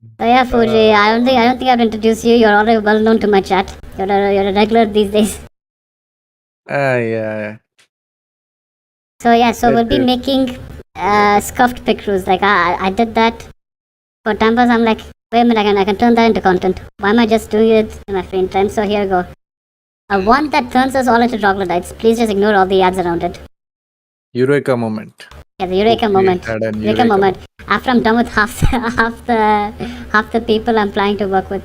So yeah, Fuji, I don't think I've introduced you. You're already well known to my chat. You're a regular these days. Yeah. So yeah, so we'll be Yes. making scuffed Picrews. Like I did that for time pass. I'm like, wait a minute, I can turn that into content. Why am I just doing it in my free time? So here we go. One that turns us all into troglodytes. Please just ignore all the ads around it. Eureka moment. Yeah, the Eureka Okay, moment. had an Eureka moment. After I'm done with half the people I'm planning to work with.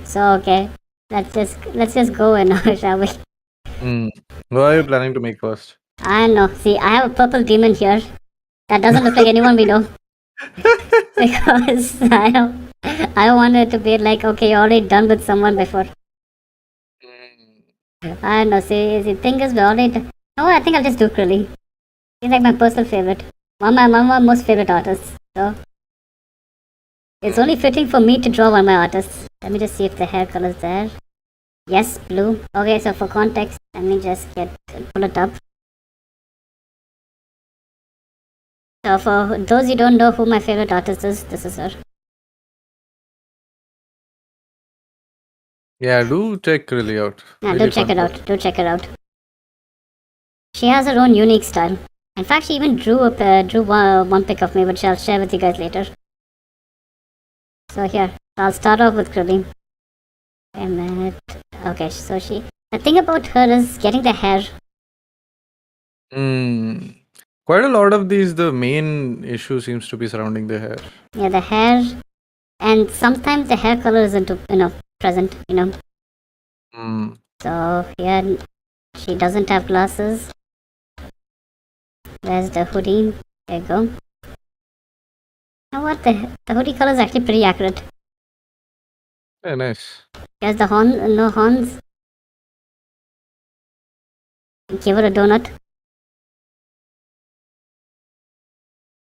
So okay, let's just go and shall we? What are you planning to make first? I don't know. See, I have a purple demon here. That doesn't look like anyone we know. Because I don't want it to be like, okay, you're already done with someone before. I don't know. See, the thing is, we're already. No, I think I'll just do Krilly. He's like my personal favorite. One of my most favorite artists. So it's only fitting for me to draw one of my artists. Let me just see if the hair color is there. Yes, blue. Okay, so for context, let me just pull it up. So for those you don't know who my favorite artist is, this is her. Yeah, do check really out. Yeah, Really do check fun it out. Do check it out. She has her own unique style. In fact, she even drew one pic of me, which I'll share with you guys later. So here, I'll start off with Krilly. Wait a minute. Okay, so the thing about her is getting the hair. Quite a lot of these, the main issue seems to be surrounding the hair. Yeah, the hair, and sometimes the hair color isn't present. So here, she doesn't have glasses. There's the hoodie. There you go. You know what? The hoodie color is actually pretty accurate. Yeah, nice. Here's the no horns. Give her a donut.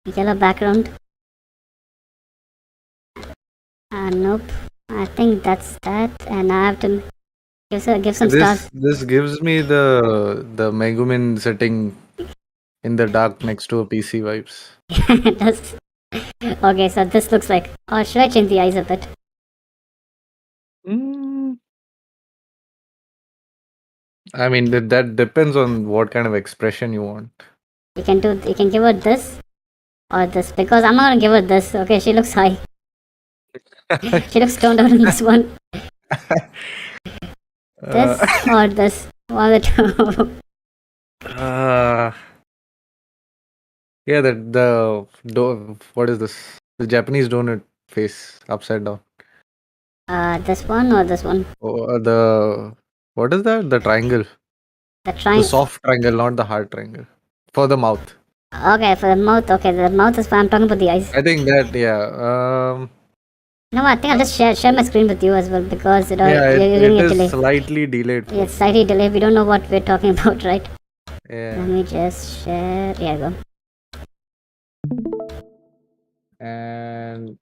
Yellow background. Nope. I think that's that, and I have to give some stars. This gives me the Megumin sitting in the dark next to a PC vibes. It does. Okay, so this looks like. Oh, should I change the eyes a bit? I mean, that depends on what kind of expression you want. You can give her this or this, because I'm not gonna give her this. Okay, she looks high. She looks stoned out in this one. This or this, one of the two. Yeah, what is this? The Japanese donut face upside down. This one or this one? What is that? The triangle. The soft triangle, not the hard triangle. For the mouth. Okay, for the mouth. Okay, the mouth is fine. I'm talking about the eyes. I think that, yeah. No, I think I'll just share my screen with you as well, because yeah, it is slightly delayed. Yeah, it's slightly delayed. We don't know what we're talking about, right? Yeah. Let me just share. Here you go. And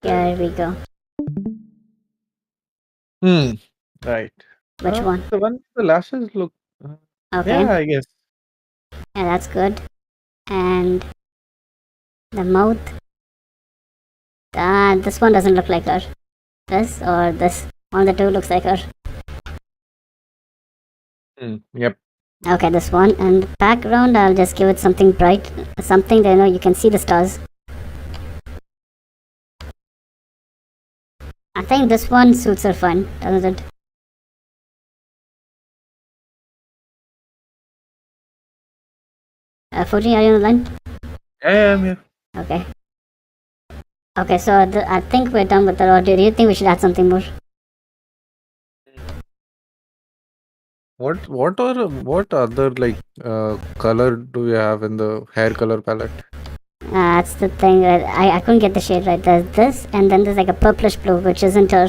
here we go. Right. Which one? The one with the lashes look. Okay. Yeah, I guess. Yeah, that's good. And the mouth. This one doesn't look like her. This or this. One of the two looks like her. Yep. Okay, this one. And background, I'll just give it something bright. Something that you can see the stars. I think this one suits her fine, doesn't it? Fuji, are you on the line? Yeah, I'm here. Okay. Okay, so I think we're done with that. Or do you think we should add something more? What other color do you have in the hair color palette? That's the thing. I couldn't get the shade right. There's this, and then there's like a purplish blue, which isn't her.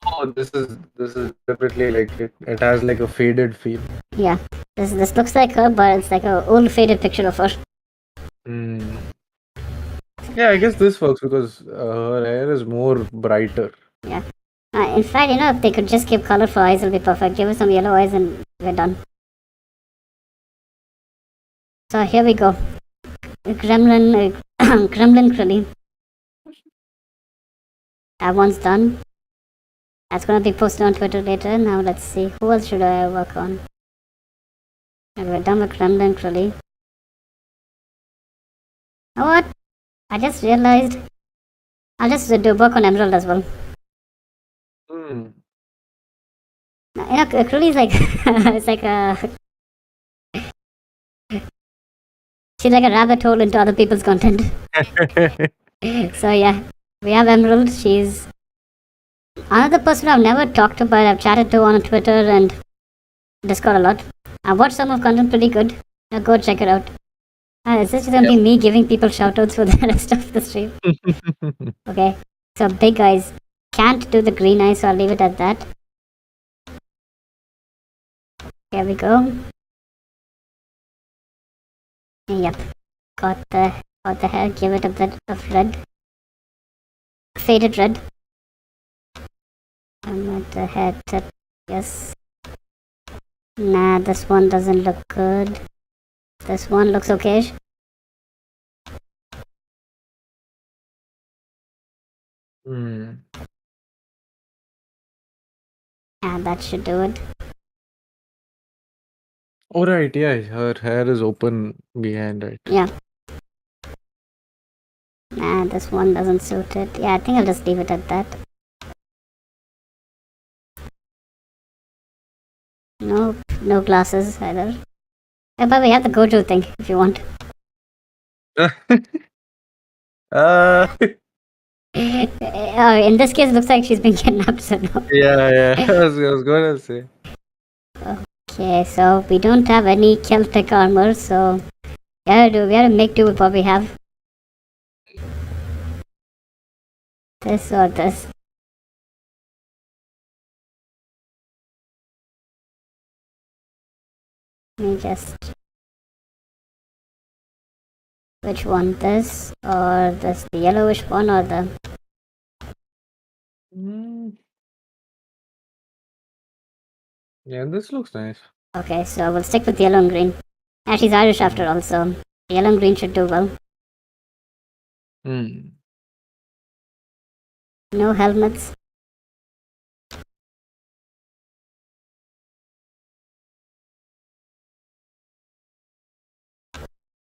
Oh, this is definitely like it has like a faded feel. Yeah, this looks like her, but it's like an old faded picture of her. Yeah, I guess this works because her hair is more brighter. Yeah. In fact, if they could just give color for eyes, it'll be perfect. Give us some yellow eyes and we're done. So here we go. Gremlin Krilly. That one's done. That's gonna be posted on Twitter later. Now let's see. Who else should I work on? Okay, we're done with Kremlin, really. You know what? I just realized I'll just do work on Emerald as well. Hmm. You know, Krulli's like it's like a she's like a rabbit hole into other people's content. So yeah, we have Emerald. She's another person I've never talked to, but I've chatted to on Twitter and Discord a lot. I've watched some of content pretty good. Go check it out. Is this just gonna be me giving people shoutouts for the rest of the stream? Okay, so big eyes. Can't do the green eyes, so I'll leave it at that. Here we go. Yep, got the hair. Give it a bit of red, faded red. And at the head tip, yes. Nah, this one doesn't look good. This one looks okay. Hmm. Yeah, that should do it. Oh right, yeah, her hair is open behind, right? Yeah. Nah, this one doesn't suit it. Yeah, I think I'll just leave it at that. Nope, no glasses either. Yeah, but we have the Gojo thing if you want. In this case, it looks like she's been kidnapped, so no. Yeah, I was gonna say. Okay, so we don't have any Celtic armor, so we have to make do with what we have. This or this. Let me just... Which one? This or this? The yellowish one or the... Yeah, this looks nice. Okay, so we'll stick with yellow and green. And she's Irish after all, so yellow and green should do well. No helmets.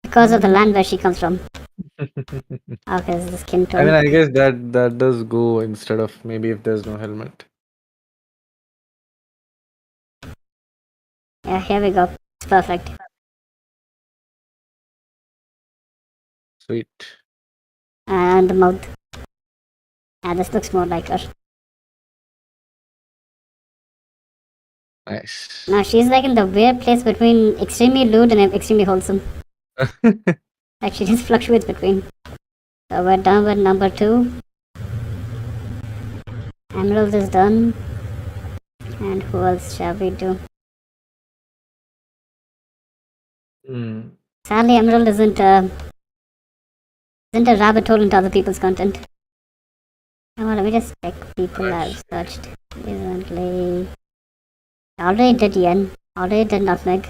Because of the land where she comes from. Okay, this is the skin tone. I mean, I guess that does go instead of maybe if there's no helmet. Yeah, here we go. It's perfect. Sweet. And the mouth. Yeah, this looks more like her. Nice. Now she's like in the weird place between extremely lewd and extremely wholesome. Like she just fluctuates between. So we're done with number 2. Emerald is done. And who else shall we do? Sadly, Emerald isn't a rabbit hole into other people's content. Oh, let me just check people I've searched recently. Already did yen. Already did nutmeg.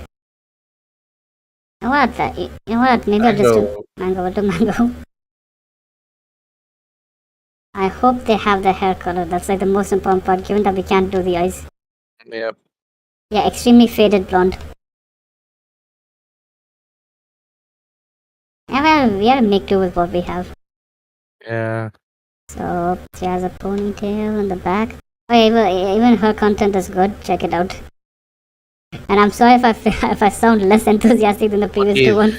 You know what? Maybe I'll just do mango. I'll do mango. I hope they have the hair color. That's like the most important part, given that we can't do the eyes. Yep. Yeah, extremely faded blonde. Yeah, well, we have to make do with what we have. Yeah. So she has a ponytail in the back. Oh, yeah, even her content is good. Check it out. And I'm sorry if I sound less enthusiastic than the previous two ones.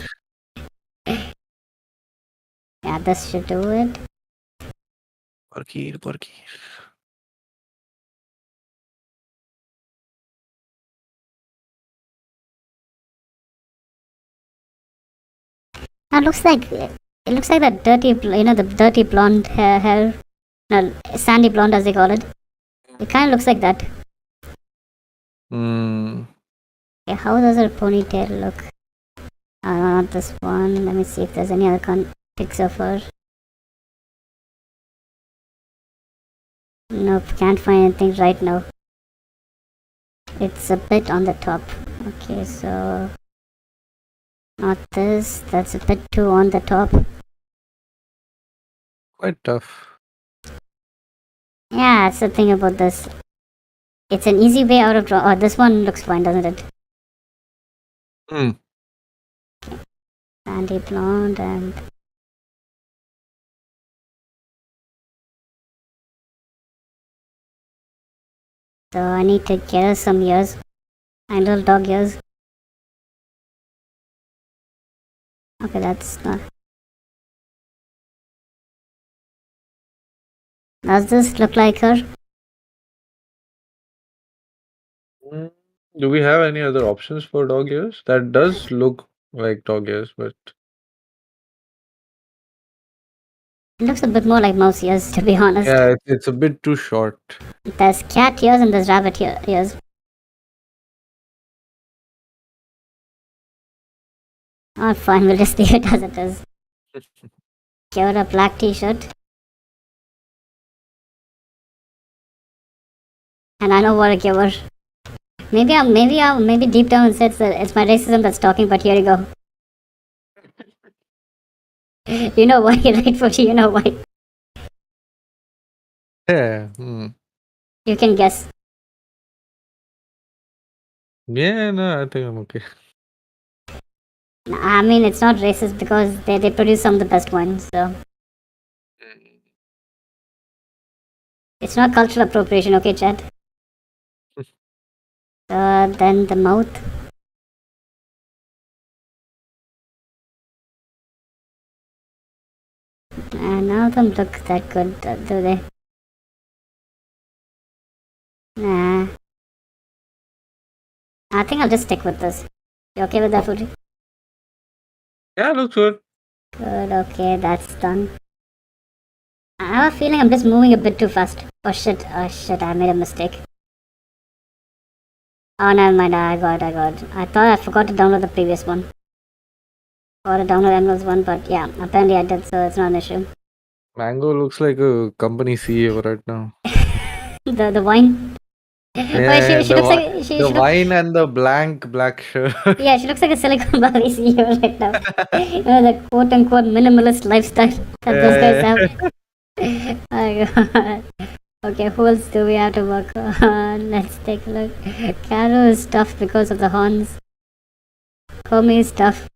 Yeah, this should do it. Porky. It looks like that dirty, the dirty blonde hair, no, sandy blonde as they call it. It kind of looks like that. Okay, how does her ponytail look? Not this one. Let me see if there's any other pics of her. Nope, can't find anything right now. It's a bit on the top. Okay, so not this. That's a bit too on the top. Quite tough. Yeah, that's the thing about this. It's an easy way out of draw. Oh, this one looks fine, doesn't it? Hmm. Sandy blonde and so I need to get her some ears. And little dog ears. Okay, that's not. Does this look like her? Mm. Do we have any other options for dog ears? That does look like dog ears, but It looks a bit more like mouse ears, to be honest. yeah, it's a bit too short. There's cat ears and there's rabbit ears. Oh, fine, we'll just leave it as it is. Give her a black t-shirt. And I know what to give her. Maybe deep down inside it's my racism that's talking, but here you go. You know why, right, Fuji? You know why. Yeah. You can guess. Yeah, no, I think I'm okay. I mean, it's not racist because they produce some of the best ones, so. It's not cultural appropriation, okay, Chad? Then the mouth. None of them look that good, do they? Nah. I think I'll just stick with this. You okay with that, Fuji? Yeah, looks good. Good, okay, that's done. I have a feeling I'm just moving a bit too fast. Oh shit, I made a mistake. Oh, never mind, I got. I thought I forgot to download the previous one. Or to download Emerald's one, but yeah, apparently I did, so it's not an issue. Mango looks like a company CEO right now. the wine? Yeah, she looks like... the wine and the blank black shirt. Yeah, she looks like a Silicon Valley CEO right now. You know, the quote-unquote minimalist lifestyle that those guys have. Oh god. Okay, who else do we have to work on? Let's take a look. Caro is tough because of the horns. Comey is tough.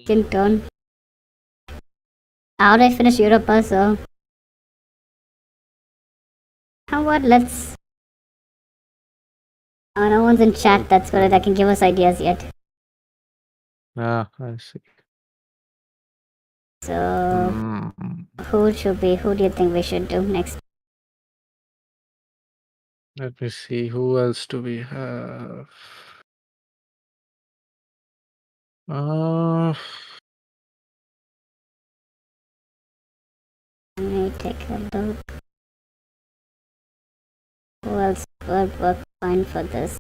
Skin tone. How did I finish Europa, so... How about let's... Oh, no one's in chat that's good that can give us ideas yet. Ah, I see. So... Who do you think we should do next? Let me see, who else do we have? Let me take a look. Who else would work fine for this?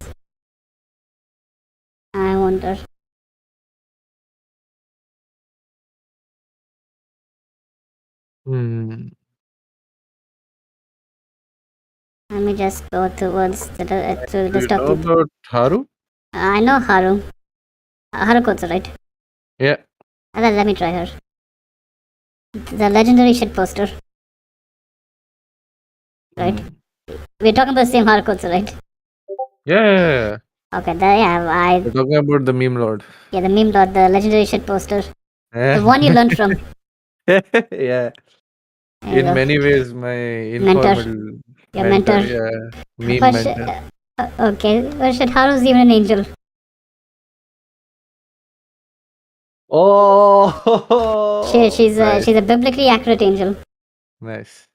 I wonder. Hmm. Let me just go towards to the Do you list of know people. about Haru? I know Haru. Harukotsu, right? Yeah. Let me try her. The legendary shit poster. Right? We're talking about the same Harukotsu, right? Yeah. Okay, we're talking about the meme lord. Yeah, the meme lord, the legendary shit poster. Yeah. The one you learned from. Yeah. In many ways, my informal mentor. Yeah. Meme mentor. Okay, well, shit, Haru's even an angel. Oh! She's a biblically accurate angel. Nice.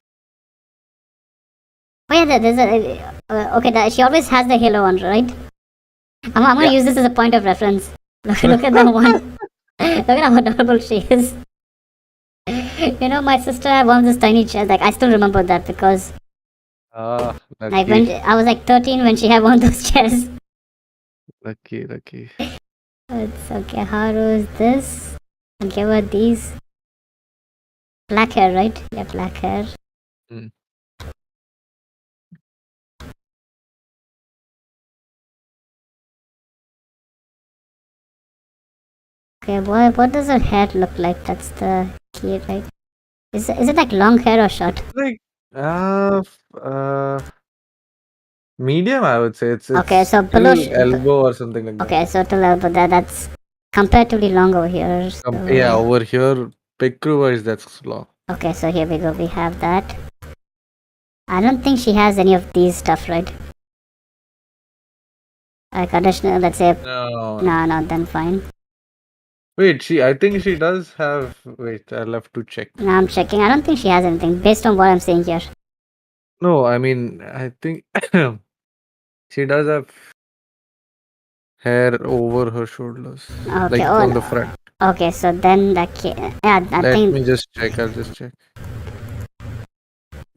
Oh yeah, there's a okay. She always has the halo on, right? I'm gonna use this as a point of reference. Look at that one. Look at how adorable she is. You know, my sister had one of those tiny chairs. Like I still remember that because like when I was like 13 when she had one of those chairs. Lucky. It's okay. Haru is this. I'll give her these. Black hair, right? Yeah, black hair. Okay, what does her hair look like? That's the key, right? Is it like long hair or short? Medium, I would say. It's Okay, so below. till elbow or something like that. Okay, so till elbow. That's comparatively long over here. Yeah, over here, Picrews, that's long. Okay, so here we go. We have that. I don't think she has any of these stuff, right? Like additional, let's say. No. No, then fine. Wait, I think she does have. Wait, I'll have to check. No, I'm checking. I don't think she has anything based on what I'm seeing here. No, I mean, I think she does have hair over her shoulders, Okay, like on the front. Okay, so then yeah, Let me just check. I'll just check.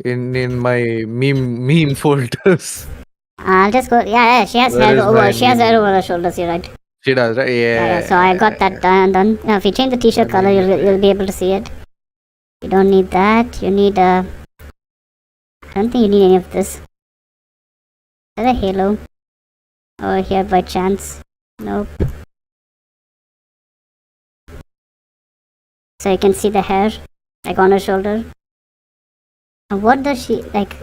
In my meme folders. I'll just go. Yeah, she has hair over. She has hair over her shoulders. You're right. She does, right? Yeah. So I got that done. If you change the t-shirt color, you'll be able to see it. You don't need that. You need I don't think you need any of this. Is that a halo? Over here by chance? Nope. So you can see the hair, like on her shoulder. And what does she like?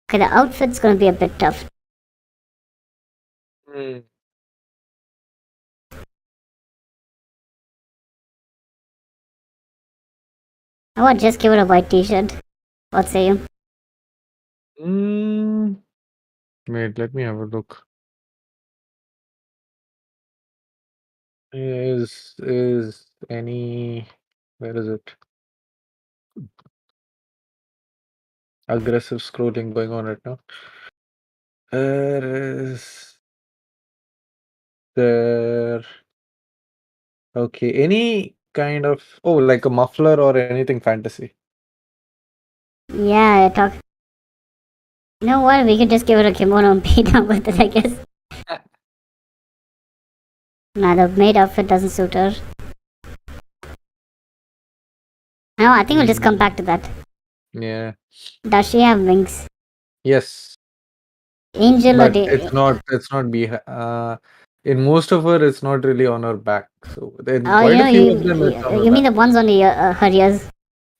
Okay, the outfit's gonna be a bit tough. I would just give her a white t-shirt. What say you? Wait, let me have a look. Is any, where is it? Aggressive scrolling going on right now. Is there, okay, any kind of, like a muffler or anything fantasy? Yeah, you know what? We could just give her a kimono and be done with it, I guess. Nah, the maid outfit doesn't suit her. No, I think we'll just come back to that. Yeah. Does she have wings? Yes. Angel But or it's not in most of her, it's not really on her back. So then quite a few of them it's on her you mean back. the ones on her ears?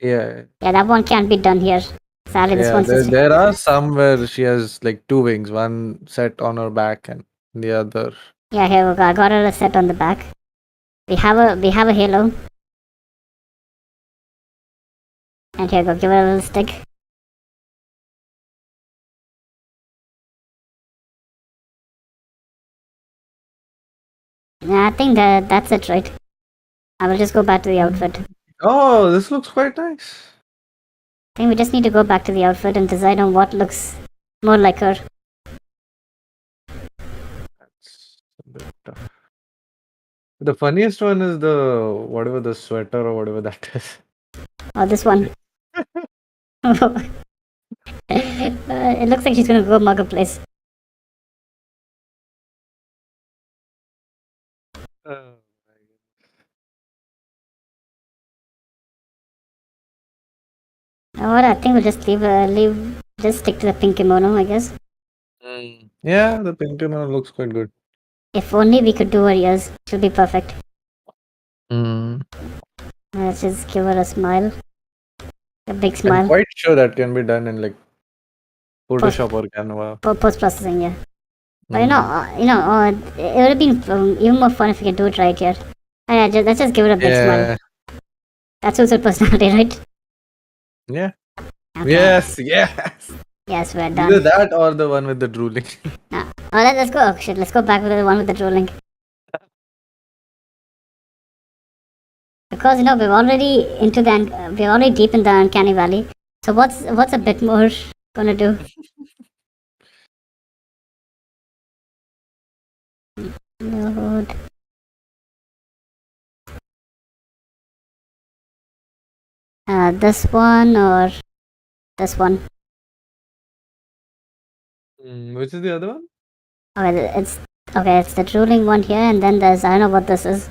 Yeah. Yeah, that one can't be done here. Sadly, this one's just... There are some where she has like two wings, one set on her back and the other. Yeah, here we go. I got her a set on the back. We have a halo. And here we go, give her a little stick. Yeah, I think that's it, right? I will just go back to the outfit. Oh, this looks quite nice. I think we just need to go back to the outfit and decide on what looks more like her. That's a bit tough. The funniest one is whatever the sweater or whatever that is. Oh, this one. It looks like she's gonna go mug a place. Alright, I think we'll just just stick to the pink kimono, I guess. Yeah, the pink kimono looks quite good. If only we could do her ears, it would be perfect. Let's just give her a smile. A big smile. I'm quite sure that can be done in like Photoshop or Canva. Post-processing, yeah. But it would have been even more fun if we could do it right here. Let's just give her a big smile. That suits her personality, right? Yeah. Okay. Yes. Yes, we're done. Either that or the one with the drooling. Let's go. Oh shit, let's go back with the one with the drooling. Because we're already deep in the uncanny valley. So what's a bit more gonna do? Lord. This one or this one? Which is the other one? Okay, it's the drooling one here, and then there's, I don't know what this is.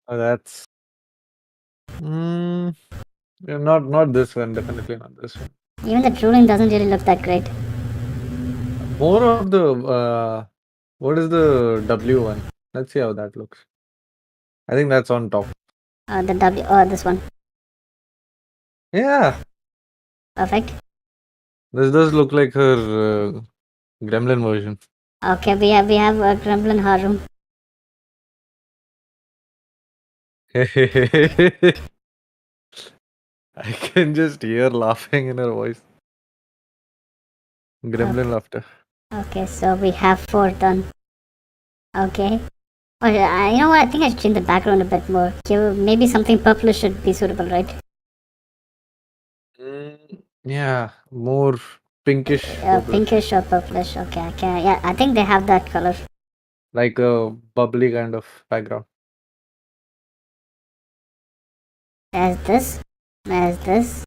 Oh, that's yeah, not this one. Definitely not this one. Even the drooling doesn't really look that great. More of the what is the W one? Let's see how that looks. I think that's on top. The W. Oh, this one. Yeah. Perfect. This does look like her gremlin version. Okay, we have a gremlin Haru. I can just hear laughing in her voice. Gremlin laughter. Okay, so we have 4 done. Okay. Oh, yeah, you know what? I think I should change the background a bit more. Maybe something purplish should be suitable, right? Yeah, more pinkish purplish. Pinkish or purplish. Okay, I can. Yeah, I think they have that color. Like a bubbly kind of background. There's this. There's this.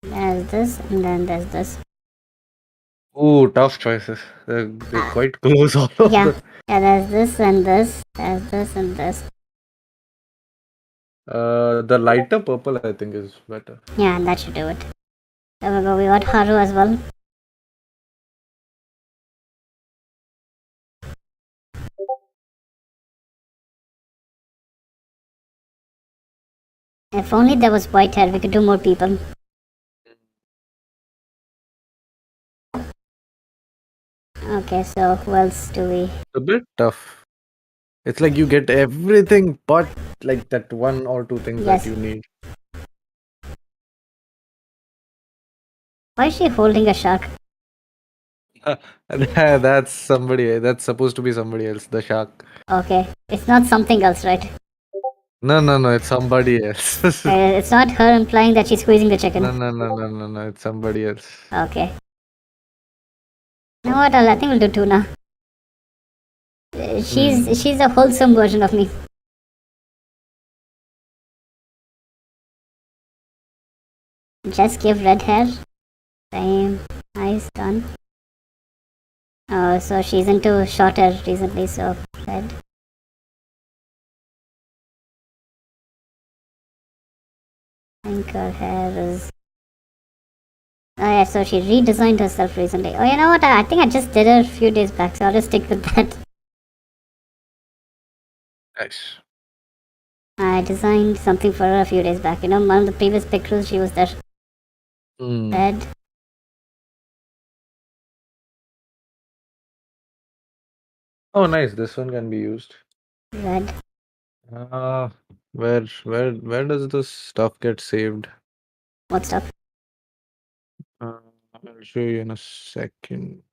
There's this, and then there's this. Ooh, tough choices. They're quite close, all of Yeah, them. yeah. There's this and this. There's this and this. The lighter purple, I think, is better. Yeah, that should do it. There we go. We got Haru as well. If only there was white hair, we could do more people. Okay, so who else do we? A bit tough. It's like you get everything but like that one or two things Yes. that you need. Why is she holding a shark? That's somebody. That's supposed to be somebody else. The shark. Okay, it's not something else, right? No. It's somebody else. It's not her implying that she's squeezing the chicken. No. It's somebody else. Okay. You know what? I think we'll do tuna. She's a wholesome version of me. Just give red hair. Same. Nice, done. Oh, so she's into short hair recently, so red. I think her hair is... Oh yeah, so she redesigned herself recently. Oh, you know what? I think I just did it a few days back, so I'll just stick with that. Nice. I designed something for her a few days back. You know, one of the previous Picrews, she was there. Red. Oh, nice. This one can be used. Red. Where does this stuff get saved? What stuff? I'll show you in a second.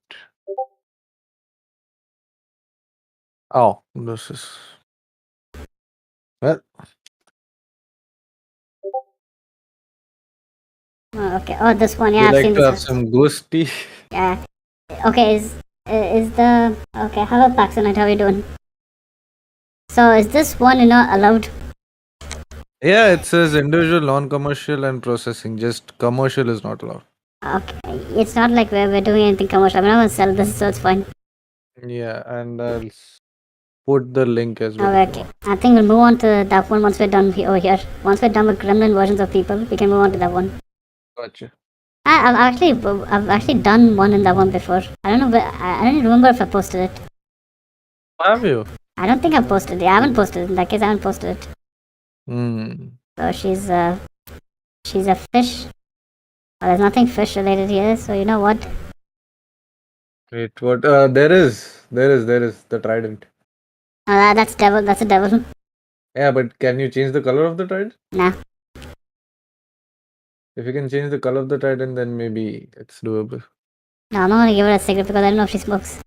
Oh, this is well. Oh, okay. Oh, this one. Yeah, You I've like seen to have this. some ghosty? Yeah. Okay, is the... Okay, hello Paxonite, how are you doing? So, is this one, allowed? Yeah, it says individual, non-commercial, and processing. Just commercial is not allowed. Okay, it's not like we're doing anything commercial. I'm not gonna sell this, so it's fine. Yeah, and I'll put the link as well. Okay, I think we'll move on to that one once we're done over here. Once we're done with gremlin versions of people, we can move on to that one. Gotcha. I've actually done one in that one before. I don't know, I don't remember if I posted it. Have you? I don't think I posted it. I haven't posted it. In that case, I haven't posted it. So she's a fish. Well, there's nothing fish related here, so you know what? Wait, what? There is the trident. That's devil. That's a devil. Yeah, but can you change the color of the trident? Nah. If you can change the color of the trident, then maybe it's doable. No, I'm not gonna give her a cigarette because I don't know if she smokes.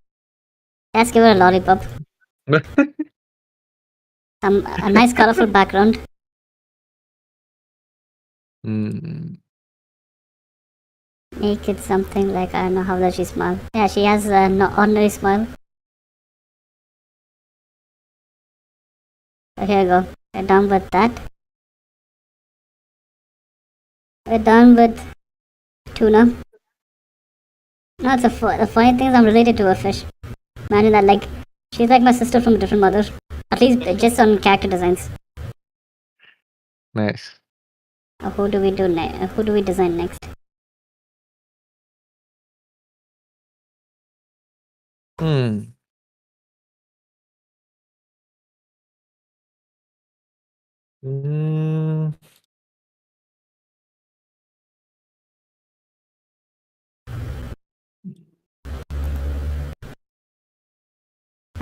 Let's give her a lollipop. A nice colorful background. Make it something like, I don't know, how does she smile? Yeah, she has an ordinary smile. So here we go. We're done with that. We're done with tuna. No, the funny thing is I'm related to a fish. Imagine that, like, she's like my sister from a different mother. At least just on character designs. Nice. Who do we do next? Who do we design next?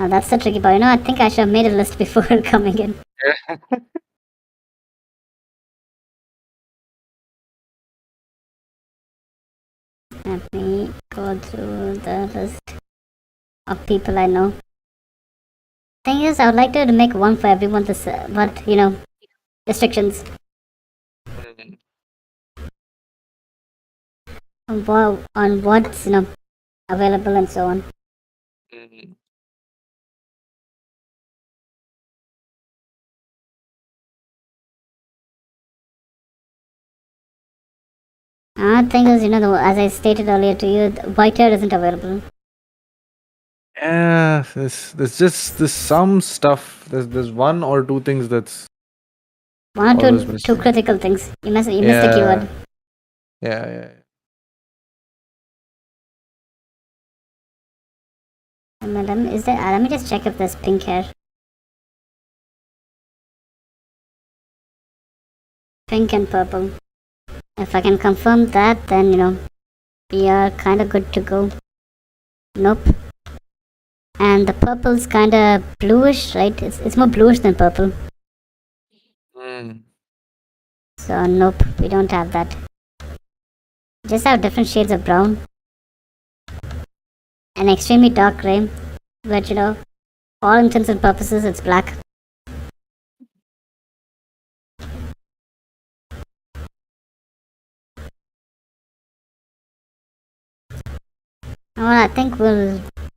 Oh, that's the tricky part. I think I should have made a list before coming in. Let me go through the list of people I know. Thing is, I would like to make one for everyone, but restrictions on what's available and so on. Thing is, as I stated earlier to you, white hair isn't available. Yeah, there's some stuff. There's one or two things that's One or always two missing. critical things. You missed the keyword. Yeah. Let me just check if there's pink hair. Pink and purple. If I can confirm that, then we are kind of good to go. Nope. And the purple's kind of bluish, right? It's more bluish than purple. So nope, we don't have that. Just have different shades of brown. An extremely dark gray, which all intents and purposes, it's black. Well, I think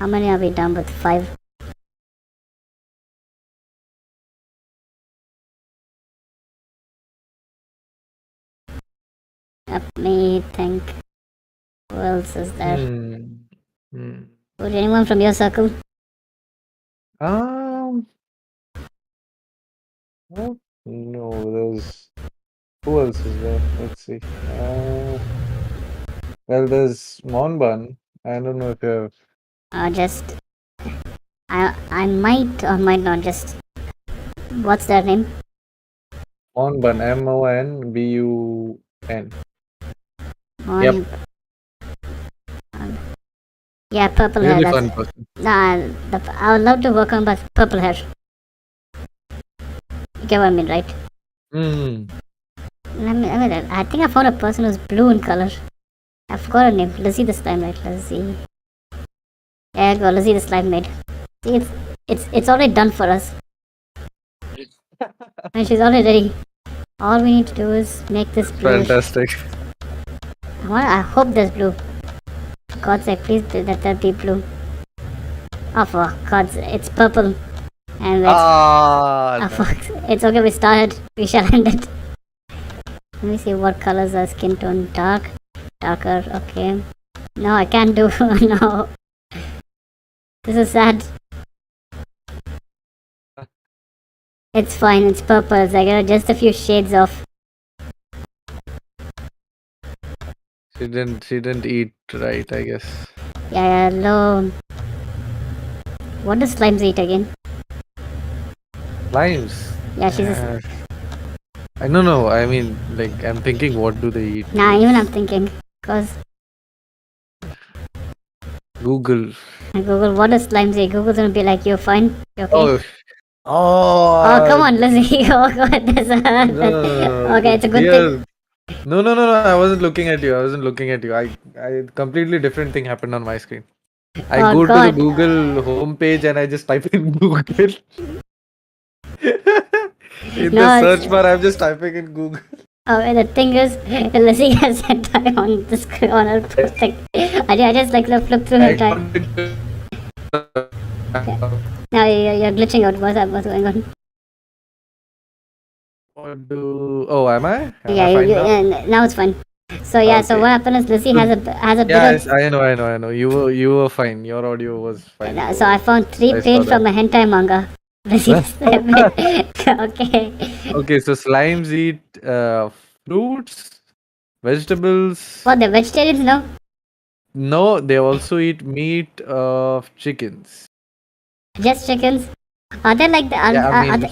how many are we done with? 5. Let me think. Who else is there? Would anyone from your circle? No, there's who else is there? Let's see. Well, there's Monbun. I don't know if you have. I might or might not just. What's their name? Monbun, MONBUN. Yep. Yeah, purple really hair. Fun person. I would love to work on purple hair. You get what I mean, right? I think I found a person who's blue in color. I forgot her name. Lizzie the Slime Maid. Lizzie. There you go, Lizzie the Slime Maid. See, it's already done for us. And she's already ready. All we need to do is make this blue. Fantastic. I hope there's blue. For God's sake, please let that be blue. Oh, for God's sake, it's purple. And it's okay, we started. We shall end it. Let me see what colors are skin tone. Darker, okay. No, I can't do, no. This is sad. It's fine, it's purple. It's like just a few shades off. She didn't eat right, I guess. Yeah, low. What does slimes eat again? Slimes? Yeah, she's I don't know. I mean, like, I'm thinking, what do they eat? Nah, even I'm thinking. Because Google, what does slimes eat? Google's gonna be like, you're fine? You're okay? Oh, come on, Lizzie. Oh, God, there's okay, it's a good thing. No, I wasn't looking at you. I completely different thing happened on my screen. I go to the Google homepage and I just type in Google. In the search bar, I'm just typing in Google. Oh, and the thing is, Lizzie has a time on the screen on her thing. I just like flip through her time. Now you're glitching out. What's going on? Oh, am I? Now it's fine. So yeah, so what happened is Lizzie has a bit of... I know. You were fine. Your audio was fine. So I found 3 pages from a hentai manga. Okay. Okay, so slimes eat fruits, vegetables. What, they're vegetarians now? No, they also eat meat of chickens. Just chickens? Are they like the...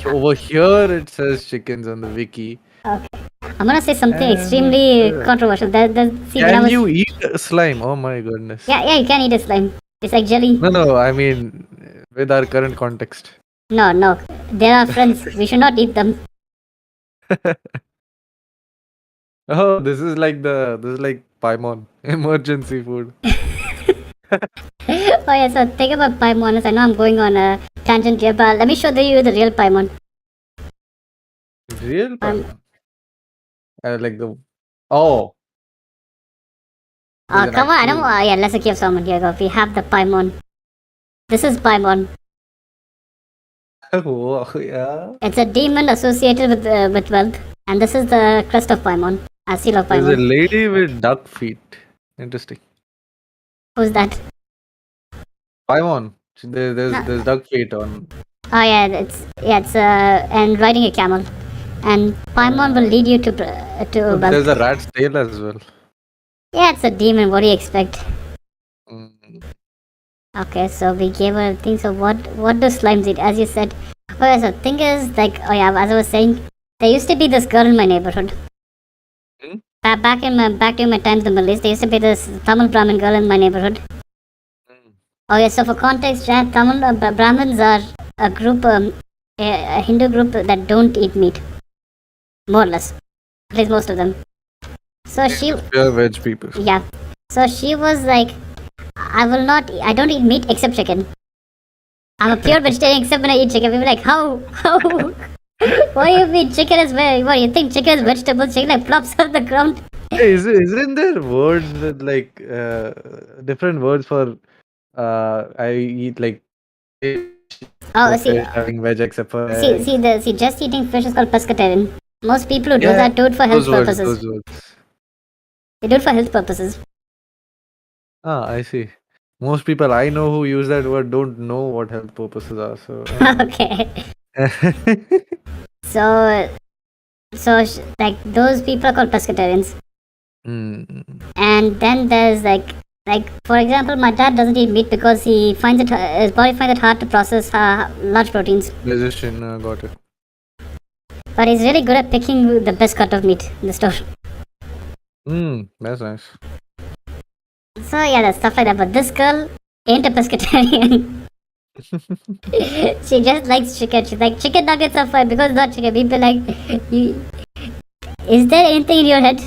over here it says chickens on the wiki. Okay. I'm gonna say something extremely controversial. Can you eat slime? Oh my goodness. Yeah, you can eat a slime. It's like jelly. No, I mean, with our current context. No. They are friends. We should not eat them. Oh, this is like Paimon emergency food. Oh yeah, so think about Paimon. I know I'm going on a tangent here, but let me show you the real Paimon. Real Paimon. Like the oh. There's an Come on, I don't actual- want. Yeah, let's give someone here. Go. We have the Paimon. This is Paimon. Oh, yeah. It's a demon associated with wealth, and this is the crest of Paimon. A seal of There's a Paimon. lady with duck feet. Interesting. Who's that? Paimon. There's duck feet on. Oh yeah, it's and riding a camel, and Paimon will lead you to Oh, wealth. there's a rat's tail as well. Yeah, it's a demon. What do you expect? Mm. Okay, so we gave her a thing. So what do slimes eat? As you said. Oh yeah, so thing is like, oh yeah, as I was saying, there used to be this girl in my neighborhood. Hmm? Back during my time in the Middle East, there used to be this Tamil Brahmin girl in my neighborhood. Mm. Oh yeah, so for context, Tamil Brahmins are a group, a Hindu group that don't eat meat, more or less, at least most of them. So Pure veg people. yeah, so she was like, I don't eat meat except chicken. I'm a pure vegetarian except when I eat chicken. People are like, how? Why you eat chicken as well? What, you think chicken is vegetable? Chicken like flops off the ground? Hey, isn't there words with like different words for I eat like Oh, see, having veg except for egg. see, just eating fish is called pescatarian. Most people who do Yeah, that do it for health those words, purposes. those words. They do it for health purposes. Ah, I see. Most people I know who use that word don't know what health purposes are. So Okay. So like those people are called pescatarians. Mm. And then there's like for example, my dad doesn't eat meat because he finds his body finds it hard to process large proteins. Digestion, got it. But he's really good at picking the best cut of meat in the store. That's nice. So yeah, there's stuff like that. But this girl ain't a pescatarian. She just likes chicken. She's like, chicken nuggets are fine because it's not chicken. People like, is there anything in your head?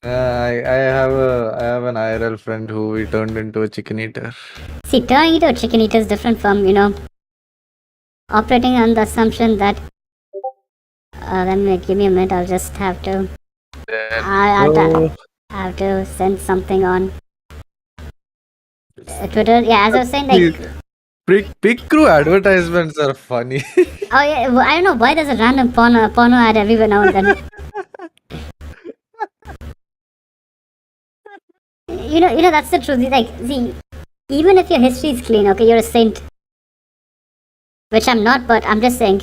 I have an IRL friend who we turned into a chicken eater. See, turning into a chicken eater is different from, operating on the assumption that. Give me a minute. I'll just have to. I have to send something on Twitter. Yeah, as I was saying, like. Picrews advertisements are funny. Oh yeah, well, I don't know why there's a random porno ad everywhere now and then. You know that's the truth. Like, see, even if your history is clean, okay, you're a saint. Which I'm not, but I'm just saying.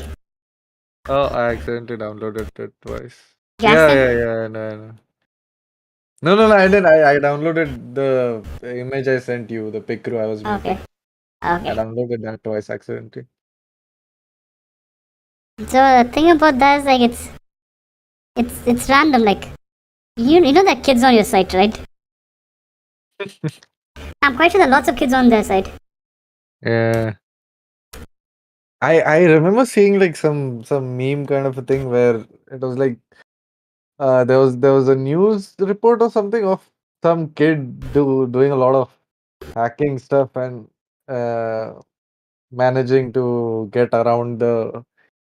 Oh, I accidentally downloaded it twice. You Yeah, no, I didn't. I downloaded the image I sent you, the Picrews I was making. Okay. I downloaded that twice accidentally. So the thing about that is like it's random. Like you know that kids on your site, right? I'm quite sure there are lots of kids on their site. Yeah. I remember seeing like some meme kind of a thing where it was like there was a news report or something of some kid doing a lot of hacking stuff and managing to get around the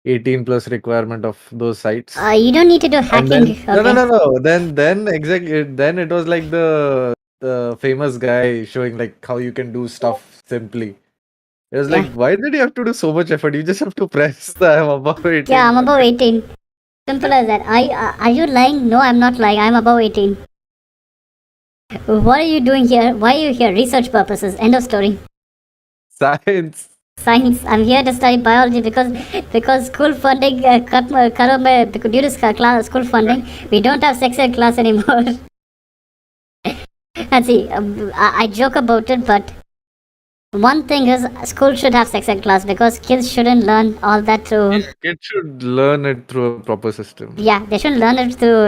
18 plus requirement of those sites. You don't need to do hacking. No. Then exactly. Then it was like the famous guy showing like how you can do stuff simply. It was like, why did you have to do so much effort? You just have to press the I'm above 18. Yeah, I'm above 18. Simple as that. Are you lying? No, I'm not lying. I'm above 18. What are you doing here? Why are you here? Research purposes. End of story. Science. I'm here to study biology because school funding cut due to school funding. We don't have sex ed class anymore. And see, I joke about it, but one thing is school should have sex ed class because kids shouldn't learn all that through. Kids should learn it through a proper system. Yeah, they shouldn't learn it through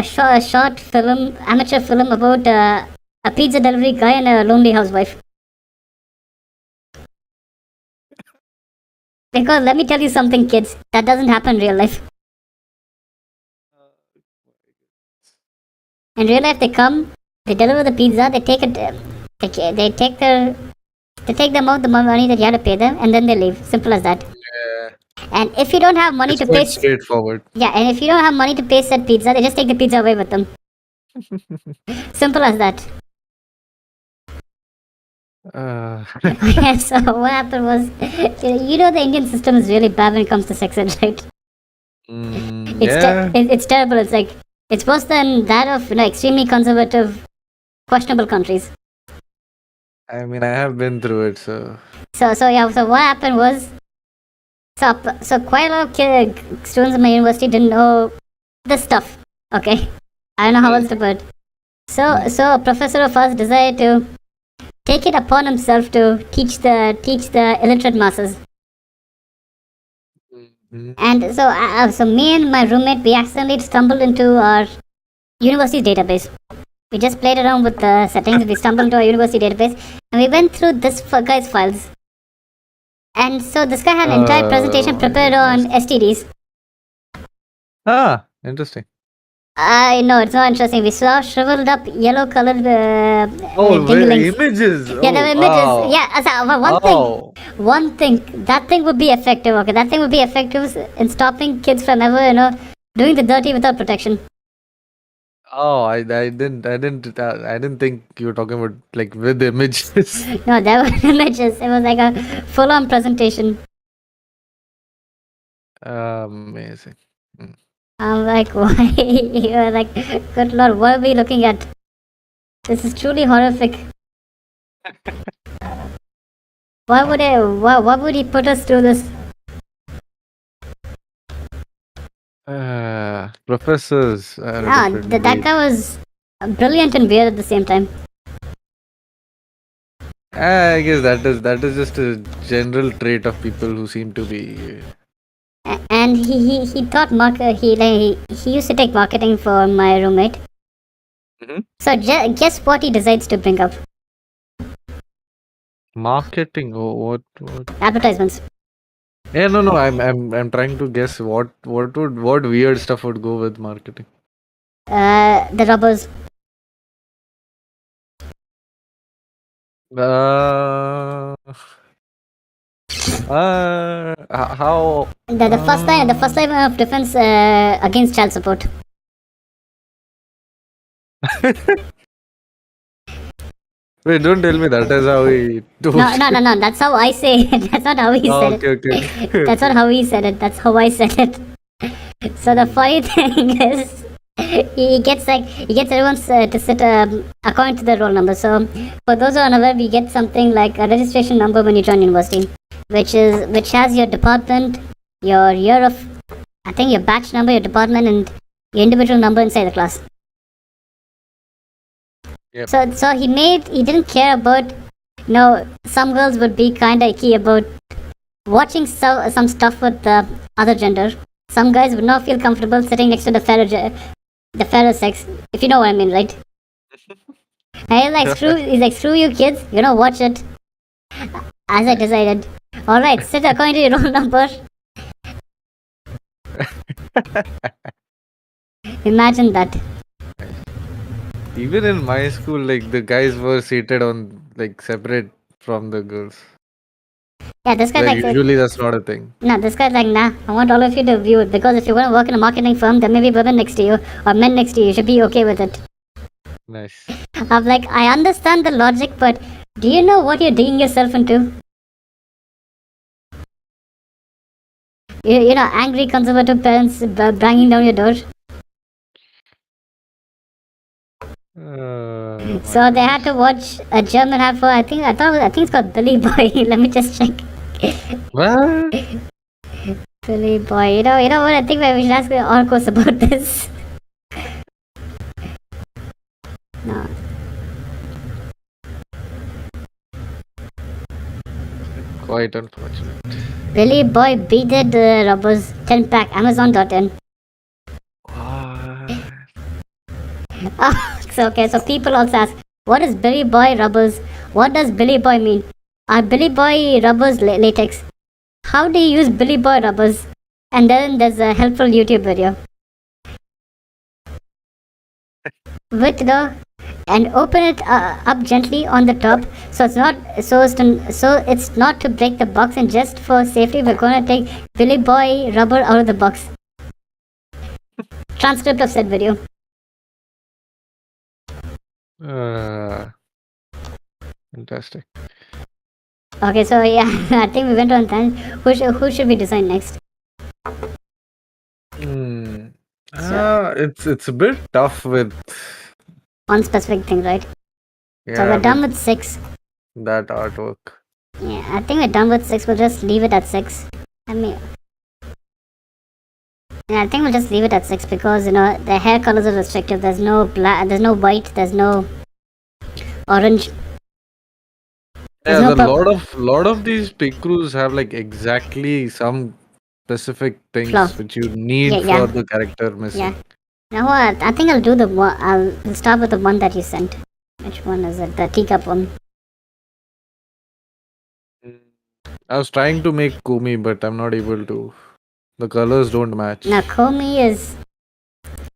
a short film, amateur film about a pizza delivery guy and a lonely housewife. Because let me tell you something, kids, that doesn't happen in real life. In real life, they come, they deliver the pizza, they take it, they take the amount of money that you have to pay them, and then they leave. Simple as that. Yeah. And if you don't have money It's to quite pay, straightforward. yeah, and if you don't have money to pay said pizza, they just take the pizza away with them. Simple as that. So what happened was, you know, the Indian system is really bad when it comes to sex ed, right? Yeah. It's terrible. It's like it's worse than that of extremely conservative, questionable countries. I mean, I have been through it, so. So what happened was, so quite a lot of students in my university didn't know this stuff. Okay, I don't know how else to put it. So a professor of ours decided to take it upon himself to teach the illiterate masses. And so me and my roommate, we accidentally stumbled into our university database. We just played around with the settings. We stumbled into our university database, and we went through this guy's files. And so this guy had an entire presentation prepared on STDs. Ah, interesting. No, it's not interesting. We saw shriveled up yellow colored images. Yeah, the images. Wow. Yeah, so one thing, that thing would be effective. Okay, that thing would be effective in stopping kids from ever, doing the dirty without protection. Oh, I didn't think you were talking about like with images. No, there were images. It was like a full-on presentation. Amazing. I'm like, why? You're like, good lord, what are we looking at? This is truly horrific. Why would he put us through this? Professors. That guy was brilliant and weird at the same time. I guess that is just a general trait of people who seem to be. And he taught he used to take marketing for my roommate. So guess what he decides to bring up? Marketing. Oh, what? Advertisements. Yeah, no. I'm trying to guess what weird stuff would go with marketing. The rubbers. How? The first line of defense against child support. Wait, don't tell me that is how he do. No. That's how I say it. That's not how he said it. Okay. That's not how he said it. That's how I said it. So the funny thing is, he gets everyone to sit according to their roll number. So for those who are unaware, we get something like a registration number when you join university, which has your department, your year of, I think your batch number, your department, and your individual number inside the class. Yep. So he didn't care about, some girls would be kind of icky about watching some stuff with the other gender. Some guys would not feel comfortable sitting next to the fairer sex, if you know what I mean, right? And he's like, screw you kids, watch it. As I decided, alright, sit according to your roll number. Imagine that. Even in my school, like the guys were seated on like separate from the girls. Yeah, this guy's like usually that's not a thing. No, this guy's like, nah, I want all of you to view it, because if you're going to work in a marketing firm, there may be women next to you or men next to you. You should be okay with it. Nice. I'm like, I understand the logic, but do you know what you're digging yourself into? Angry conservative parents banging down your door. So they had to watch a German half hour. I think it's called Billy Boy. Let me just check. What? Billy Boy. You know what? I think we should ask the Orcos about this. No. Quite unfortunate. Billy Boy beaded rubbers 10 pack Amazon.in. What? So people also ask, What is Billy Boy rubbers? What does Billy Boy mean? Are Billy Boy rubbers latex? How do you use Billy Boy rubbers? And then there's a helpful YouTube video. With the and open it up gently on the top, so it's not to break the box, and just for safety we're gonna take Billy Boy rubber out of the box. Transcript of said video. Fantastic. Okay, so yeah, I think we went on time. Who should we design next? It's a bit tough with One specific thing, right? So we're done with 6. that artwork. Yeah, I think we're done with 6. We'll just leave it at 6. Yeah, I think we'll just leave it at 6 because the hair colors are restrictive. There's no black, there's no white, there's no orange. Yeah, a lot of these Picrews have like exactly some specific things which you need for the character missing. Yeah. Now I think I'll do the one. I'll start with the one that you sent. Which one is it? The teacup one. I was trying to make Kumi, but I'm not able to. The colors don't match. Now Kumi is.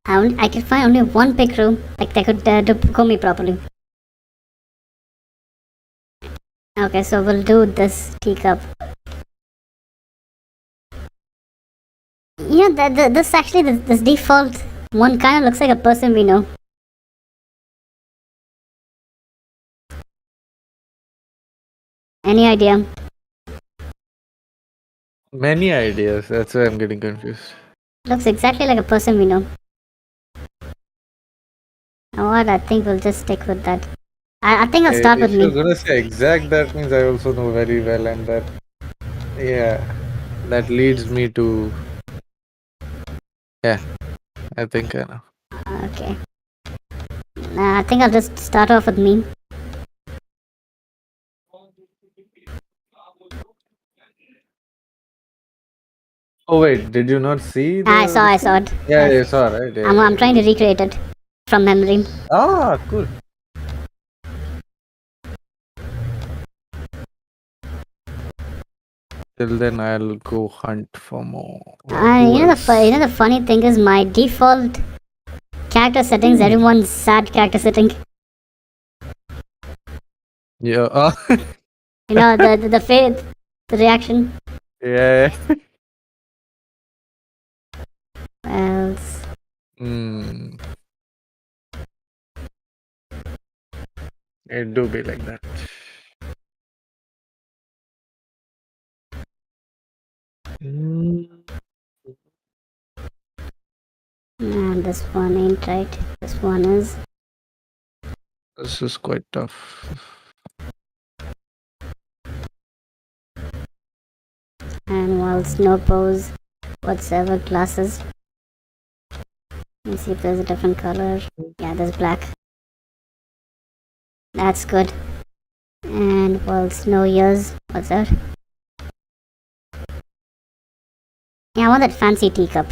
I can find only one Picrew like they could do Kumi properly. Okay, so we'll do this teacup. This default one kind of looks like a person we know. Any idea? Many ideas. That's why I'm getting confused. Looks exactly like a person we know. You know what? I think we'll just stick with that. I think I'll start with me. If you're gonna say exact, that means I also know very well, and that, that leads me to, I think I know. Okay. I think I'll just start off with me. Oh wait, did you not see? I saw it. Yeah, you saw, right? Yeah, I'm trying to recreate it from memory. Ah, cool. Till then, I'll go hunt for more. The funny thing is, my default character settings, everyone's sad character setting. Yeah. The reaction. Yeah. Else. It do be like that. This one ain't right. This one is. This is quite tough. And whilst no pose whatsoever, glasses. Let's see if there's a different color. Yeah, there's black. That's good. And whilst no ears, what's that? Yeah, I want that fancy teacup.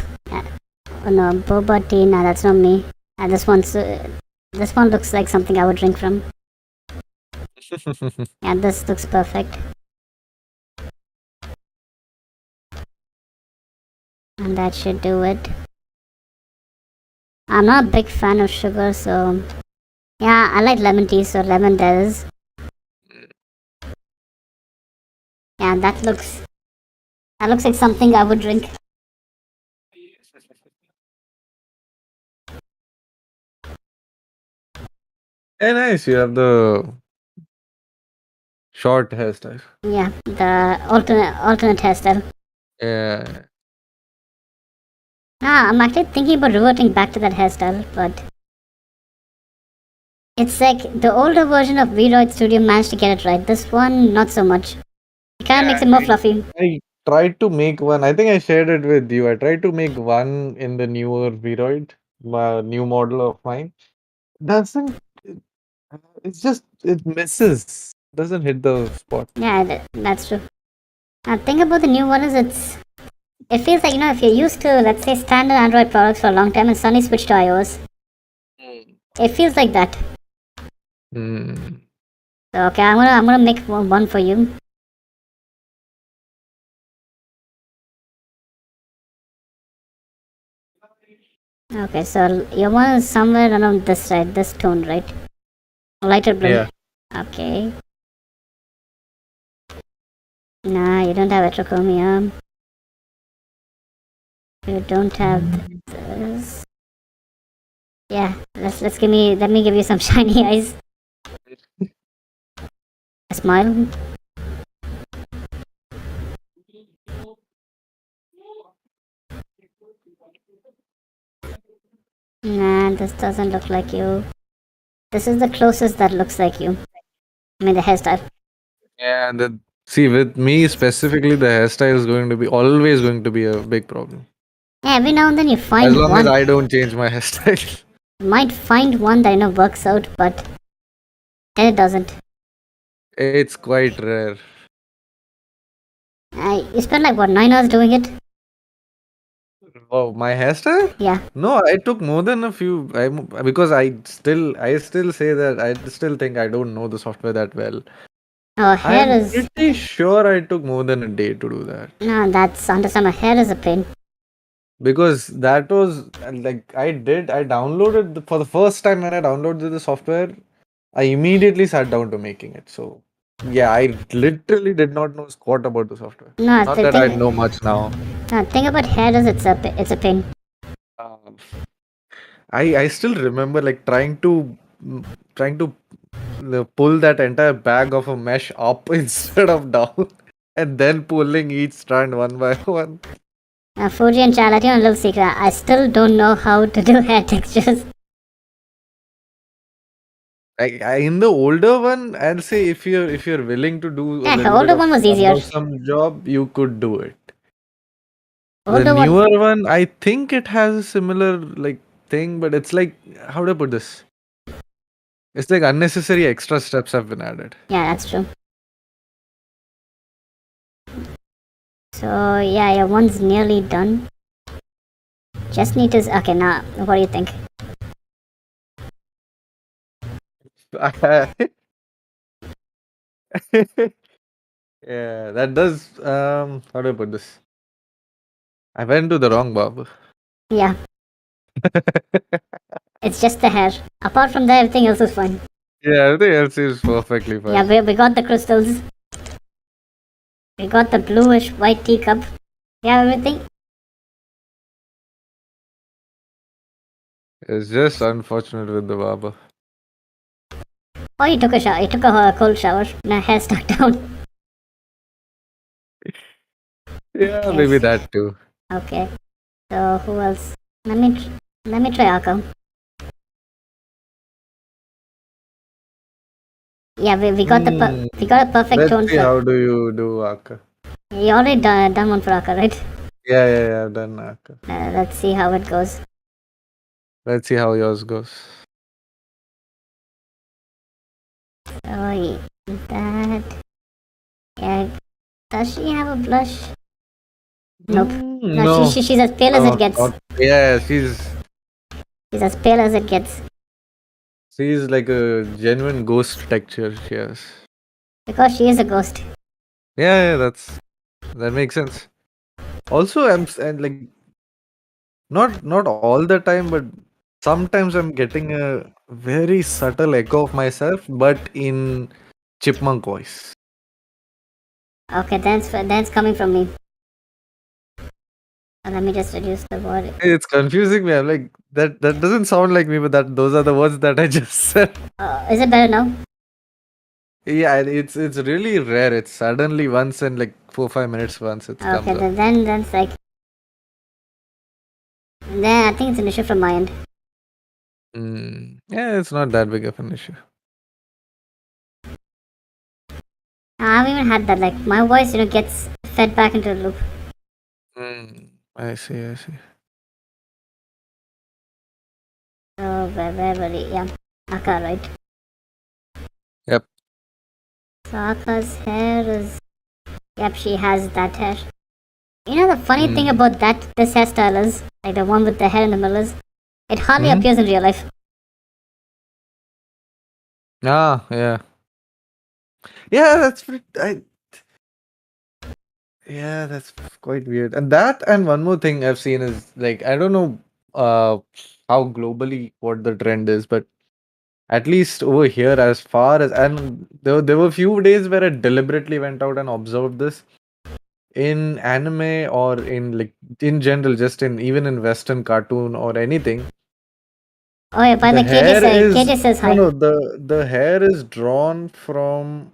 Oh no, boba tea. Nah, that's not me. This one looks like something I would drink from. Yeah, this looks perfect. And that should do it. I'm not a big fan of sugar, so yeah, I like lemon tea, so lemon there is. Yeah, that looks like something I would drink. Hey, nice. You have the short hairstyle. Yeah, the alternate hairstyle. Yeah. I'm actually thinking about reverting back to that hairstyle, but it's like the older version of Vroid Studio managed to get it right. This one, not so much. It kind of makes it more fluffy. I tried to make one. I think I shared it with you. I tried to make one in the newer Vroid, my new model of mine. It misses. Doesn't hit the spot. Yeah, that's true. Think about the new one is it feels like, if you're used to, let's say, standard Android products for a long time and suddenly switch to iOS. It feels like that. Hmm. So, okay, I'm gonna make one for you. Okay, so your one is somewhere around this side, this tone, right? Lighter blue. Yeah. Okay. Nah, you don't have heterochromia. You don't have this. Yeah, let me give you some shiny eyes. A smile. Nah, this doesn't look like you. This is the closest that looks like you. I mean, the hairstyle. Yeah. See, with me specifically, the hairstyle is going to be always going to be a big problem. Yeah, every now and then you As find long as one. I don't change my hairstyle. You might find one that works out, but then it doesn't. It's quite rare. You spent like what 9 hours doing it? Oh, my hairstyle? Yeah. No, I took more than a few. Because I still say that I still think I don't know the software that well. Oh, hair I'm is. pretty sure I took more than a day to do that. No, that's understandable. Hair is a pain. Because that was like I downloaded for the first time when I downloaded the software, I immediately sat down to making it. So yeah, I literally did not know squat about the software. No, Not the that I thing. know much now. No, thing about hair is it's a pain. Um, I still remember like trying to pull that entire bag of a mesh up instead of down, and then pulling each strand one by one. Fuji and Charlotte, a little secret. I still don't know how to do hair textures. In the older one, I'll say if you're willing to do a Yeah, the little bit older of one was easier. some job, you could do it. The Older one. newer one, I think it has a similar like thing, but it's like how do I put this? It's like unnecessary extra steps have been added. Yeah, that's true. So yeah, your one's nearly done. Just need to. Okay, now what do you think? Yeah, that does. How do I put this? I went to the wrong barber. Yeah, it's just the hair. Apart from that, everything else is fine. Yeah, everything else is perfectly Yeah, fine. we got the crystals. We got the bluish white teacup. Yeah, everything. It's just unfortunate with the barber. Oh, you took a shower. You took a cold shower. My hair stuck down. Yeah, maybe Yes. that too. Okay. So who else? Let me try Akam. Yeah, we got we got a perfect Let's tone see for. how do you do Aka. You already done one for Aka, right? Yeah, I've done Aka. Let's see how it goes. Let's see how yours goes. So that. Yeah. Does she have a blush? Nope. No, No, she's as pale as no, it gets. yeah, She's as pale as it gets. she's like a genuine ghost texture. She has. Because she is a ghost. Yeah, that makes sense. Also, and like not all the time, but sometimes I'm getting a very subtle echo of myself, but in chipmunk voice. Okay, that's coming from me. Let me just reduce the word. It's confusing me. I'm like that doesn't sound like me, but those are the words that I just said. Is it better now? Yeah, it's really rare. It's suddenly once in like 4 5 minutes once it comes Okay, up. then that's like. Then I think it's an issue from my end. Yeah, it's not that big of an issue. I've even had that. Like my voice, gets fed back into the loop. I see. So where were we? Yeah, Aka, right? Yep. So Aka's hair is. Yep, she has that hair. You know the funny thing about this hairstyle is, like the one with the hair in the middle is, it hardly appears in real life. Ah, yeah. Yeah, that's yeah, that's quite weird. And that and one more thing I've seen is like I don't know uh how globally what the trend is, but at least over here, as far as and there were few days where I deliberately went out and observed this in anime or in like in general, just in even in Western cartoon or anything. Oh yeah, by The the hair is KJ says no hi. no the hair is drawn from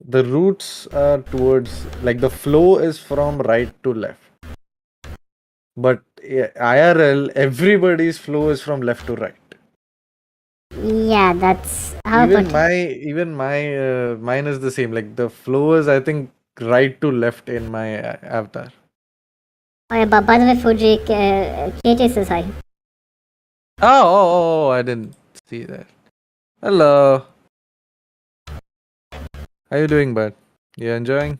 the roots are towards like the flow is from right to left. But yeah, IRL, everybody's flow is from left to right. Yeah, that's how Even about it? my mine is the same. Like the flow is I think right to left in my avatar. Oh yeah, but by the way, Fuji, KJ says hi. Oh, I didn't see that. Hello. How you doing, bud? You enjoying?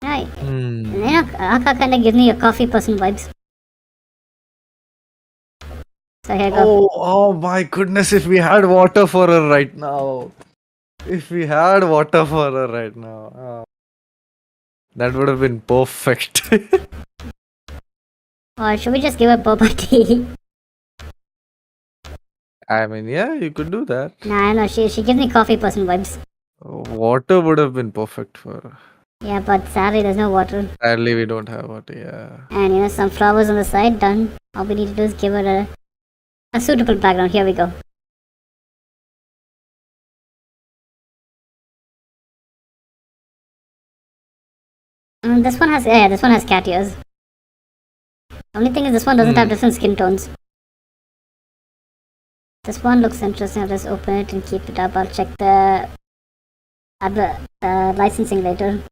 Hi. Hmm. You know, Aka kind of gives me a coffee person vibes. So here you go. Oh my goodness, if we had water for her right now. If we had water for her right now. That would have been perfect. Or should we just give her boba tea? I mean, yeah, you could do that. Nah, I know, she gives me coffee person vibes. Water would have been perfect for her. Yeah, but sadly there's no water. Sadly, we don't have water, yeah. And you know, some flowers on the side, done. All we need to do is give her a suitable background. Here we go. This one has, yeah, this one has cat ears. Only thing is this one doesn't have different skin tones. This one looks interesting. I'll just open it and keep it up. I'll check the licensing later.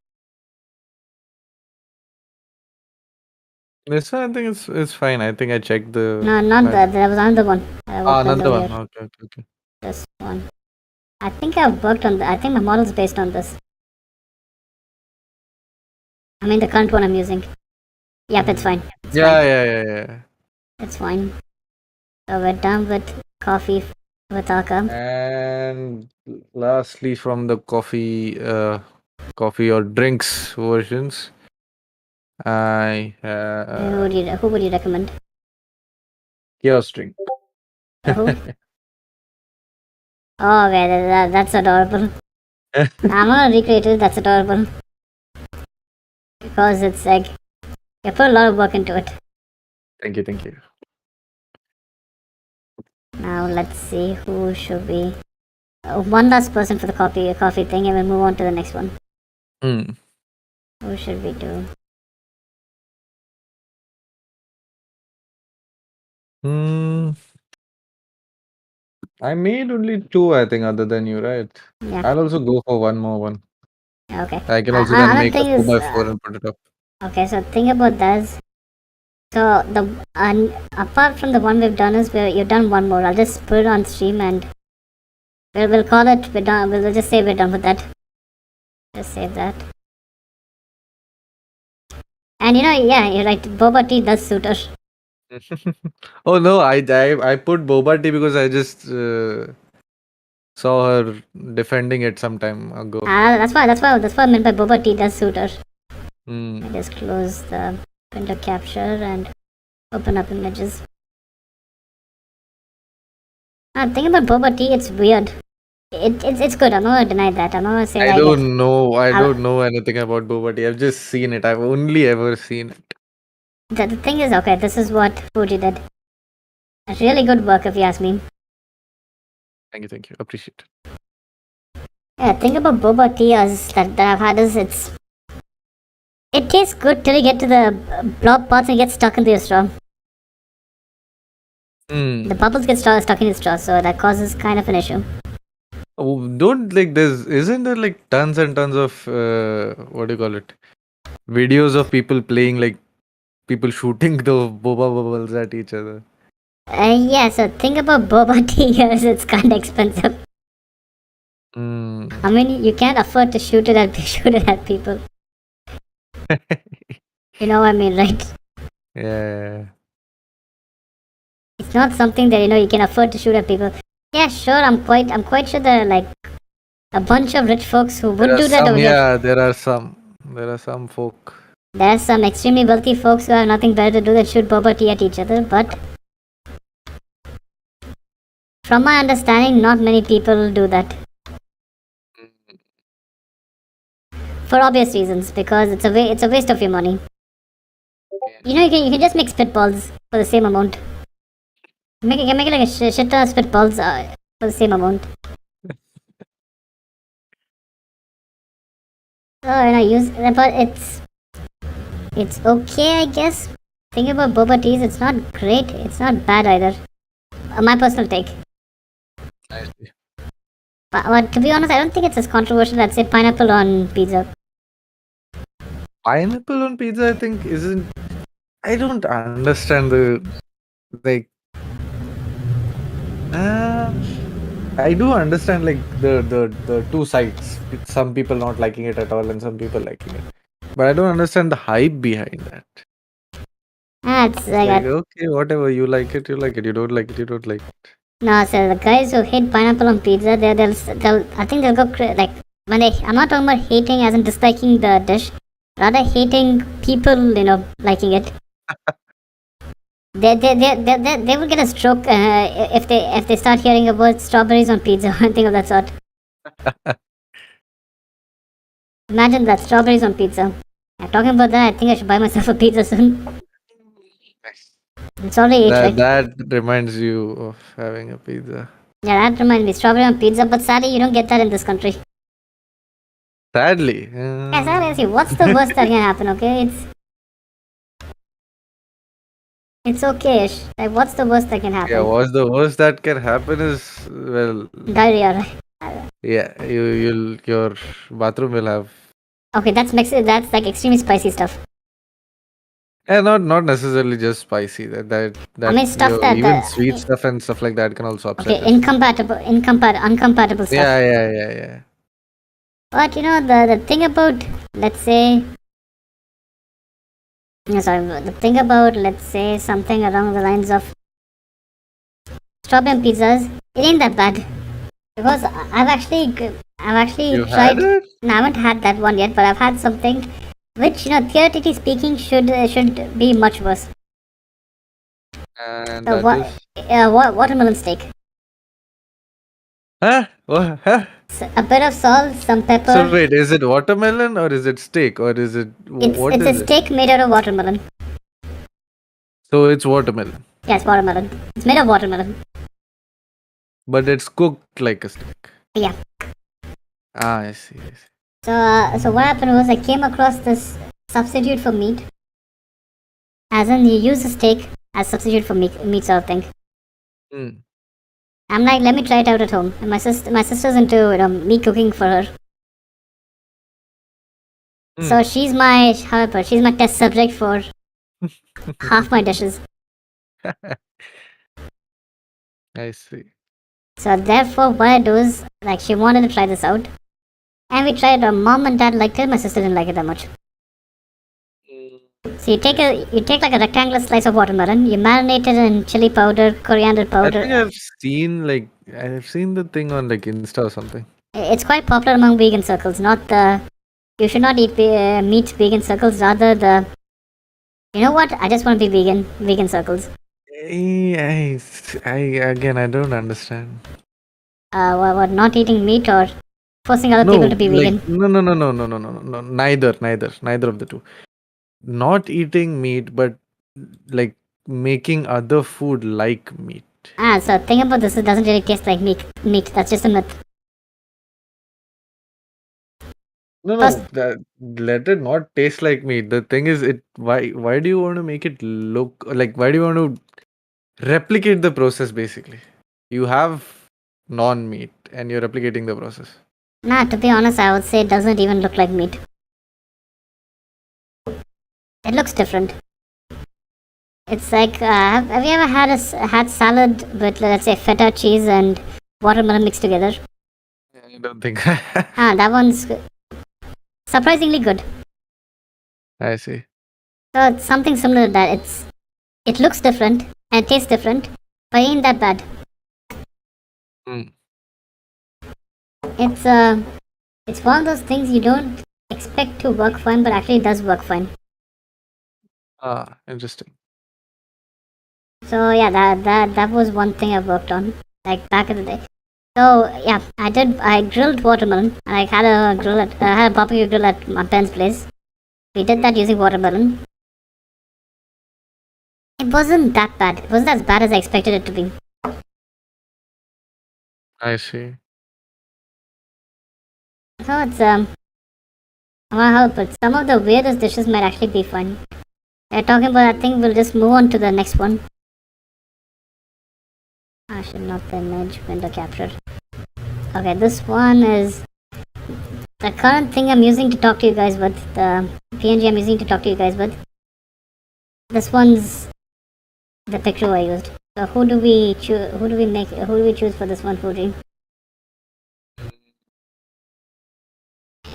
This one, I think it's fine. I think I checked the. No, not that. There was another one. Another one. Okay. This one. I think I've worked on I think my model's based on this. I mean the current one I'm using. Yep, it's fine. Yeah. It's fine. So we're done with coffee with Aka. And lastly, from the coffee or drinks versions, I Who would you recommend? kiosk drink. Who? Oh, okay, that's adorable. I'm gonna recreate it. That's adorable. Because it's like you put a lot of work into it. Thank you. Now let's see who should we. One last person for the coffee thing, and we'll move on to the next one. Who should we do? I made only two, I think, other than you, right? Yeah. I'll also go for one more one. Okay. I can also then Another make a thing is 4x4 and put it up. okay. So think about this. So apart from the one we've done is you've done one more. I'll just put it on stream and we'll call it. We're done. We'll just say we're done with that. Just save that. And you know, yeah, you're right. Boba tea does suit us. Oh no, I put boba tea because I just saw her defending it some time ago. That's why I meant by boba tea does suit us. Hmm. I just close the window capture and open up images. Think about boba tea. It's weird. It's good. I'm not gonna deny that. I'm not gonna say I don't know anything about boba tea. I've just seen it. I've only ever seen it. The thing is, okay, this is what Fuji did. Really good work, if you ask me. Thank you. Appreciate it. Yeah, think about boba tea as that I've had is it tastes good till you get to the blob parts and get stuck into your straw. The bubbles get stuck in your straw, so that causes kind of an issue. Oh, don't like isn't there like tons and tons of what do you call it? Videos of people playing like people shooting the boba bubbles at each other. Yeah, so think about boba tea here, it's kind of expensive. I mean, you can't afford to shoot it at people. You know what I mean, right? Yeah. It's not something that you can afford to shoot at people. Yeah, sure. I'm quite sure there are like a bunch of rich folks who There would are do that some, over here. yeah, there are some folk. There are some extremely wealthy folks who have nothing better to do than shoot boba tea at each other. But from my understanding, not many people do that for obvious reasons because it's a waste of your money. You can just make spitballs for the same amount. You can make like a shit ton of spitballs for the same amount. Use but it's okay, I guess. Thinking about boba teas, it's not great. It's not bad either. My personal take. I see. But to be honest, I don't think it's as controversial as say pineapple on pizza. Pineapple on pizza, I think, isn't. I don't understand the like. I do understand like the two sides. Some people not liking it at all, and some people liking it. But I don't understand the hype behind that. It's like Like, okay, whatever, you like it, you like it. You don't like it, you don't like it. no, so the guys who hate pineapple on pizza, they'll I think they'll go like when they. I'm not talking about hating as in disliking the dish, rather hating people, liking it. They would get a stroke if they start hearing about strawberries on pizza or anything of that sort. Imagine that, strawberries on pizza. Talking about that, I think I should buy myself a pizza soon. It's already 8, right? That reminds you of having a pizza. Yeah, that reminds me, strawberry on pizza, but sadly you don't get that in this country. Sadly. Yeah, sadly, see, what's the worst that can happen, okay? It's okay-ish. Like, what's the worst that can happen? Yeah, what's the worst that can happen is, well, diarrhea, right? yeah, your bathroom will have. Okay, that's like extremely spicy stuff. Yeah, not necessarily just spicy. That I mean, stuff that even sweet stuff and stuff like that can also upset. Okay, uncompatible stuff. Yeah. But the thing about, let's say, the thing about, let's say, something along the lines of strawberry pizzas, it ain't that bad because I've actually You tried. had it? No, I haven't had that one yet, but I've had something which, theoretically speaking, should be much worse. And So that is. watermelon steak. Huh? What? Huh? So, a bit of salt, some pepper. So wait, is it watermelon or is it steak or is it what It's is a it? steak made out of watermelon. So it's watermelon, Yes, watermelon. It's made of watermelon. but it's cooked like a steak. Yeah. Ah, I see. So what happened was I came across this substitute for meat. As in, you use a steak as substitute for meat sort of thing. Hmm. I'm like, let me try it out at home. And my sister's into me cooking for her. So she's my test subject for half my dishes. I see. So therefore, what I do is like she wanted to try this out, and we tried. Mom and dad liked it. My sister didn't like it that much. So you take like a rectangular slice of watermelon, you marinate it in chili powder, coriander I powder. think I've seen the thing on like Insta or something. It's quite popular among vegan circles. You should not eat meat vegan circles. Rather the, you know what? I just want to be vegan circles. I don't understand. What? Not eating meat or forcing other people to be vegan? No. Neither of the two. Not eating meat, but like making other food like meat. So think about this. It doesn't really taste like meat. That's just a myth. No, let it not taste like meat. The thing is, why do you want to make it look like? Why do you want to replicate the process? Basically, you have non-meat and you're replicating the process. Nah, to be honest, I would say it doesn't even look like meat. It looks different. It's like, have you ever had salad with, let's say, feta cheese and watermelon mixed together? I don't think. That one's surprisingly good. I see. So it's something similar to that. It looks different and it tastes different, but it ain't that bad. Mm. It's one of those things you don't expect to work fine, but actually it does work fine. Ah, interesting. So yeah, that was one thing I worked on, like back in the day. So yeah, I grilled watermelon. I had I had a barbecue grill at my parents' place. We did that using watermelon. It wasn't that bad. It wasn't as bad as I expected it to be. I see. So it's I want to help, but some of the weirdest dishes might actually be fun. Talking about that thing, we'll just move on to the next one. I should not the image window captured. Okay, this one is the current thing I'm using to talk to you guys with. The PNG I'm using to talk to you guys with. This one's the picture I used. So who do we choose? Who do we choose for this one, Fuji?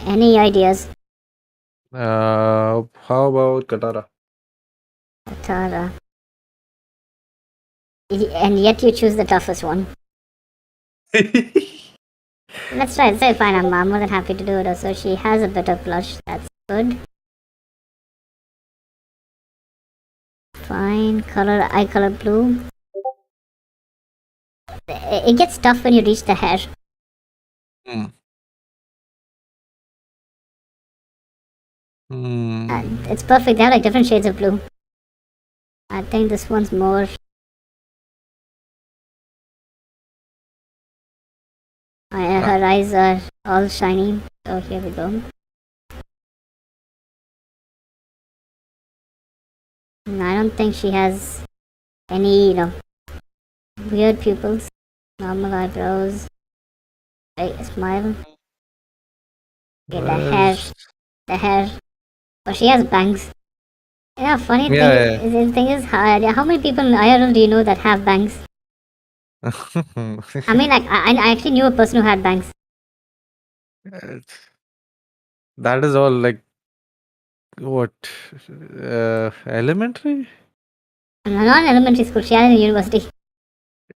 Any ideas? How about Katara? Tara. And yet you choose the toughest one. Let's try it. Say fine. I'm more than happy to do it. Also, she has a bit of blush. That's good. Fine. Eye color blue. It gets tough when you reach the hair. Hmm. It's perfect. They have like different shades of blue. I think this one's more. Her eyes are all shiny. So here we go. I don't think she has any, weird pupils. Normal eyebrows. Right, smile. Okay, the hair. Oh, she has bangs. Yeah, funny thing. Yeah. The thing is, how many people in IRL do you know that have bangs? I mean, like, I actually knew a person who had bangs. That is all like what? Elementary? Not in elementary school. She had it in university.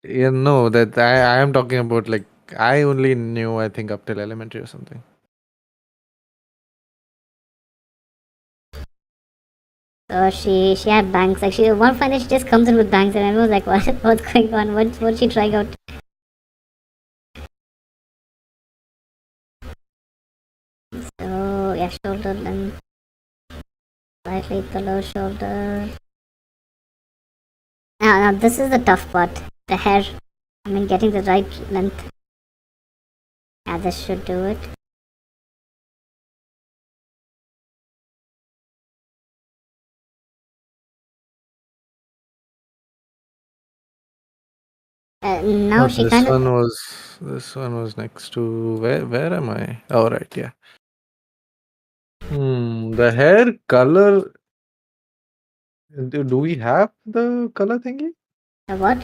Yeah, no, that I am talking about like I only knew I think up till elementary or something. So she had bangs. Like one fine day she just comes in with bangs, and everyone's like, what's going on? What's she trying out? So yeah, shoulder length, slightly below shoulder. Now this is the tough part. The hair. I mean, getting the right length. Yeah, this should do it. Now she kind of. This one was next to where am I? Oh right, yeah. The hair color. Do we have the color thingy? The what?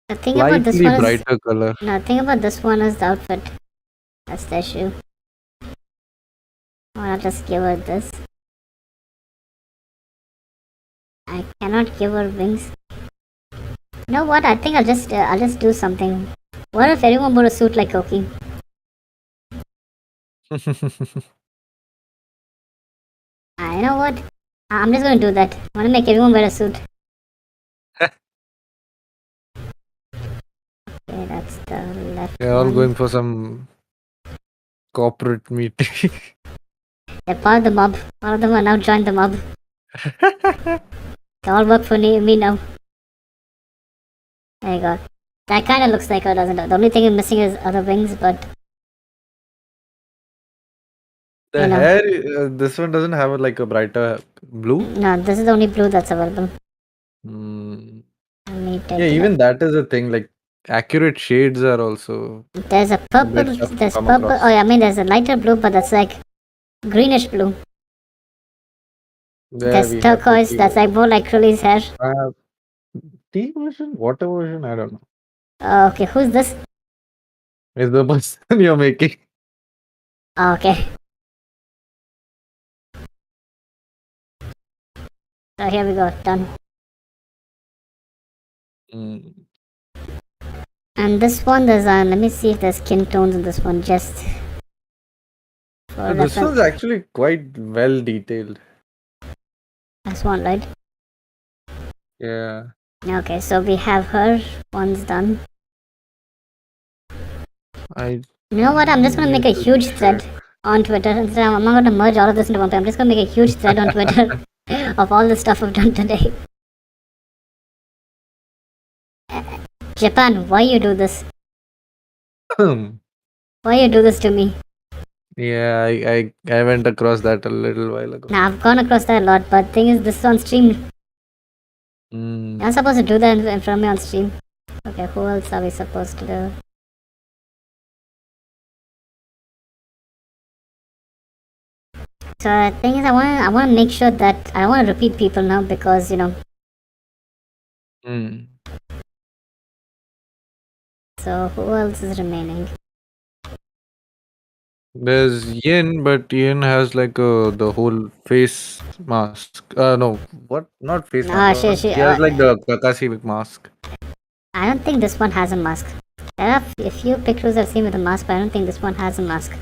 The thing about this Slightly one is. brighter color. No, the thing about this one is the outfit. That's the issue. I'll just give her this. I cannot give her wings. You know what? I think I'll just do something. What if everyone wore a suit like Koki? You know what? I'm just gonna do that. I wanna make everyone wear a suit. Okay, that's the left They're all one. going for some corporate meeting. They're part of the mob. All of them are now joined the mob. They all work for me now. There you go. That kind of looks like her, doesn't it? The only thing I'm missing is other wings, but The hair, this one doesn't have like a brighter blue. No, this is the only blue that's available. Yeah, Let me take it even up. that is a thing. Like accurate shades are also There's a a purple. bit tough to There's come purple. across. Oh yeah, I mean there's a lighter blue, but that's like greenish blue. There There's we have the turquoise. tea That's like more like Curly's hair. tea version, water version. I don't know. Okay, who's this? Is the person you're making? Okay. So here we go, done. Mm. And this one, there's let me see if there's skin tones in this one, just for This reference. one's actually quite well detailed. This one, right? Yeah. Okay, so we have her. One's done. I You know what? I'm just gonna make a huge thread on Twitter. Instead, I'm not gonna merge all of this into one page. I'm just gonna make a huge thread on Twitter of all the stuff I've done today. Japan, why you do this? Why you do this to me? Yeah, I went across that a little while ago. Now I've gone across that a lot, but thing is, this is on stream. Mm. You're not supposed to do that in front of me on stream. Okay, who else are we supposed to do? So the thing is, I want to make sure that I want to repeat people now because Mm. So who else is remaining? There's Yin, but Yin has like the whole face mask. No, what? Not face Ah, mask. What? she. He has like the Kakashi mask. I don't think this one has a mask. There are a few pictures I've seen with a mask, but I don't think this one has a mask.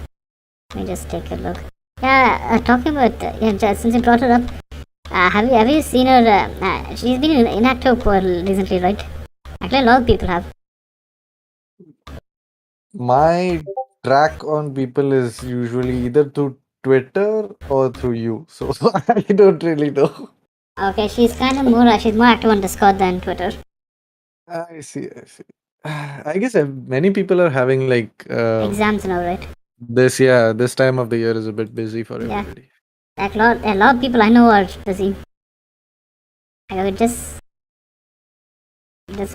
Let me just take a look. Yeah, talking about since you brought her up, have you seen her? She's been inactive for recently, right? Actually, a lot of people have. My track on people is usually either through Twitter or through you. So I don't really know. Okay, she's kind of more. She's more active on Discord than Twitter. I see. I see. I guess many people are having like Exams now, right? this. Yeah, this time of the year is a bit busy for Yeah. everybody. Like a lot of people I know are busy. I would just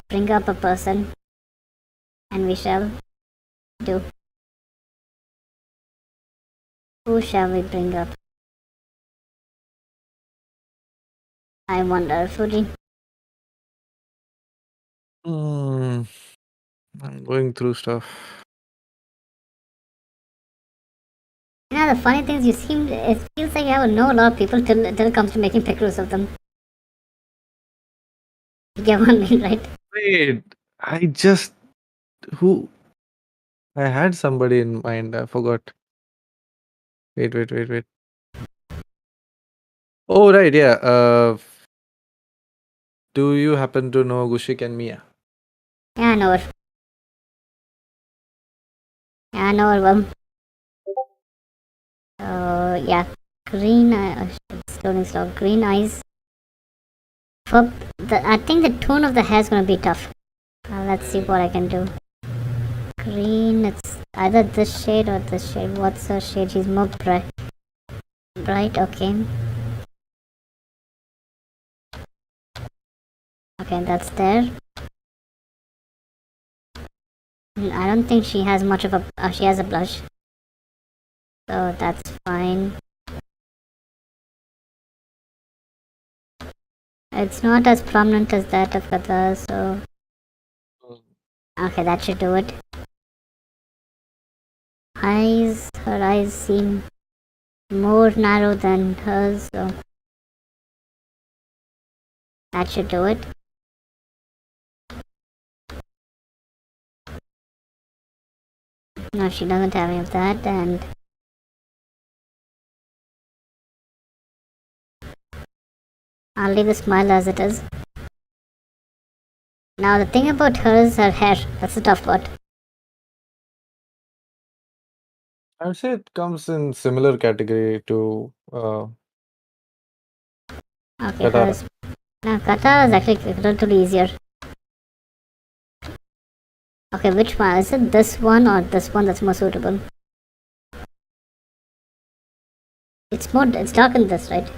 bring up a person, and we shall do. Who shall we bring up? I wonder, Fuji. I'm going through stuff. The funny thing is, it feels like I would know a lot of people till it comes to making pictures of them. You get what I mean, right? Wait, I just who I had somebody in mind. I forgot. Wait. Oh right, yeah. Do you happen to know Gushik and Mia? Yeah, I know her. Yeah, I know her well. Yeah, green loading slow. Green eyes. I think the tone of the hair is gonna be tough. Let's see what I can do. Green. It's either this shade or this shade. What's her shade? She's more bright. Bright. Okay. Okay, that's there. I don't think she has much of a. She has a blush. So that's fine. It's not as prominent as that of Katha, so. Okay, that should do it. Her eyes seem more narrow than hers, so. That should do it. No, she doesn't have any of that, and. I'll leave the smile as it is. Now, the thing about her is her hair. That's the tough part. I would say it comes in similar category to Okay, Katara. hers. Now, Katha is actually relatively easier. Okay, which one? Is it this one or this one that's more suitable? It's dark in this, right?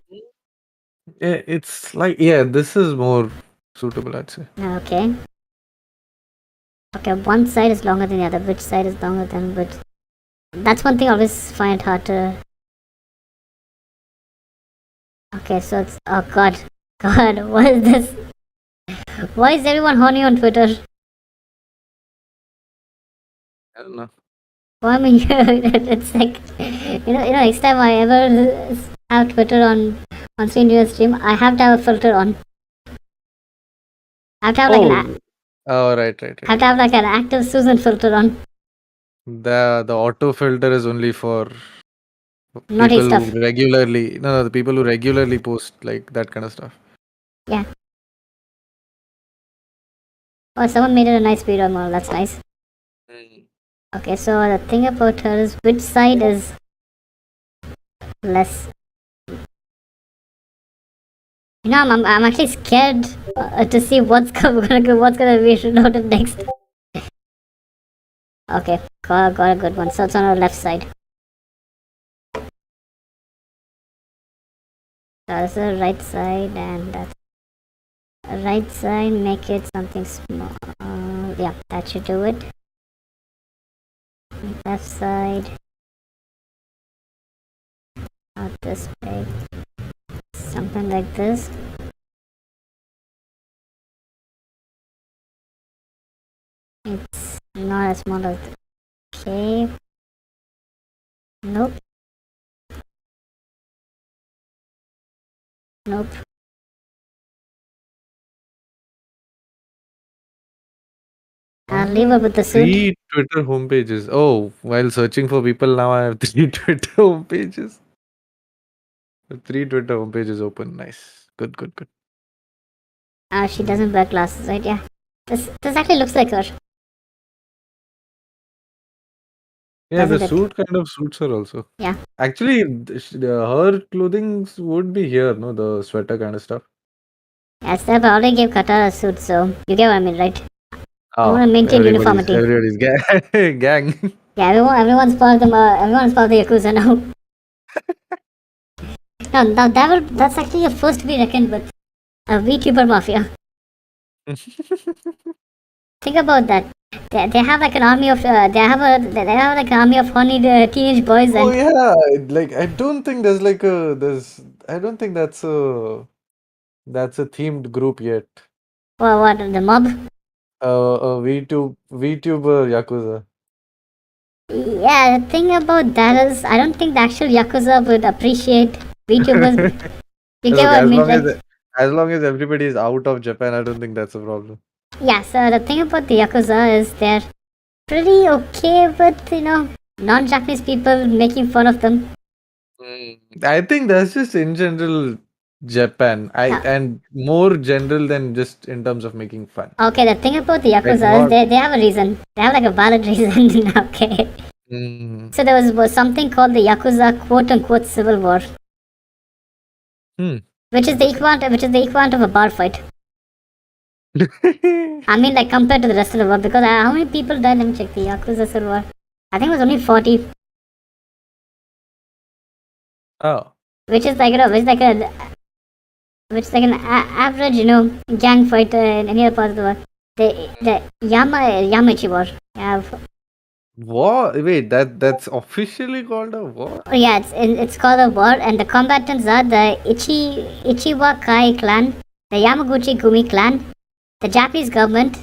Yeah, it's like this is more suitable, I'd say. Okay. Okay, one side is longer than the other. Which side is longer than which? That's one thing I always find hard to. Okay, so it's. Oh god. God, what is this? Why is everyone horny on Twitter? I don't know. Well, I mean, it's like, next time I ever have Twitter on once we do a stream, I have to have a filter on. I have to have like right. I have to have like an active Susan filter on. The auto filter is only for Naughty people stuff. who regularly the people who regularly post like that kind of stuff. Yeah. Oh, someone made it a nice video model. That's nice. Okay, so the thing about her is which side is less. You know, I'm actually scared to see what's gonna be noted next. Okay, got a good one. So it's on our left side. That's the right side, and that's right side. Make it something small. Yeah, that should do it. Left side. Not this big. Something like this. It's not as small as. Okay. Nope. Nope. I'll leave it with the suit. 3 Twitter homepages. Oh, while searching for people now, I have 3 Twitter homepages. 3 Twitter homepages open. Nice. Good. She doesn't wear glasses, right? Yeah. This actually looks like her. Yeah, the Doesn't it? suit kind of suits her also. Yeah. Actually, her clothing would be here, no? The sweater kind of stuff. Yeah, Steph already gave Qatar a suit, so you get what I mean, right? Oh, want to maintain uniformity. Everybody's gang. Yeah, everyone's part of the Yakuza now. Now that's actually a first to be reckoned with. A Vtuber mafia. Think about that. They have like an army of they have like an army of horny teenage boys. Oh yeah, like I don't think there's like I don't think that's a themed group yet. Well, what the mob? VTuber Yakuza. Yeah, the thing about that is, I don't think the actual Yakuza would appreciate VTubers. You get what I mean? As long as everybody is out of Japan, I don't think that's a problem. Yeah, so the thing about the Yakuza is they're pretty okay with, non-Japanese people making fun of them. I think that's just in general Japan. And more general than just in terms of making fun. Okay, the thing about the Yakuza is they have a reason. They have like a valid reason. Okay. So there was something called the Yakuza quote-unquote civil war. Which is the equivalent of a bar fight. I mean, like compared to the rest of the world, because how many people died? Let me check the Yakuza Civil War. I think it was only 40. Oh. Which is like an average, gang fight in any other part of the world. The Yamaichi War. Yeah. What? Wait, that's officially called a war? Oh yeah, it's called a war, and the combatants are the Ichiwa Kai clan, the Yamaguchi Gumi clan, the Japanese government,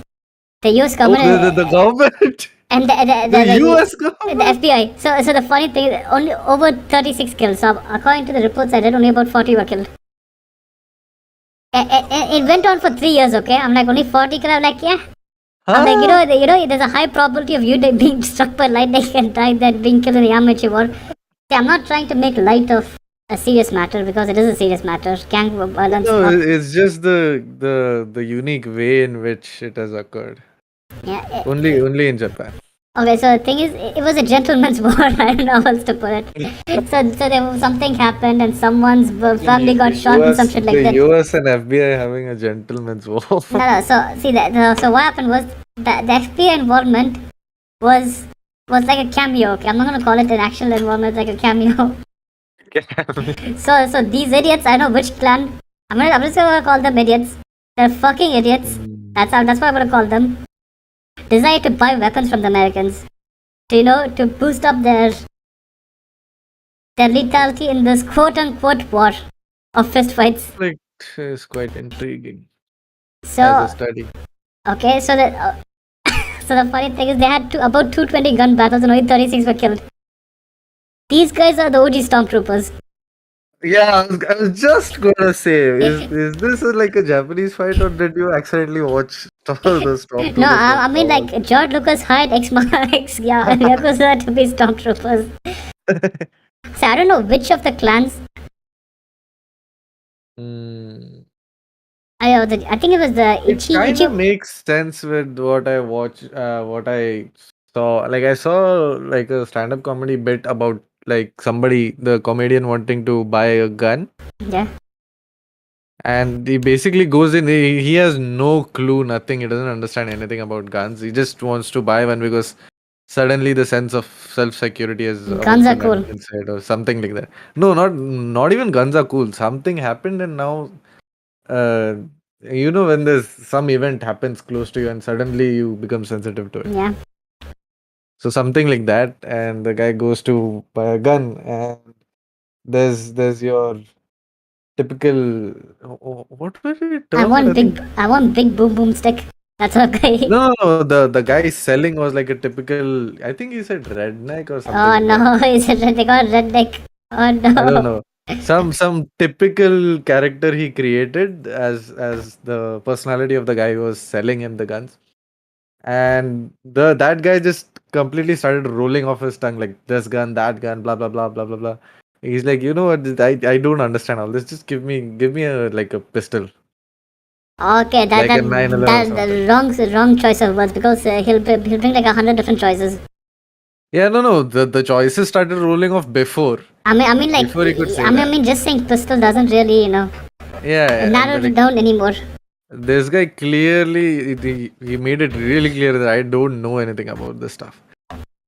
the US government, the government, and the US government, the FBI. So the funny thing is, only over 36 killed. So according to the reports I read, only about 40 were killed. It went on for 3 years. Okay, I'm like only 40 killed. I'm like yeah. I'm like there's a high probability of you being struck by lightning and dying than being killed in the Yamaguchi War. See, I'm not trying to make light of a serious matter because it is a serious matter. Gang violence. No, it's just the unique way in which it has occurred. Yeah. Only in Japan. Okay, so the thing is, it was a gentleman's war. I don't know how else to put it. So there was something happened and someone's family got shot and some shit like that. The US and FBI having a gentleman's war. No. So see that. So what happened was the FBI involvement was like a cameo. Okay, I'm not gonna call it an actual involvement, like a cameo. So these idiots, I know which clan. I'm just gonna call them idiots. They're fucking idiots. That's what I'm gonna call them. Decided to buy weapons from the Americans to boost up their lethality in this quote-unquote war of fistfights. Like, it's quite intriguing. So, as a study. Okay, so the funny thing is they had about 220 gun battles and only 36 were killed. These guys are the OG stormtroopers. Yeah, I was just gonna say, is this like a Japanese fight, or did you accidentally watch the No, Stormtroopers from I Star mean Wars? like George Lucas hired ex yeah, Yakuza to be stormtroopers. So I don't know which of the clans. Hmm. I think it was the It kind Ichi. of makes sense with what I watch, what I saw. Like I saw like a stand-up comedy bit about like somebody, the comedian wanting to buy a gun, Yeah. and he basically goes in. He has no clue, nothing. He doesn't understand anything about guns. He just wants to buy one because suddenly the sense of self-security has Guns are awoken cool. inside, or something like that. No, not even guns are cool. Something happened, and now uh, when there's some event happens close to you and suddenly you become sensitive to it. Yeah. So something like that, and the guy goes to buy a gun, and there's your typical, what would you term it? I think I want big boom boom stick. That's okay. no, the guy selling was like a typical. I think he said redneck or something Oh like that. no, is it they got redneck? Oh I don't no. know. Some typical character he created as the personality of the guy who was selling him the guns. And that guy just completely started rolling off his tongue like this gun, that gun, blah blah blah blah blah blah. He's like, you know what? I don't understand all this. Just give me a like a pistol, Okay, like a 911 or that something. the wrong choice of words because he'll bring like 100 different choices. Yeah, no. The choices started rolling off before Like before he could say that. just saying pistol doesn't really Yeah, and narrow it like down anymore. this guy clearly he made it really clear that I don't know anything about this stuff.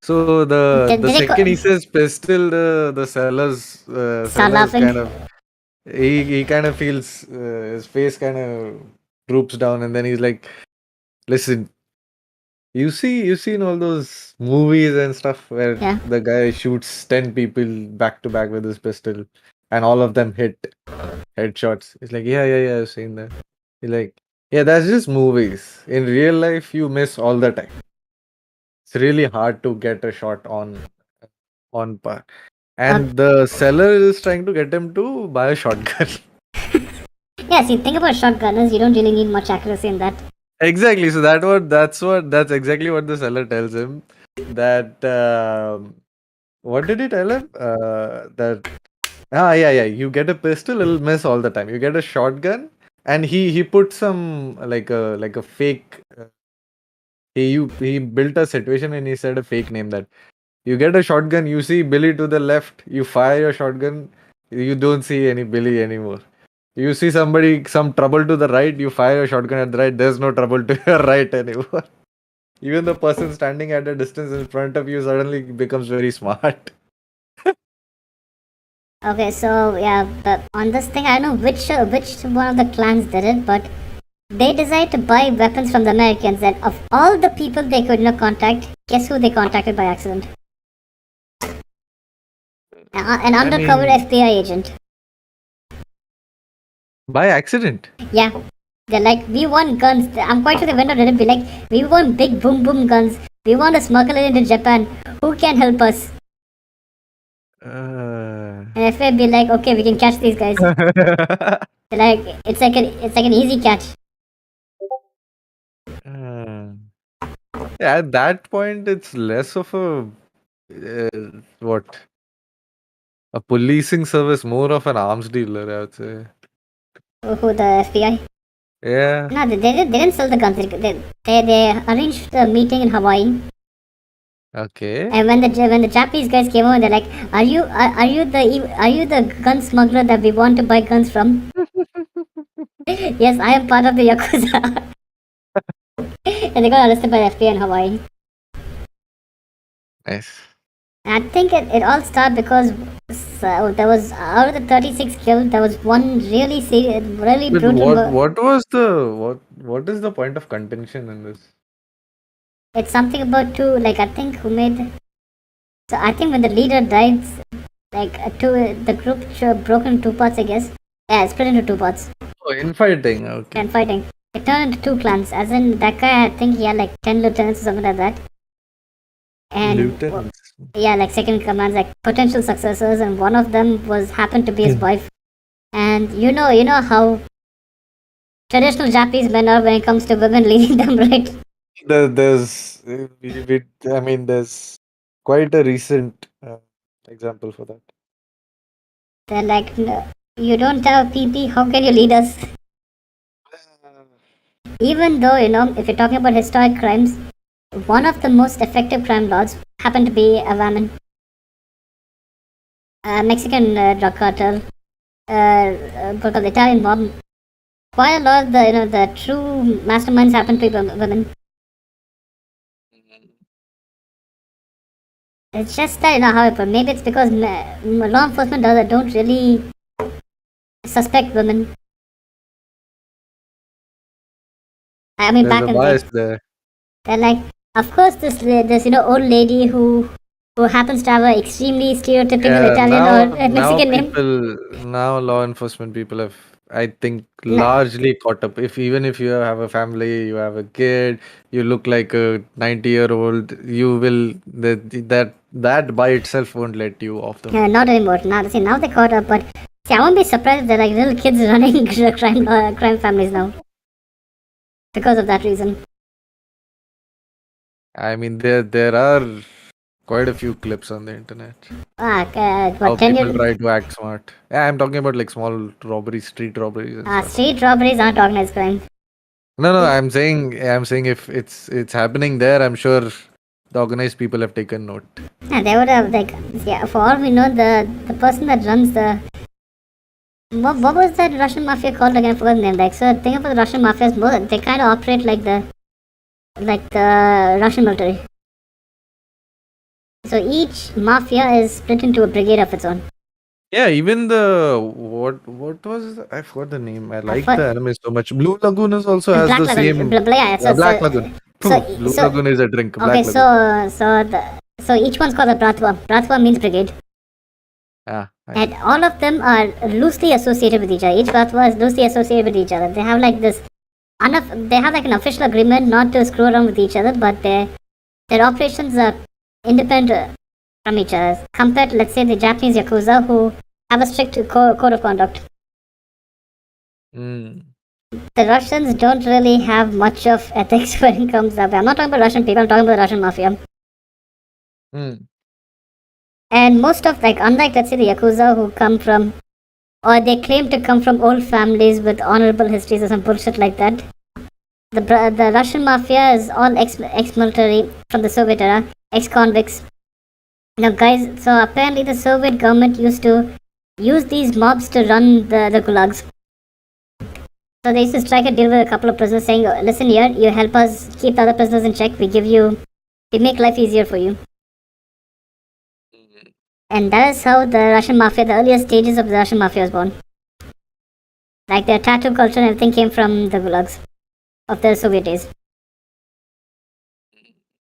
So the Did it second he says pistol, the start sellers laughing? kind of he kind of feels his face kind of droops down, and then he's like, "Listen, you see in all those movies and stuff where Yeah. the guy shoots 10 people back to back with his pistol, and all of them hit headshots." He's like, "Yeah, I've seen that." He's like, "Yeah, that's just movies. In real life, you miss all the time. It's really hard to get a shot on par." Okay. And the seller is trying to get him to buy a shotgun. Yeah. See, think about shotgunners. You don't really need much accuracy in that. Exactly. So that's exactly what the seller tells him. That what did he tell him? That yeah. You get a pistol, it'll miss all the time. You get a shotgun, and he put some like a fake. He built a situation and he said a fake name that you get a shotgun. You see Billy to the left. You fire your shotgun. You don't see any Billy anymore. You see some trouble to the right. You fire a shotgun at the right. There's no trouble to your right anymore. Even the person standing at a distance in front of you suddenly becomes very smart. Okay, so yeah, but on this thing, I don't know which one of the clans did it, but they decided to buy weapons from the Americans, and of all the people they could not contact, guess who they contacted by accident? An I undercover mean, FBI agent. by accident. Yeah, they're like, we want guns. I'm quite sure the vendor didn't be like, we want big boom boom guns. We want to smuggle it into Japan. Who can help us? And FBI be like, okay, we can catch these guys. They're like, it's like an easy catch. Uh, yeah, at that point, it's less of a what a policing service, more of an arms dealer, I would say. Who the FBI? Yeah. No, they didn't sell the guns. They arranged the meeting in Hawaii. Okay. And when the Japanese guys came over, they're like, are you the gun smuggler that we want to buy guns from? Yes, I am part of the Yakuza. And they got arrested by the FBI in Hawaii. Nice. And I think it all started because there was, out of the 36 killed, there was one really serious, really But brutal what was what is the point of contention in this? It's something about two, like I think who made. So I think when the leader died, like the group broke into two parts, I guess. Yeah, split into two parts Oh, infighting. Okay. and fighting. It turned into two clans. As in that guy, I think he had like 10 lieutenants or something like that. and Lieutenants. yeah, like second commands, like potential successors, and one of them was happened to be his wife. And you know how traditional Japanese men are when it comes to women leading them, right? There's, I mean, there's quite a recent example for that. They're like, no, you don't have PP, how can you lead us? Even though, if you're talking about historic crimes, one of the most effective crime lords happened to be a woman, a Mexican drug cartel, called the Italian mob. Quite a lot of the true masterminds happen to be women. It's just that, however, maybe it's because law enforcement don't really suspect women. I mean, There's back a in the bias day, there. they're like, of course, this old lady who happens to have an extremely stereotypical Yeah, Italian now or Mexican name. now law enforcement people have, I think, No, largely caught up. If even if you have a family, you have a kid, you look like a 90-year-old, you will that by itself won't let you off the hook. not anymore. Now they caught up, but see, I won't be surprised if they're like little kids running crime families now because of that reason. I mean, there are quite a few clips on the internet. What How 10 years? people try to act smart. Yeah, I'm talking about like small robberies, street robberies and stuff. Street robberies aren't organized crime. No, I'm saying if it's happening there, I'm sure the organized people have taken note. Yeah, they would have like, yeah. For all we know, the person that runs the what was that Russian mafia called again? I forgot the name. Like, so think about the Russian mafia as more. They kind of operate like the Russian military. So each mafia is split into a brigade of its own. Yeah, even the what was I forgot the name. I like For the anime so much. Blue Lagoon is also has Black the Lagoon, same. yeah. Yeah, Black Lagoon. So Blue so Lagoon is a drink. okay. Black Lagoon. So each one's called a bratva. Bratva means brigade, Yeah, I and know. all of them are loosely associated with each other. Each bratva is loosely associated with each other. They have like this. They have like an official agreement not to screw around with each other, but their operations are independent from each other. Compared to, let's say, the Japanese yakuza, who have a strict code of conduct. Mm. The Russians don't really have much of ethics when it comes up. I'm not talking about Russian people. I'm talking about the Russian mafia. Mm. And most of, like, unlike, let's say, the yakuza, who come from, or they claim to come from old families with honorable histories or some bullshit like that. The Russian mafia is all ex-military from the Soviet era, ex-convicts. Guys, so apparently the Soviet government used to use these mobs to run the gulags. So they used to strike a deal with a couple of prisoners saying, listen here, you help us keep the other prisoners in check, we make life easier for you. And that is how the Russian mafia, the earliest stages of the Russian mafia was born. Like their tattoo culture and everything came from the gulags of the Soviet days.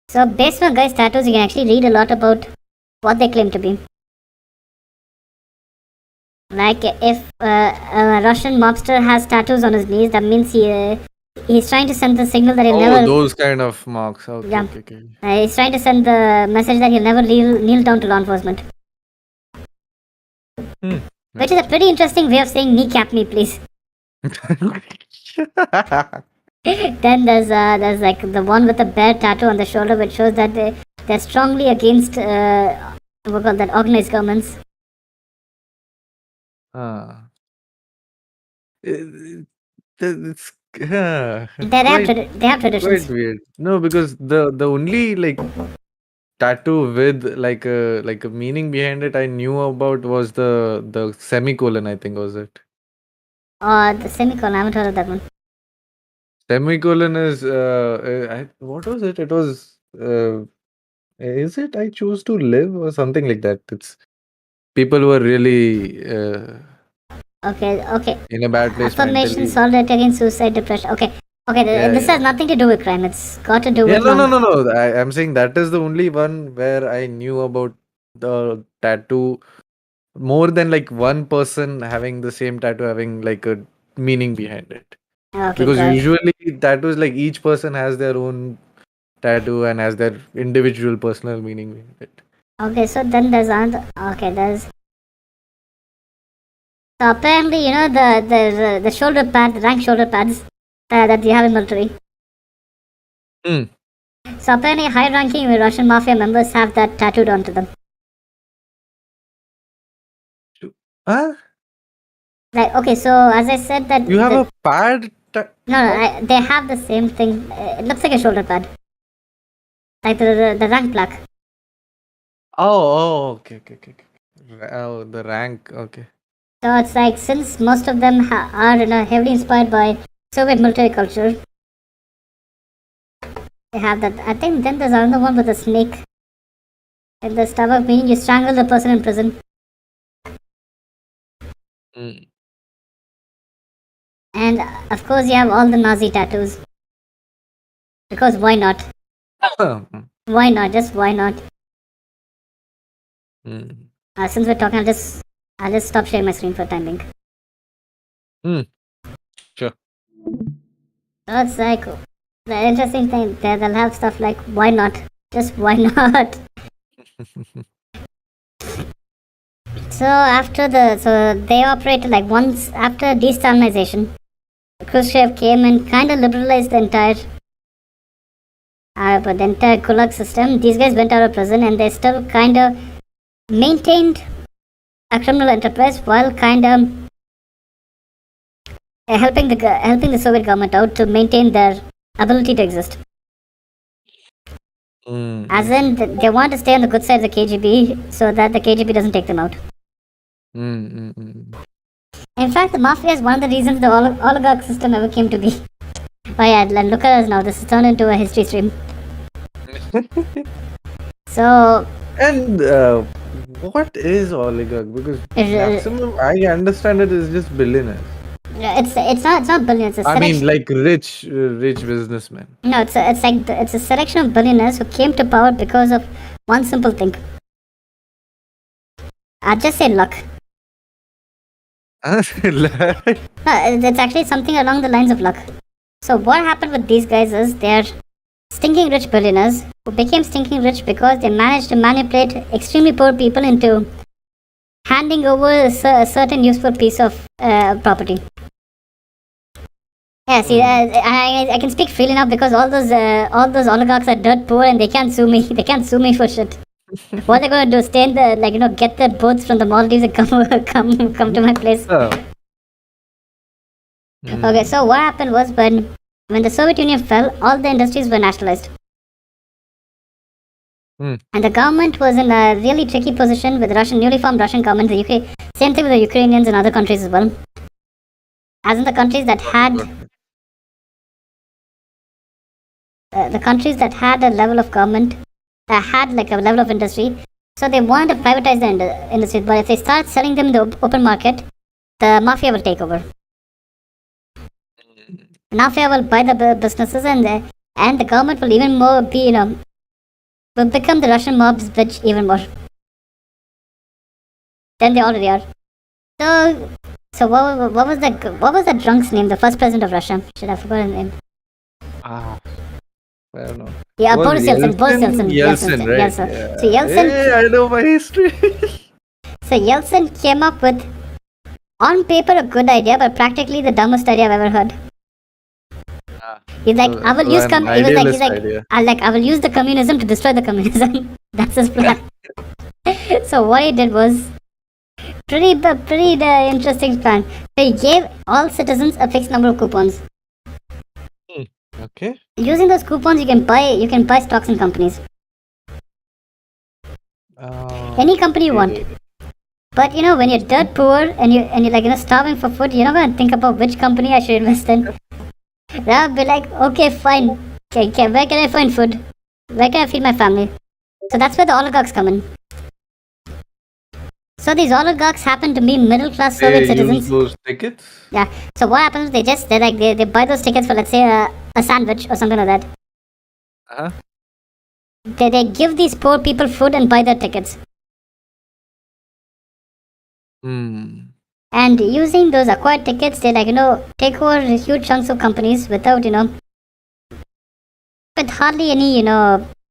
So based on guys' tattoos, you can actually read a lot about what they claim to be. Like if a Russian mobster has tattoos on his knees, that means he's trying to send the signal that he'll never. Those kind of marks. Okay, Yeah. okay. He's trying to send the message that he'll never kneel down to law enforcement. Which is a pretty interesting way of saying kneecap me, please. Then there's like the one with the bear tattoo on the shoulder, which shows that they're strongly against organized governments. It's They have quite traditions. weird. No, because the only like tattoo with like a meaning behind it I knew about was the semicolon, I think was it. The semicolon, I haven't heard of that one. Semicolon is what was it? It was is it I choose to live or something like that. It's people who are really Okay. in a bad place Affirmation, mentally. solidarity against suicide, depression. Okay. This has nothing to do with crime. It's got to do Yeah, with no. I'm saying that is the only one where I knew about the tattoo more than like one person having the same tattoo having like a meaning behind it. Okay, Because good. usually tattoos like each person has their own tattoo and has their individual personal meaning with it. Okay, so then there's another. Okay, there's. So apparently, the shoulder pad, the rank shoulder pads that you have in military. Hmm. So apparently, high-ranking Russian mafia members have that tattooed onto them. Huh? Like, okay, so as I said that You have a pad? no, they have the same thing. It looks like a shoulder pad, like the rank plaque. Oh, okay. Oh, the rank. Okay. So it's like since most of them are heavily inspired by Soviet military culture, they have that. I think then there's another one with a snake. In the stomach, meaning you strangle the person in prison. Mm. And of course, you have all the Nazi tattoos. Because why not? Why not? Just why not? Mm. Since we're talking, I'll just stop sharing my screen for the time being. Sure. So it's like the interesting thing there. They'll have stuff like why not? Just why not? So they operated like once after de-Stalinization. Khrushchev came and kind of liberalized the entire Gulag system. These guys went out of prison and they still kind of maintained a criminal enterprise while kind of helping the Soviet government out to maintain their ability to exist. As in, they want to stay on the good side of the KGB so that the KGB doesn't take them out. In fact, the mafia is one of the reasons the oligarch system ever came to be. Oh yeah, and look at us now. This is turned into a history stream. So. And what is oligarch? Because maximum I understand it is just billionaires. It's not billionaires. I mean, like rich businessmen. No, it's a selection of billionaires who came to power because of one simple thing. I'd just say luck. No, it's actually something along the lines of luck. So what happened with these guys is they're stinking rich billionaires who became stinking rich because they managed to manipulate extremely poor people into handing over a certain useful piece of property. Yeah, see, I can speak freely now because all those oligarchs are dirt poor and they can't sue me. They can't sue me for shit. What they're gonna do? Stay in the get their boats from the Maldives and come to my place. Okay, so what happened was when the Soviet Union fell, all the industries were nationalized. And the government was in a really tricky position with the newly formed Russian government. The UK, same thing with the Ukrainians and other countries as well. As in the countries that had a level of government, that had like a level of industry, so they wanted to privatize the industry. But if they start selling them in the open market, the mafia will take over. Mafia will buy the businesses, and the government will even more will become the Russian mob's bitch even more than they already are. So what was that drunk's name? The first president of Russia. Should I forgot his name? I don't know. Yeah, Boris Yeltsin. Yeltsin, right? Yeltsin. Yeah. So Yeltsin. Hey, I know my history. So Yeltsin came up with, on paper, a good idea, but practically the dumbest idea I've ever heard. He's like, I will use I will use the communism to destroy the communism. That's his plan. So what he did was pretty interesting plan. So he gave all citizens a fixed number of coupons. Okay. Using those coupons, you can buy stocks in companies. Any company you want. But when you're dirt poor and you're like starving for food, you're not gonna think about which company I should invest in. They'll be like, okay, fine. Okay, where can I find food? Where can I feed my family? So that's where the oligarchs come in. So these oligarchs happen to be middle-class Soviet citizens. Use those tickets? Yeah. So what happens? They buy those tickets for, let's say, a sandwich or something like that. They give these poor people food and buy their tickets. And using those acquired tickets, they take over huge chunks of companies without with hardly any,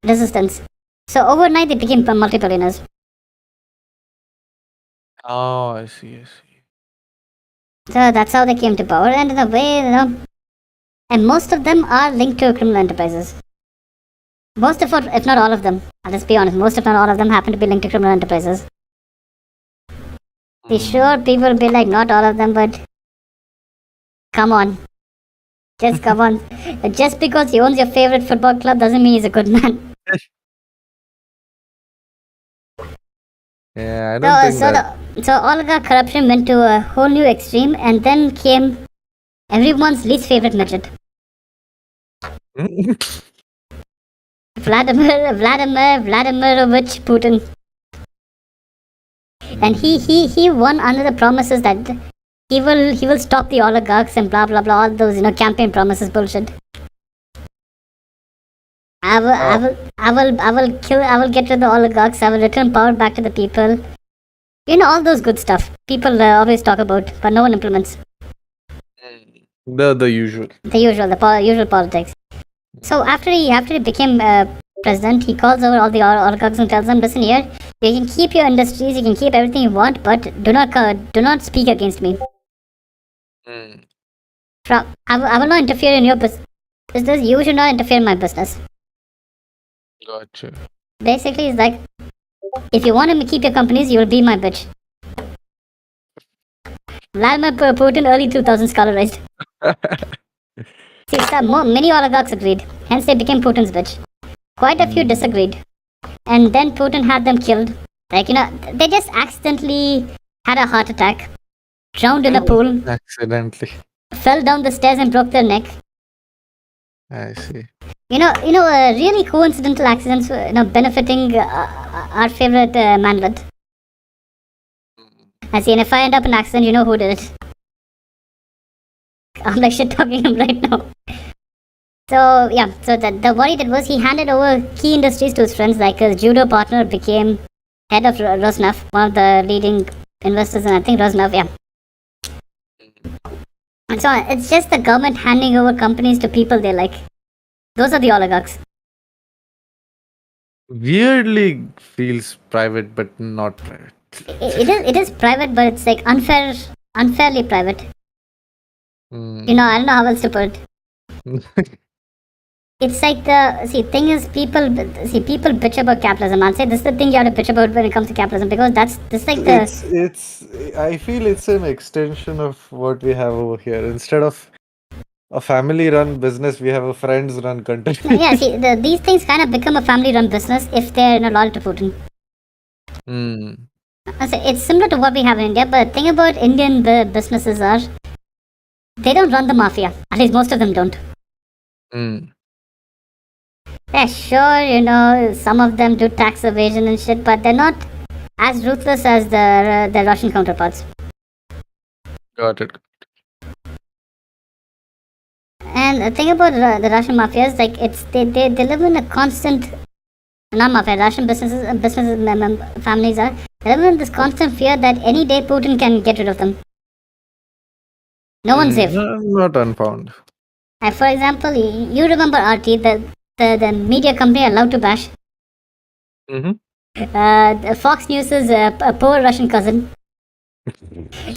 resistance. So overnight they became multi-billionaires. Oh, I see. So that's how they came to power, and in a way, and most of them are linked to criminal enterprises. Most of, if not all of them, let's be honest, most if not all of them happen to be linked to criminal enterprises. Be sure people will be like, not all of them, but come on. Just come on. Just because he owns your favorite football club doesn't mean he's a good man. Yeah, I don't think So oligarch corruption went to a whole new extreme, and then came everyone's least favorite midget. Vladimirovich Putin. And he won under the promises that he will stop the oligarchs and blah blah blah, all those campaign promises bullshit. I will get rid of the oligarchs. I will return power back to the people. All those good stuff people always talk about, but no one implements. The usual. The usual politics. So after he became president, he calls over all the oligarchs and tells them, listen here, you can keep your industries, you can keep everything you want, but do not speak against me. I will not interfere in your business. You should not interfere in my business. Gotcha. Basically, it's like, if you want to keep your companies, you will be my bitch. Vladimir Putin, early 2000s colorized. See, many oligarchs agreed, hence they became Putin's bitch. Quite a few disagreed, and then Putin had them killed. Like, they just accidentally had a heart attack, drowned in a pool, accidentally fell down the stairs and broke their neck. I see. Really coincidental accidents, benefiting our favorite manlet. I see, and if I end up in an accident, you know who did it. I'm like shit talking him right now. So yeah, so what he did was he handed over key industries to his friends. Like his judo partner became head of Rosneft, one of the leading investors in, I think, Rosneft, yeah. And so it's just the government handing over companies to people they like. Those are the oligarchs. Weirdly feels private, but not private. It is private, but it's like unfairly private. I don't know how else to put it. It's like thing is, people bitch about capitalism. I'll say this is the thing you have to bitch about when it comes to capitalism, because this like the. I feel it's an extension of what we have over here. Instead of a family-run business, we have a friends-run country. Yeah, see, these things kind of become a family-run business if they're loyal to Putin. It's similar to what we have in India, but the thing about Indian businesses are, they don't run the mafia. At least most of them don't. Yeah, sure, some of them do tax evasion and shit, but they're not as ruthless as the Russian counterparts. Got it. And the thing about the Russian mafia is, like, they live in a constant, not mafia, Russian businesses families are, they live in this constant fear that any day Putin can get rid of them. No one's safe. Not unfound. For example, you remember RT, the media company allowed to bash. Fox News is a poor Russian cousin.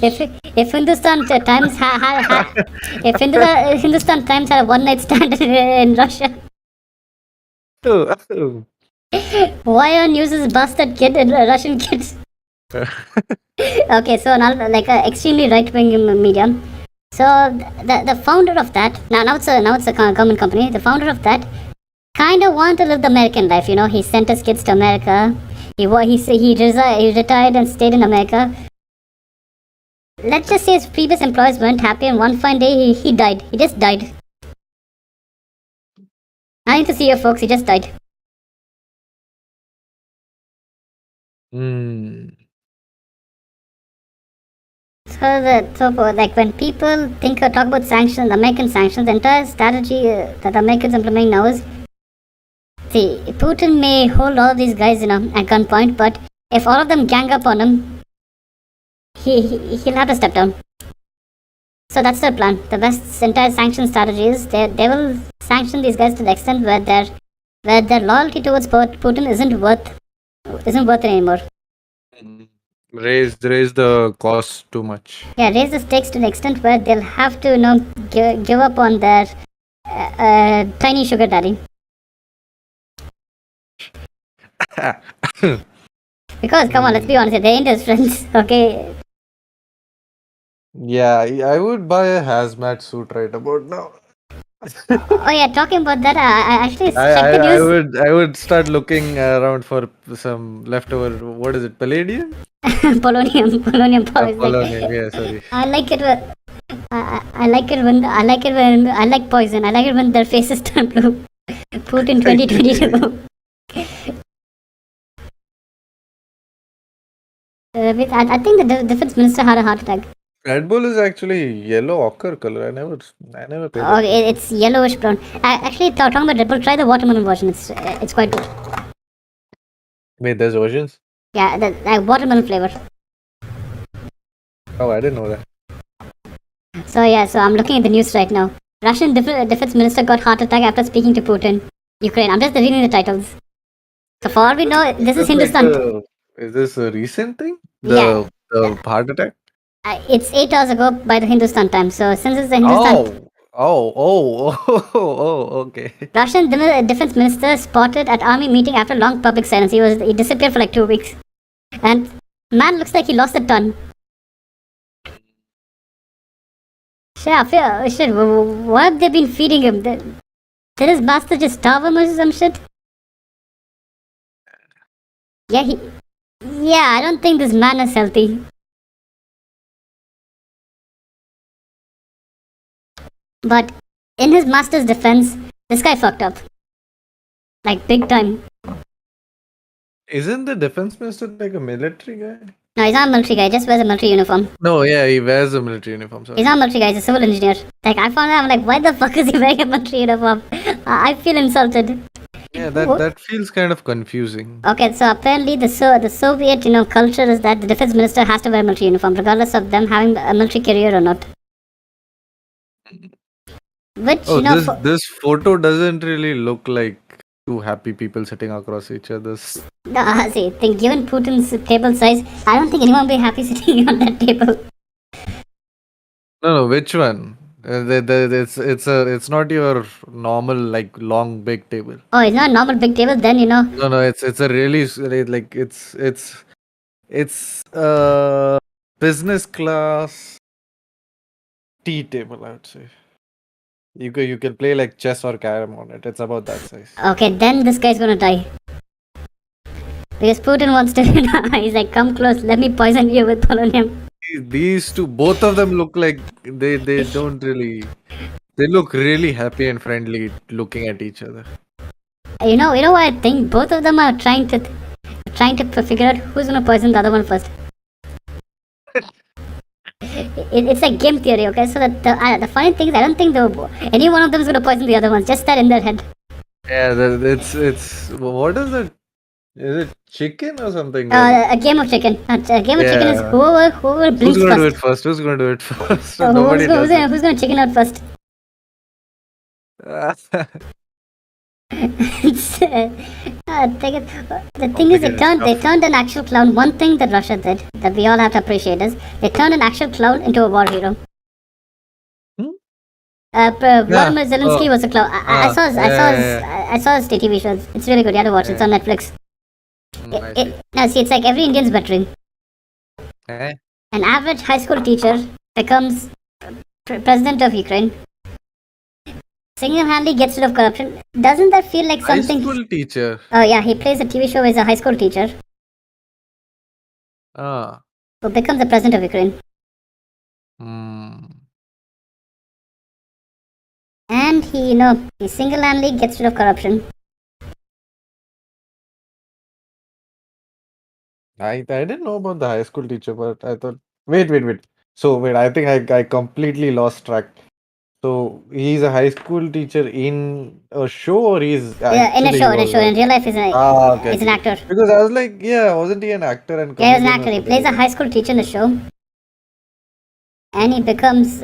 If Hindustan Times if Hindustan Times had a one-night stand in Russia, why news is bastard kid and Russian kids? Okay, so now like extremely right-wing media. So the founder of that, now it's a government company. The founder of that kind of wanted to live the American life. He sent his kids to America. He retired and stayed in America. Let's just say his previous employees weren't happy, and one fine day he died. He just died. I need to see you folks. He just died. So like when people talk about sanctions, American sanctions, the entire strategy that Americans implementing now is, see, Putin may hold all of these guys, at gunpoint, but if all of them gang up on him, he'll have to step down. So that's their plan. The West's entire sanction strategy is they will sanction these guys to the extent where their loyalty towards Putin isn't worth it anymore. Raise the cost too much. Yeah, raise the stakes to the extent where they'll have to give up on their tiny sugar daddy. Because come on, let's be honest, they ain't his friends. Okay. Yeah, I would buy a hazmat suit right about now. Oh yeah, talking about that, I actually checked the news. I would start looking around for some leftover. What is it? Palladium? polonium Polonium. Yeah, sorry. I like it when I like it when I like poison. I like it when their faces turn blue. Putin 2022. I think the defense minister had a heart attack. Red Bull is actually yellow ochre color. I never paid Oh, it's yellowish brown. Actually, talking about Red Bull, try the watermelon version. It's quite good. Wait, there's versions? Yeah, the watermelon flavor. Oh, I didn't know that. So I'm looking at the news right now. Russian defense minister got heart attack after speaking to Putin. Ukraine. I'm just reading the titles. So for all we know, this is Hindustan. Is this a recent thing? Yeah. The heart attack? It's 8 hours ago by the Hindustan time. So since it's the Hindustan. Okay. Russian defense minister spotted at army meeting after long public silence. He disappeared for like 2 weeks, and man looks like he lost a ton. Shit, what have they been feeding him? Did his master just starve him or some shit? Yeah, I don't think this man is healthy. But in his master's defense, this guy fucked up. Like, big time. Isn't the defense minister like a military guy? No, he's not a military guy, he just wears a military uniform. No, yeah, he wears a military uniform. Sorry. He's not a military guy, he's a civil engineer. Like, I found out, I'm like, why the fuck is he wearing a military uniform? I feel insulted. Yeah, that feels kind of confusing. Okay, so apparently the Soviet, culture is that the defense minister has to wear a military uniform, regardless of them having a military career or not. Which, this photo doesn't really look like two happy people sitting across each other. Given Putin's table size, I don't think anyone will be happy sitting on that table. No, which one? It's not your normal like long big table. Oh, it's not a normal big table. Then No, it's a really like it's a business class tea table, I would say. You can play like chess or carom on it. It's about that size. Okay, then this guy's gonna die. Because Putin wants to. He's like, come close. Let me poison you with polonium. These two, both of them look like they don't really. They look really happy and friendly looking at each other. You know what I think? Both of them are trying to figure out who's gonna poison the other one first. It's like game theory, okay? So the funny thing is, I don't think any one of them is gonna poison the other one. Just that in their head. Yeah, it's what is it? Is it chicken or something? A game of chicken. A game of chicken is whoever blinks first. Who's gonna do it first? Who's gonna do it first? Nobody does it. Who's gonna chicken out first? The thing is, they turned an actual clown. One thing that Russia did that we all have to appreciate is they turned an actual clown into a war hero. Vladimir Zelensky was a clown. I saw his TV shows. It's really good. You have to watch it. It's on Netflix. It's like every Indian's veteran. An average high school teacher becomes president of Ukraine. Single-handedly gets rid of corruption. Doesn't that feel like something? High school teacher. Oh yeah, he plays a TV show as a high school teacher. Who becomes the president of Ukraine. And he single-handedly gets rid of corruption. I didn't know about the high school teacher, but I thought. Wait. So I think I completely lost track. So he's a high school teacher in a show, or he's in a show. In real life, he's an actor. Because I was like, wasn't he an actor? And yeah, he was an actor. He plays a high school teacher in the show, and he becomes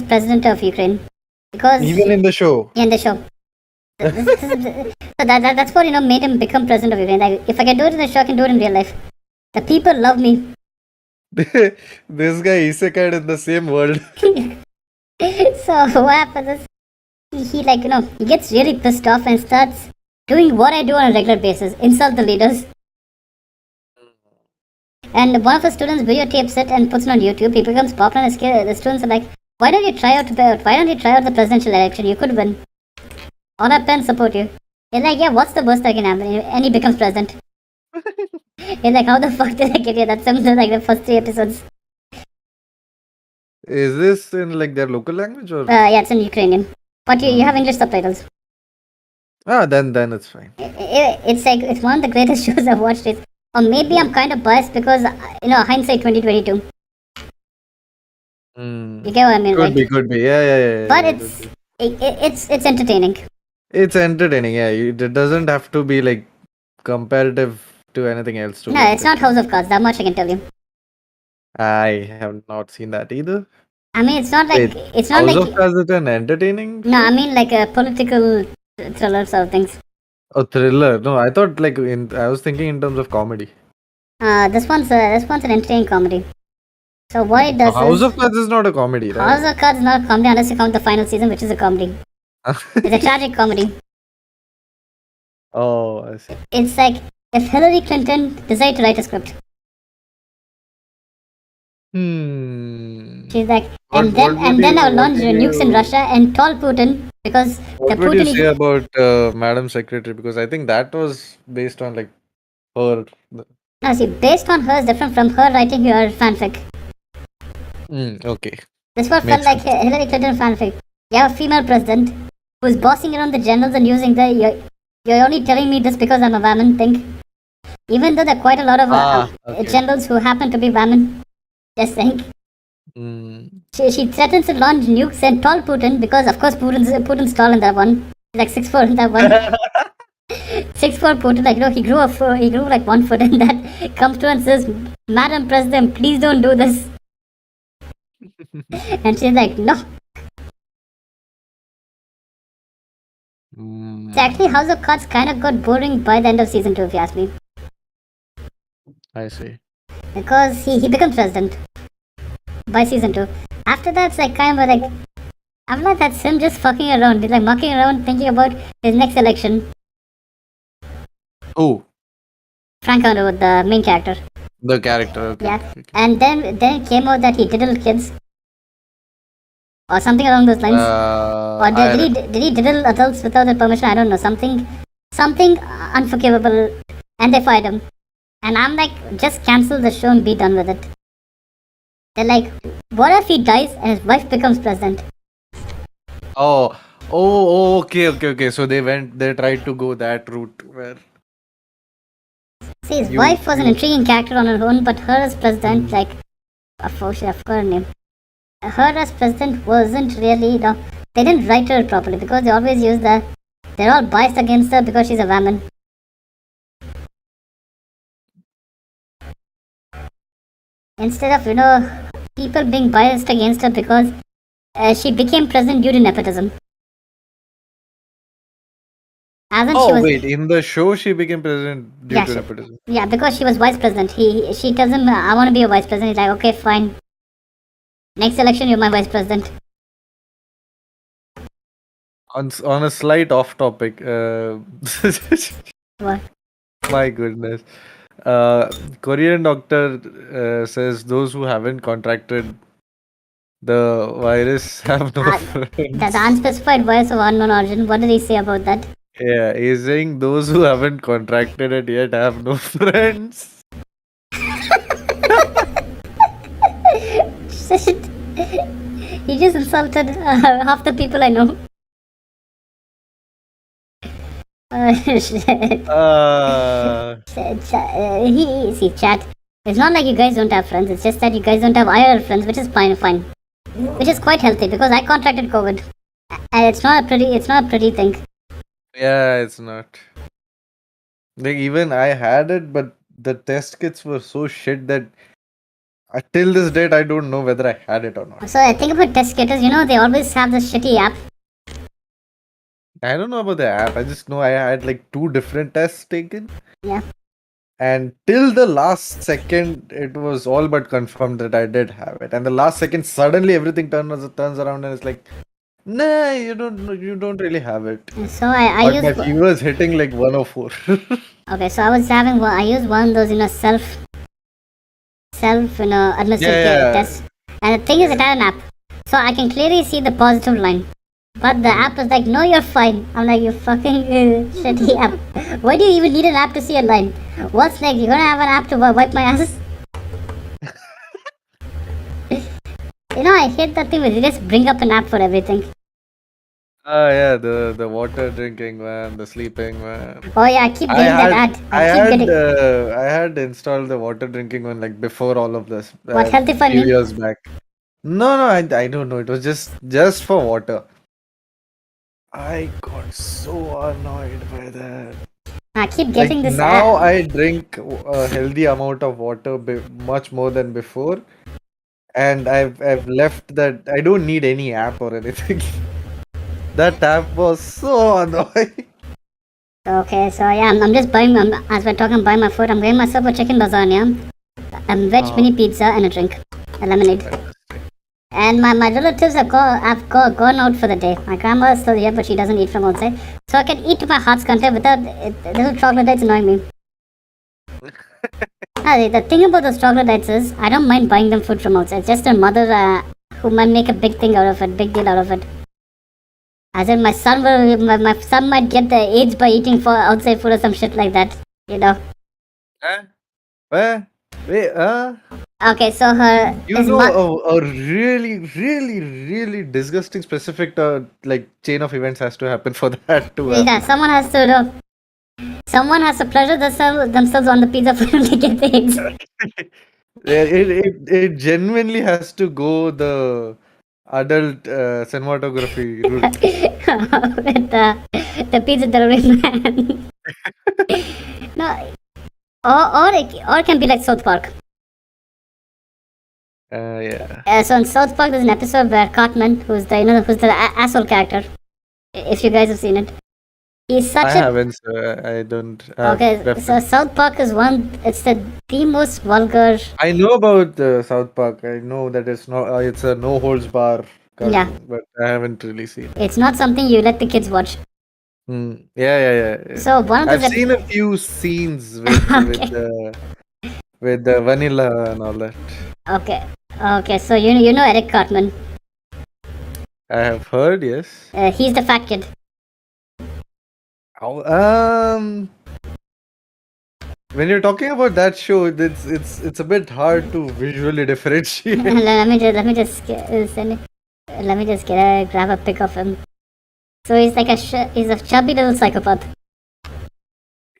president of Ukraine. because Even in the show. in the show. So that's what made him become president of Ukraine. Like, if I can do it in the show, I can do it in real life. The people love me. This guy isekai in the same world. So what happens is he like he gets really pissed off and starts doing what I do on a regular basis: insult the leaders. And one of the students videotapes it and puts it on YouTube. He becomes popular, and the students are like, "Why don't you try out the presidential election? You could win. All our parents support you." He's like, "Yeah, what's the worst that can happen?" And he becomes president. He's like, "How the fuck did I get here?" That's something like the first 3 episodes. Is this in like their local language or? Yeah, it's in Ukrainian, but you have English subtitles. Then it's fine. It's one of the greatest shows I've watched. Or maybe I'm kind of biased because hindsight 2022. You get what I mean, right? Could be. Yeah. But it's entertaining. It's entertaining. Yeah, it doesn't have to be like comparative to anything else. No, it's not House of Cards. That much I can tell you. I have not seen that either. I mean, it's not like House of Cards is an entertaining. No, I mean like a political thriller sort of things. Oh, thriller. No, I thought I was thinking in terms of comedy. This one's an entertaining comedy. So what it does House of Cards is not a comedy, right? House of Cards is not a comedy unless you count the final season, which is a comedy. It's a tragic comedy. Oh, I see. It's like if Hillary Clinton decided to write a script. She's like, and then I'll launch nukes in Russia and toll Putin because what would you say about Madam Secretary? Because I think that was based on like her. No, see, based on her is different from her writing her fanfic. Okay. This one felt like Hillary Clinton fanfic. You have a female president who's bossing around the generals and using you're only telling me this because I'm a woman thing. Even though there are quite a lot of generals who happen to be women. Just think. She threatens to launch nukes and toll Putin because of course Putin's tall in that one. He's like 6'4" in that one. 6'4" Putin, like he grew like 1 foot in that. Comes to and says, "Madam President, please don't do this." And she's like, "No." So actually, House of Cards kind of got boring by the end of season 2, if you ask me. I see. Because he becomes president by season 2. After that, it's like kind of like, I'm like, that's him just fucking around. He's like mucking around, thinking about his next election. Oh. Frank Underwood, the main character. The character, okay. Yeah. Okay. And then it came out that he diddled kids. Or something along those lines. Or did he diddle adults without their permission? I don't know. Something unforgivable. And they fired him. And I'm like, just cancel the show and be done with it. They're like, what if he dies and his wife becomes president? Oh, okay. So they tried to go that route where... See, his wife was an intriguing character on her own, but her as president, like, I forgot her name. Her as president wasn't really, they didn't write her properly because they always use they're all biased against her because she's a woman. Instead of, people being biased against her because she became president due to nepotism. In the show she became president due to nepotism. Yeah, because she was vice president. She tells him, I want to be a vice president. He's like, okay, fine. Next election, you're my vice president. On a slight off topic, what? My goodness. Korean doctor says those who haven't contracted the virus have no friends. The unspecified virus of unknown origin. What did he say about that? Yeah, he's saying those who haven't contracted it yet have no friends. Shit. He just insulted half the people I know. Shit. See, chat. It's not like you guys don't have friends. It's just that you guys don't have IRL friends, which is fine. Which is quite healthy because I contracted COVID, and it's not a pretty thing. Yeah, it's not. Like even I had it, but the test kits were so shit that till this date I don't know whether I had it or not. So I think about test kitters. They always have this shitty app I don't know about the app. I just know I had like 2 different tests taken. Yeah. And till the last second, it was all but confirmed that I did have it. And the last second, suddenly everything turns around and it's like, nah, you don't really have it. So I But used. my fever is hitting like 104. Okay, so I was having one. I used one of those, self, administered Yeah. tests. And the thing is, it had an app, so I can clearly see the positive line. But the app was like, no, you're fine. I'm like, you fucking shitty app. Why do you even need an app to see a line? What's like, you're gonna have an app to wipe my ass? I hate that thing where they just bring up an app for everything. Yeah, the water drinking one, the sleeping one. Oh yeah, I keep getting that ad. I had installed the water drinking one like before all of this. What, healthy for few me? years back. No, I don't know. It was just for water. I got so annoyed by that. I keep getting Like this now ad. I drink a healthy amount of water much more than before, and I've left that. I don't need any app or anything. That app was so annoying. Okay, so yeah, I'm just buying, as we're talking, buying my food. I'm getting myself a chicken lasagna, a veg mini pizza, and a drink, a lemonade. And my relatives have gone out for the day. My grandma is still here, but she doesn't eat from outside. So I can eat to my heart's content without little troglodytes annoying me. The thing about those troglodytes is, I don't mind buying them food from outside. It's just a mother who might make a big deal out of it. As in, my son might get the AIDS by eating for outside food or some shit like that. Where? Wait, Okay, so her. a really, really, really disgusting specific like chain of events has to happen for that to happen. Yeah, someone has to pleasure themselves on the pizza for them to get the eggs. It genuinely has to go the adult cinematography route. With the pizza delivery man. No, or it can be like South Park. Yeah. So in South Park, there's an episode where Cartman, who's the asshole character, if you guys have seen it, he's such I a. haven't, so I don't have Okay, so reference. South Park is it's the most vulgar. I know about South Park. I know that it's a no holds bar cartoon, Yeah. but I haven't really seen it. It's not something you let the kids watch. Yeah. So one of I've those. seen a few scenes with the vanilla and all that. Okay. So you know Eric Cartman. I have heard, yes. He's the fat kid. When you're talking about that show, it's a bit hard to visually differentiate. let me just grab a pic of him. So he's like he's a chubby little psychopath.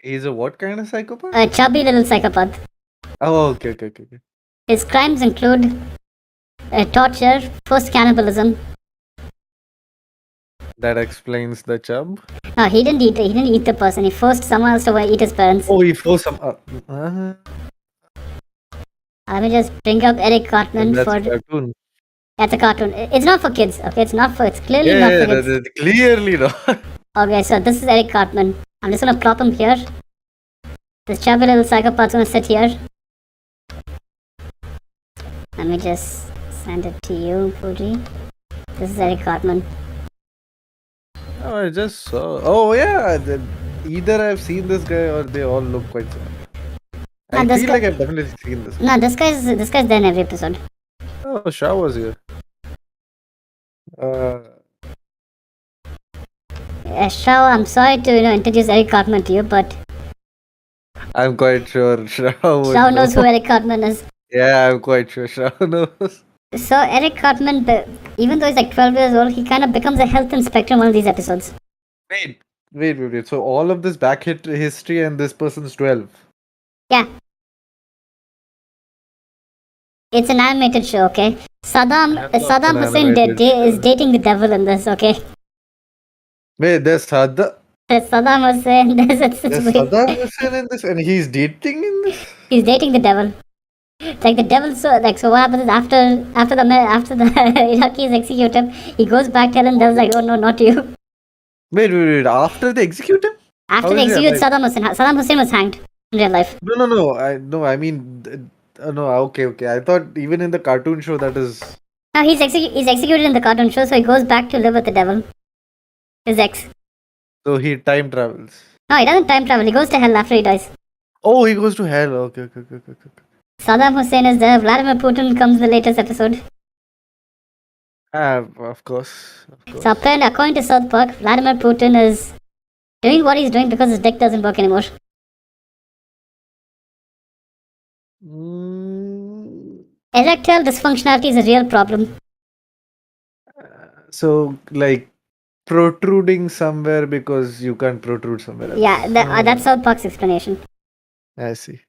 He's a what kind of psychopath? A chubby little psychopath. Oh, okay. His crimes include torture, forced cannibalism. That explains the chub. No, he didn't eat the person. He forced someone else to eat his parents. Oh, he forced some. Let me just bring up Eric Cartman That's a cartoon. That's a cartoon. It's not for kids. Okay, it's clearly not for kids. Clearly not. Okay, so this is Eric Cartman. I'm just gonna plop him here. This chubby little psychopath's gonna sit here. Let me just send it to you, Fuji. This is Eric Cartman. Oh, I just saw. Oh, yeah. Either I've seen this guy or they all look quite similar. I feel like I've definitely seen this. No, this guy's there in every episode. Oh, Shah was here. Shao, I'm sorry to introduce Eric Cartman to you, but I'm quite sure Shao knows who Eric Cartman is. Yeah, I'm quite sure Shah knows. So Eric Cartman, even though he's like 12 years old, he kind of becomes a health inspector in one of these episodes. Wait. So all of this back history and this person's 12? Yeah. It's an animated show, okay? Saddam Hussein is dating the devil in this, okay? Wait, there's Saddam Hussein. There's Saddam Hussein in this, and he's dating in this? He's dating the devil. Like the devil, so what happens is after the Iraqi is executed, he goes back telling devil like, oh no, not you. Wait. After they execute him? After How they is he executed alive? Saddam Hussein was hanged in real life. No. I mean, no. Okay. I thought even in the cartoon show that is. Now he's executed in the cartoon show, so he goes back to live with the devil, his ex. So he time travels. No, he doesn't time travel. He goes to hell after he dies. Oh, he goes to hell. Okay. Saddam Hussein is there. Vladimir Putin comes in the latest episode. Of course. So apparently, according to South Park, Vladimir Putin is doing what he's doing because his dick doesn't work anymore. Erectile dysfunctionality is a real problem. So, like, protruding somewhere because you can't protrude somewhere else. Yeah, that's South Park's explanation. I see.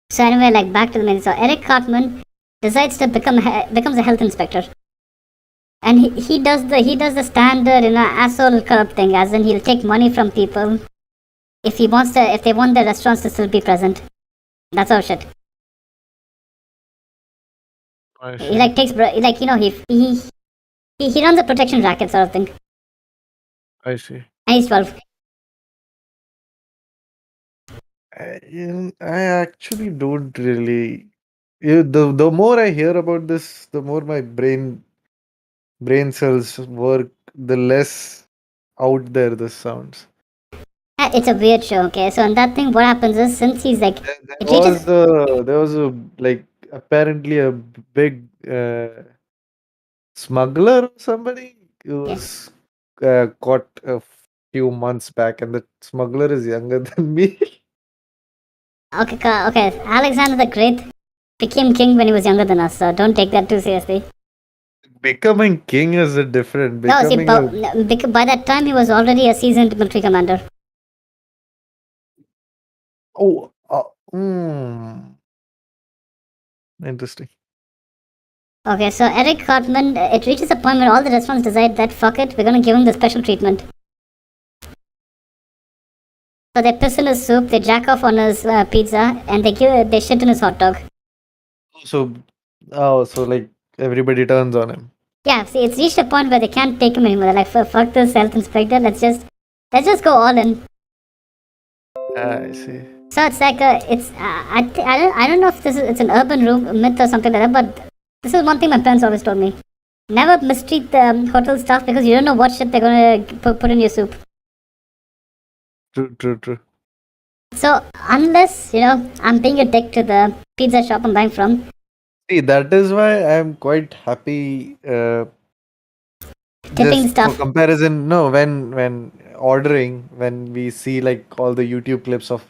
So anyway, like back to the main. So Eric Cartman decides to becomes a health inspector, and he does the standard asshole corrupt thing, as in he'll take money from people if they want the restaurants to still be present. That's our shit. He like takes he runs a protection racket sort of thing. I see. And he's 12. I actually don't really. The more I hear about this, the more my brain cells work, the less out there this sounds. It's a weird show, okay? So in that thing, what happens is, since he's like, There was a like apparently a big smuggler or somebody who was caught a few months back, and the smuggler is younger than me. Okay. Alexander the Great became king when he was younger than us, so don't take that too seriously. Becoming king is a different. No, see, by that time he was already a seasoned military commander. Oh, interesting. Okay, so Eric Cartman, it reaches a point where all the restaurants decide that fuck it, we're gonna give him the special treatment. So they piss in his soup, they jack off on his pizza, and they shit in his hot dog. So like everybody turns on him. Yeah, see, it's reached a point where they can't take him anymore. They're like, fuck this health inspector, let's just go all in. I see. So it's like I don't know if it's an urban myth or something like that, but this is one thing my parents always told me: never mistreat the hotel staff because you don't know what shit they're gonna put in your soup. True. So unless I'm being a dick to the pizza shop I'm buying from. See, that is why I'm quite happy. Tipping stuff. For comparison, no, when ordering, when we see like all the YouTube clips of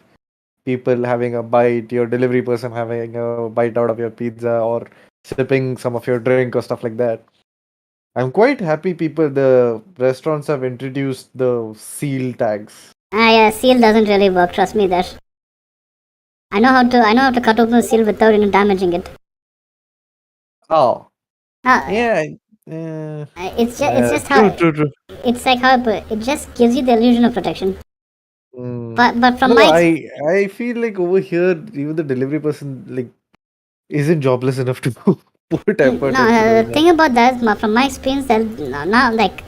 people having a bite, your delivery person having a bite out of your pizza or sipping some of your drink or stuff like that. I'm quite happy the restaurants have introduced the seal tags. Yeah, seal doesn't really work, trust me there. I know how to cut open the seal without damaging it. Oh. Yeah. It's just how True. It's like how it just gives you the illusion of protection. But from I feel like over here even the delivery person like isn't jobless enough to put effort. No, the thing about that is, from my experience, now like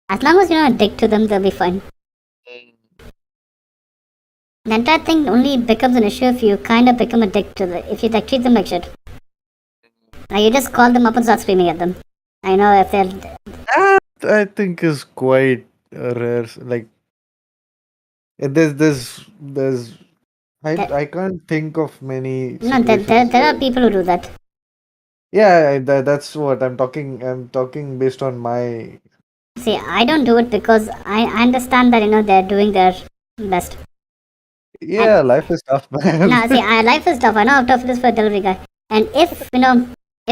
as long as you're not a dick to them, they'll be fine. The entire thing only becomes an issue if you kind of become a dick to them. If you like treat them like shit. Like you just call them up and start screaming at them. I know if they're. That I think is quite rare. Like there's I can't think of many. No, there are people who do that. Yeah, that's what I'm talking. I'm talking based on my. See, I don't do it because I understand that they're doing their best. Yeah, life is tough, man. Nah, see, life is tough. I know how tough it is for a delivery guy. And if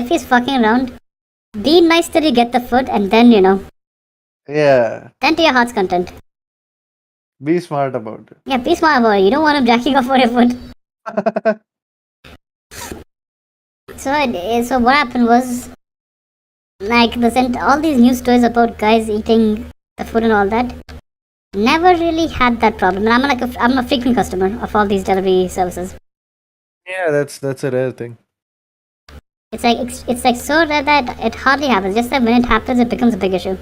he's fucking around, be nice till you get the food, and then Yeah. Then to your heart's content. Be smart about it. Yeah, be smart about it. You don't want him jacking off for your food. So what happened was, like, all these news stories about guys eating the food and all that. Never really had that problem. And I'm a frequent customer of all these delivery services. Yeah, that's a rare thing. It's like so rare that it hardly happens. Just that when it happens, it becomes a big issue.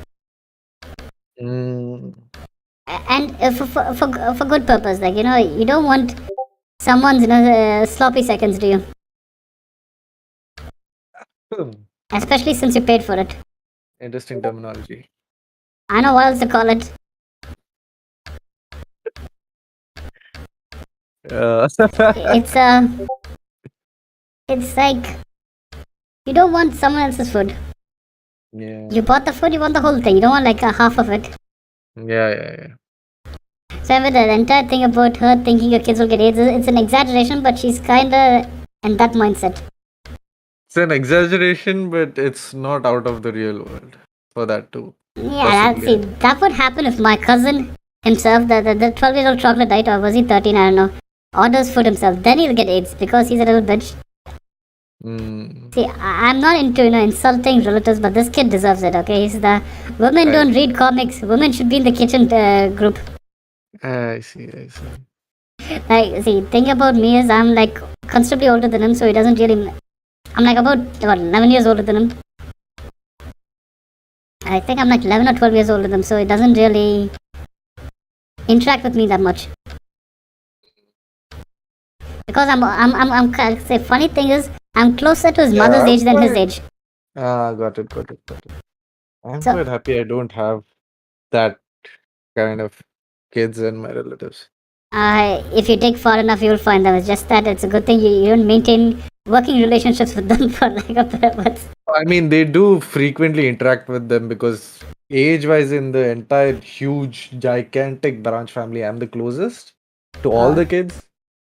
And for good purpose. Like, you don't want someone's sloppy seconds, do you? Especially since you paid for it. Interesting terminology. I know what else to call it. It's like you don't want someone else's food. Yeah. You bought the food, you want the whole thing. You don't want like a half of it. Yeah. So with the entire thing about her thinking your kids will get AIDS, it's an exaggeration, but she's kinda in that mindset. It's an exaggeration, but it's not out of the real world for that too. Yeah, that would happen if my cousin himself, the 12-year-old chocolate diet, or was he 13? I don't know. Orders food himself, then he'll get AIDS because he's a little bitch. See, I'm not into insulting relatives, but this kid deserves it. Okay, he's the women don't read comics. Women should be in the kitchen group. I see. Like, see, thing about me is I'm like considerably older than him, so he doesn't really. I'm like about 11 years older than him. I think I'm like 11 or 12 years older than him, so he doesn't really interact with me that much. Because I'm say funny thing is I'm closer to his mother's age than his age. Got it. I'm quite happy I don't have that kind of kids and my relatives. If you dig far enough, you'll find them. It's just that it's a good thing you don't maintain working relationships with them for like a better words. I mean, they do frequently interact with them because age-wise in the entire huge, gigantic branch family, I'm the closest to all the kids.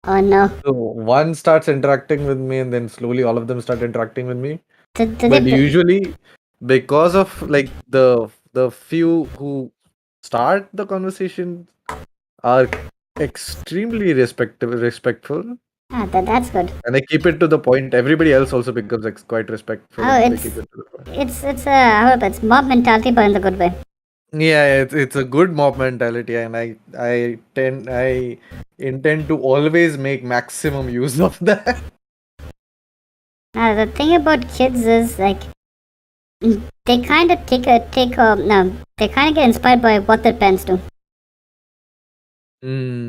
Oh no. So one starts interacting with me and then slowly all of them start interacting with me. But usually because of like the few who start the conversation are extremely respectful. That's good. And they keep it to the point. Everybody else also becomes quite respectful. It's mob mentality, but in the good way. Yeah, it's a good mob mentality, and I intend to always make maximum use of that. The thing about kids is like they kind of they kind of get inspired by what their parents do. True.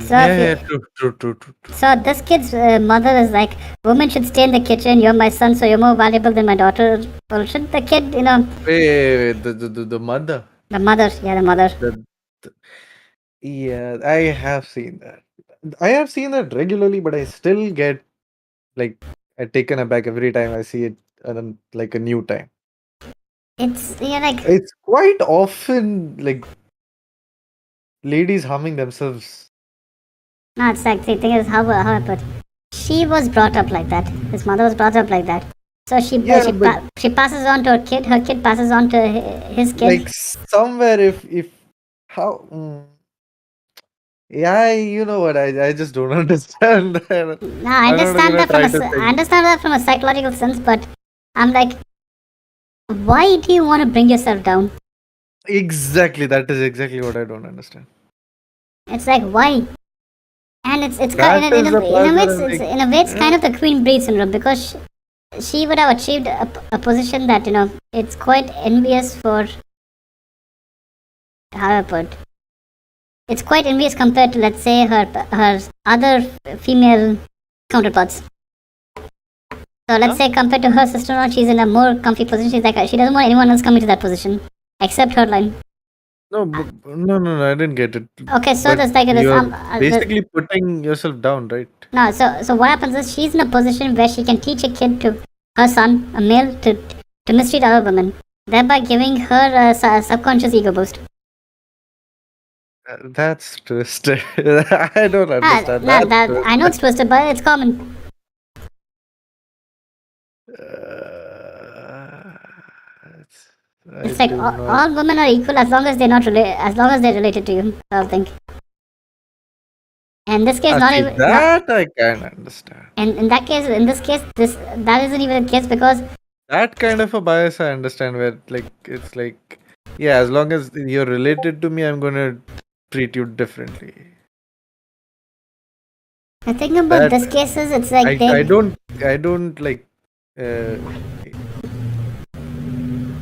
So this kid's mother is like, women should stay in the kitchen. You're my son, so you're more valuable than my daughter. Bullshit. The kid, Wait, the mother. The mother, yeah, the mother. Yeah, I have seen that. I have seen that regularly, but I still get taken aback every time I see it like a new time. It's quite often like ladies harming themselves. No, it's like the thing is how I put. She was brought up like that. His mother was brought up like that. So she passes on to her kid. Her kid passes on to his kid. Like somewhere, if how. Yeah, you know what? I just don't understand that. No, I understand that from a psychological sense, but I'm like, why do you want to bring yourself down? Exactly, that is exactly what I don't understand. It's like, why? And in a way, it's kind of the queen bee syndrome, because she would have achieved a position that it's quite envious for. How I put. It's quite envious compared to, let's say, her other female counterparts. So let's say compared to her sister-in-law, she's in a more comfy position. She's like, she doesn't want anyone else coming to that position except her line. No, I didn't get it. Okay, so there's like this. You're basically putting yourself down, right? No, so what happens is she's in a position where she can teach a kid to her son, a male, to mistreat other women, thereby giving her a subconscious ego boost. That's twisted. I don't understand. I know it's twisted, but it's common. It's like all women are equal as long as they're not as long as they're related to you. I think. In this case, not even that I can understand. And in this case, that isn't even the case, because that kind of a bias I understand, where it's like, yeah, as long as you're related to me, I'm gonna treat you differently. The thing about this case is, it's like I don't like.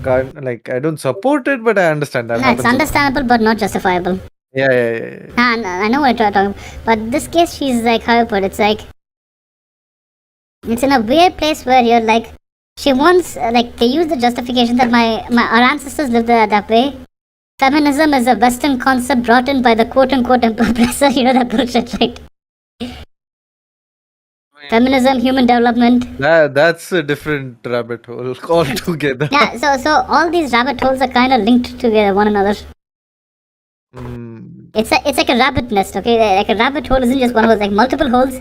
I don't support it, but I understand that. No, it's understandable but not justifiable. Yeah. And I know what you're talking about. But this case, she's like, how you put it, it's like, it's in a weird place where you're like, she wants, like, they use the justification that our ancestors lived that way. Feminism is a Western concept brought in by the quote-unquote oppressor. You know that bullshit, right? Feminism, human development. That's a different rabbit hole altogether. Yeah, so all these rabbit holes are kind of linked together, one another. It's like a rabbit nest, okay? Like a rabbit hole isn't just one hole, it's like multiple holes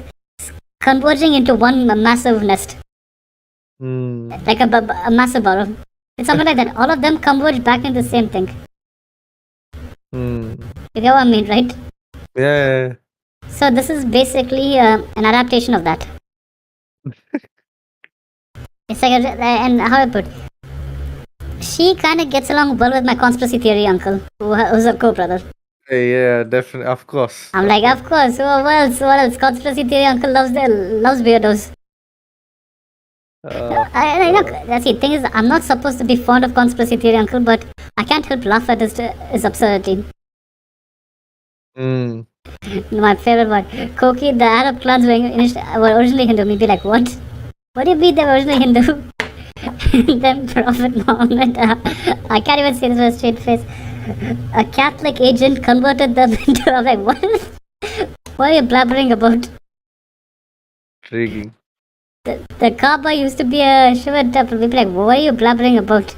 converging into one massive nest. Like a massive burrow. It's something like that. All of them converge back into the same thing. You get what I mean, right? Yeah. So this is basically an adaptation of that. It's like and how I put, she kind of gets along well with my conspiracy theory uncle, who's a co-brother. Yeah, definitely, of course. I'm like, of course. What else? Conspiracy theory uncle loves weirdos. I look, that's the thing is, I'm not supposed to be fond of conspiracy theory uncle, but I can't help laugh at his absurdity. My favorite one, Koki, the Arab clans were originally Hindu. Me be like, what? What do you mean they were originally Hindu? Then Prophet Muhammad, I can't even say this with a straight face. A Catholic agent converted them into. I'm like, what? What are you blabbering about? Intriguing. The Kaaba used to be a Shiva temple. We'd be like, what are you blabbering about?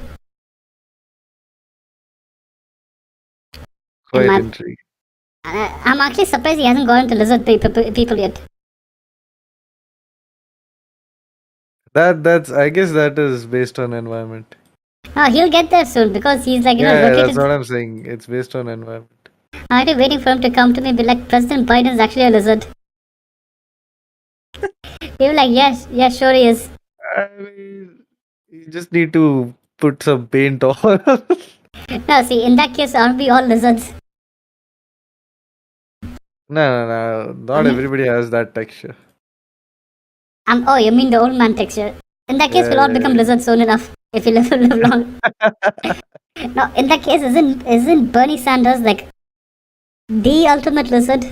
Quite intriguing. I'm actually surprised he hasn't gone into lizard people yet. That's I guess that is based on environment. He'll get there soon because he's like, rotated. That's what I'm saying. It's based on environment. I'm actually waiting for him to come to me and be like, President Biden's actually a lizard. He'll be like, yes, sure he is. I mean, you just need to put some paint on. No, see, in that case, aren't we all lizards? No. Not everybody has that texture. Oh, you mean the old man texture? In that case, we'll all become lizards soon enough if we live long. No, in that case, isn't Bernie Sanders like the ultimate lizard?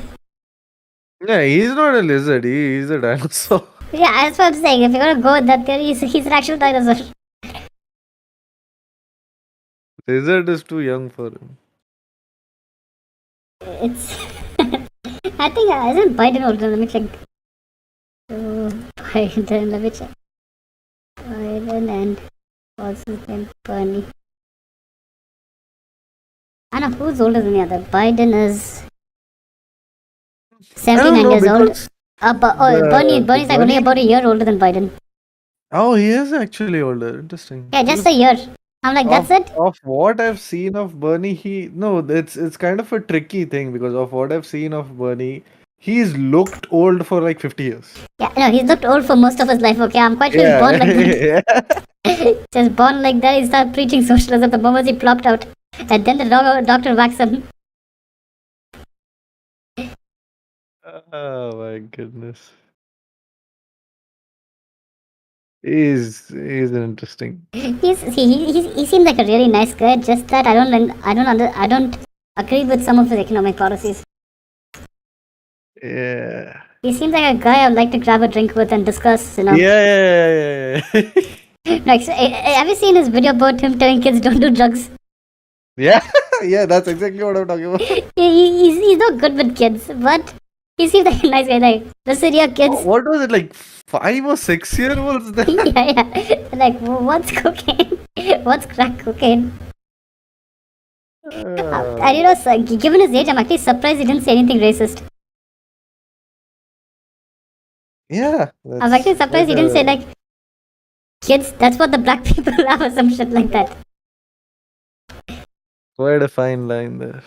Yeah, he's not a lizard. He's a dinosaur. Yeah, that's what I'm saying. If you're gonna go with that theory, he's an actual dinosaur. Lizard is too young for him. It's. I think isn't Biden older? Let me check. Biden, let me check. Biden and what's his name? Bernie. I know who's older than the other. Biden is 79 years old. Bernie's like only about a year older than Biden. Oh, he is actually older. Interesting. Yeah, just a year. I'm like, that's it? Of what I've seen of Bernie, it's kind of a tricky thing because of what I've seen of Bernie, he's looked old for like 50 years. Yeah, no, he's looked old for most of his life, okay? I'm quite sure he's born like that. Just born like that, he started preaching socialism the moment he plopped out. And then the doctor whacks him. Oh my goodness. He's interesting. He seems like a really nice guy. Just that I don't agree with some of his economic policies. Yeah. He seems like a guy I'd like to grab a drink with and discuss. Yeah. Like, have you seen his video about him telling kids don't do drugs? Yeah, that's exactly what I'm talking about. He's not good with kids, but he seems like a nice guy. Like, listen here, kids. What was it, like 5 or 6 year olds then? Yeah. Like, what's cocaine? What's crack cocaine? And given his age, I'm actually surprised he didn't say anything racist. Yeah. I'm actually surprised he didn't say, like, kids, that's what the black people have, or some shit like that. Quite a fine line there.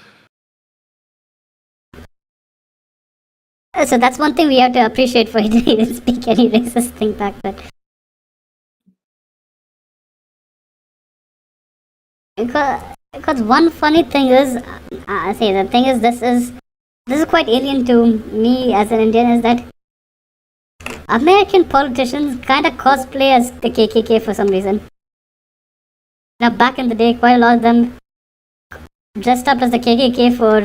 So that's one thing we have to appreciate for he didn't speak any racist thing back then. Because one funny thing is, this is quite alien to me as an Indian, is that American politicians kind of cosplay as the KKK for some reason. Now, back in the day, quite a lot of them dressed up as the KKK for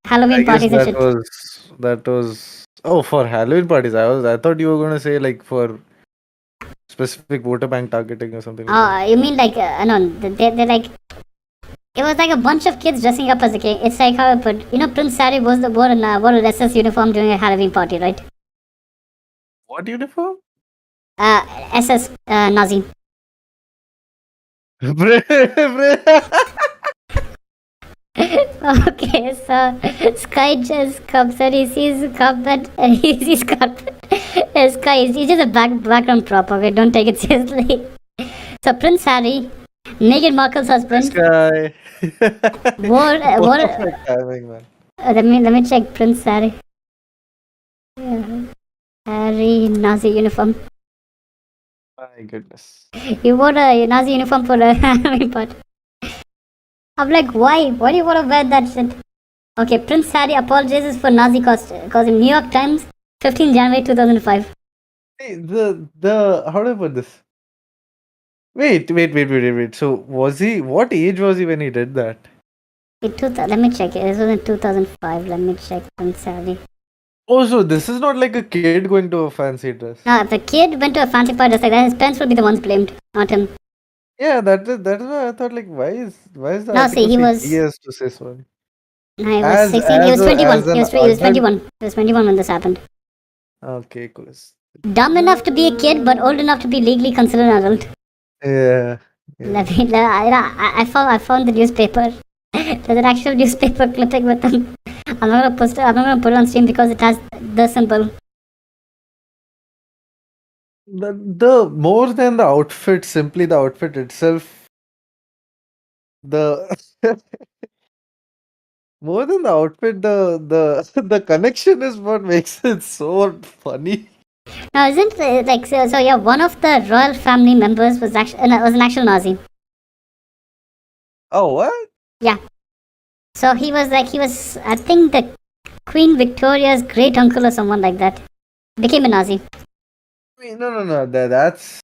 Halloween I guess parties and shit. that was oh, for Halloween parties. I thought you were gonna say like for specific voter bank targeting or something like that. Oh, you mean like no? They're like it was like a bunch of kids dressing up as a king. It's like how, but Prince Harry wore an SS uniform during a Halloween party, right? What uniform? SS Nazi. Okay, so Sky just comes and he sees Cartman and he sees Cartman. Sky, he's just a background prop, okay? Don't take it seriously. So Prince Harry, Meghan Markle's This husband, guy. wore Perfect timing, man. let me check Prince Harry. Harry Nazi uniform. My goodness. He wore a Nazi uniform for a Halloween party. I'm like, why? Why do you want to wear that shit? Okay, Prince Harry apologizes for Nazi costume. New York Times, 15 January 2005. Hey, the how do I put this? Wait. So was he? What age was he when he did that? Let me check it. This was in 2005. Let me check Prince Harry. Oh, so this is not like a kid going to a fancy dress. No, if the kid went to a fancy party just like that, his parents would be the ones blamed, not him. Yeah, that is why I thought like why is the No, see, article he has to say sorry? no, he was 16. He was 21. He was 21. He was 21 when this happened. Okay, cool. Dumb enough to be a kid, but old enough to be legally considered an adult. Yeah. I found the newspaper. There's an actual newspaper clipping with them. I'm not gonna post it. I'm not gonna put it on stream because it has the symbol. The more than the outfit, simply the outfit itself, the more than the outfit, the the connection is what makes it so funny. Now, isn't like so? Yeah, one of the royal family members was an actual Nazi. Oh, what? Yeah. So he was I think the Queen Victoria's great uncle or someone like that. Became a Nazi. No. That's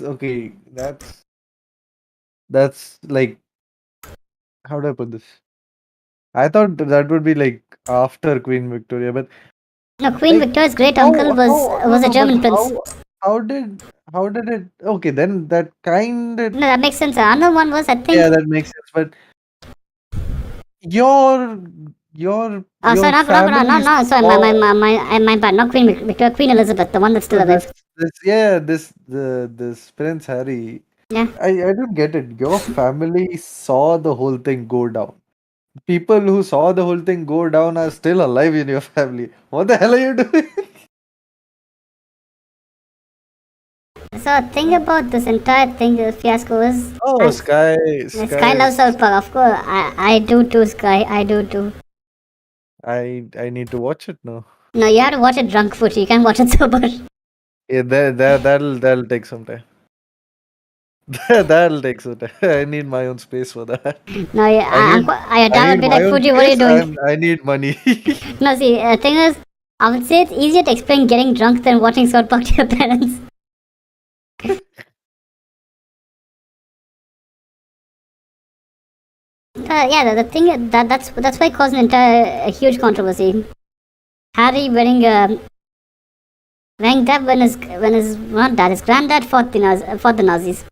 okay. That's like how do I put this? I thought that would be like after Queen Victoria, but No, Queen like Victoria's great uncle was a no, but German prince. how did it? Okay, then that kind of No, that makes sense. Another one was I think. yeah, that makes sense. But your Oh, sorry, your family no. Sorry, saw my bad. Not Queen Victoria, Queen Elizabeth, the one that's still alive. this Prince Harry. Yeah. I don't get it. Your family saw the whole thing go down. People who saw the whole thing go down are still alive in your family. What the hell are you doing? So think about this entire thing, the fiasco is. Oh, Sky Loves South Park, of course. I do too, Sky. I do too. I need to watch it now. No, you have to watch it drunk food. You can't watch it sober. Yeah, that'll take some time. That'll take some time. I need my own space for that. No, yeah, I would be like, Fuji, what are you doing? I need money. No, see, the thing is, I would say it's easier to explain getting drunk than watching South Park to your parents. Yeah, the thing that's why it caused a huge controversy. Harry wearing that when his not dad, his granddad fought the Nazis.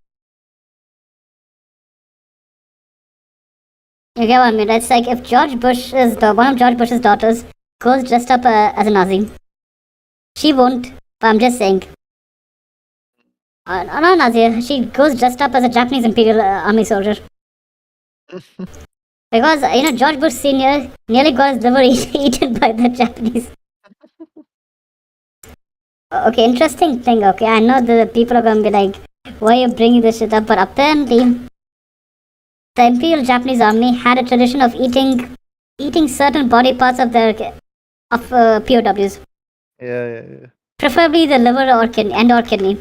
You get what I mean? It's like if George Bush is one of George Bush's daughters goes dressed up as a Nazi, she won't. But I'm just saying. Not Nazi. She goes dressed up as a Japanese Imperial Army soldier. Because George Bush Senior nearly got his liver eaten by the Japanese. Okay, interesting thing. Okay, I know the people are gonna be like, "Why are you bringing this shit up?" But apparently, the Imperial Japanese Army had a tradition of eating certain body parts of POWs. Yeah. Preferably the liver or kidney.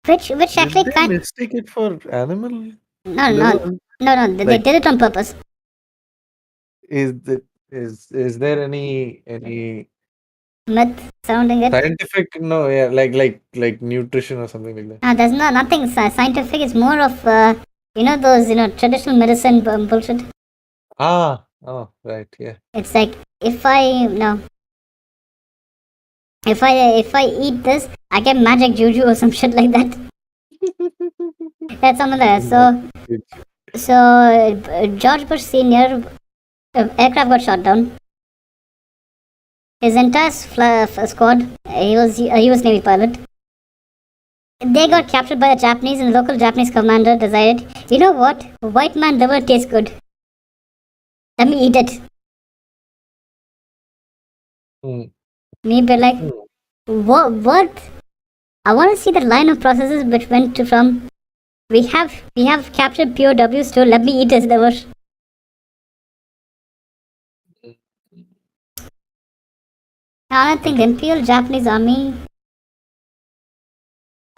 Which actually Did they mistake it for animal? No. They Like- did it on purpose. Is there any Myth surrounding it. scientific no like nutrition or something like that? No, there's nothing scientific. It's more of You know those, traditional medicine bullshit? Oh, right, yeah. It's like, if I, no, if I eat this, I get magic juju or some shit like that. That's something like that. So George Bush Senior aircraft got shot down. His entire squad, he was a U.S. Navy pilot. They got captured by the Japanese, and the local Japanese commander decided, you know what? White man liver tastes good. Let me eat it. Mm. Me be like, what? What? I want to see the line of processes which went to from we have captured POWs to let me eat his liver. I don't think the Imperial Japanese Army.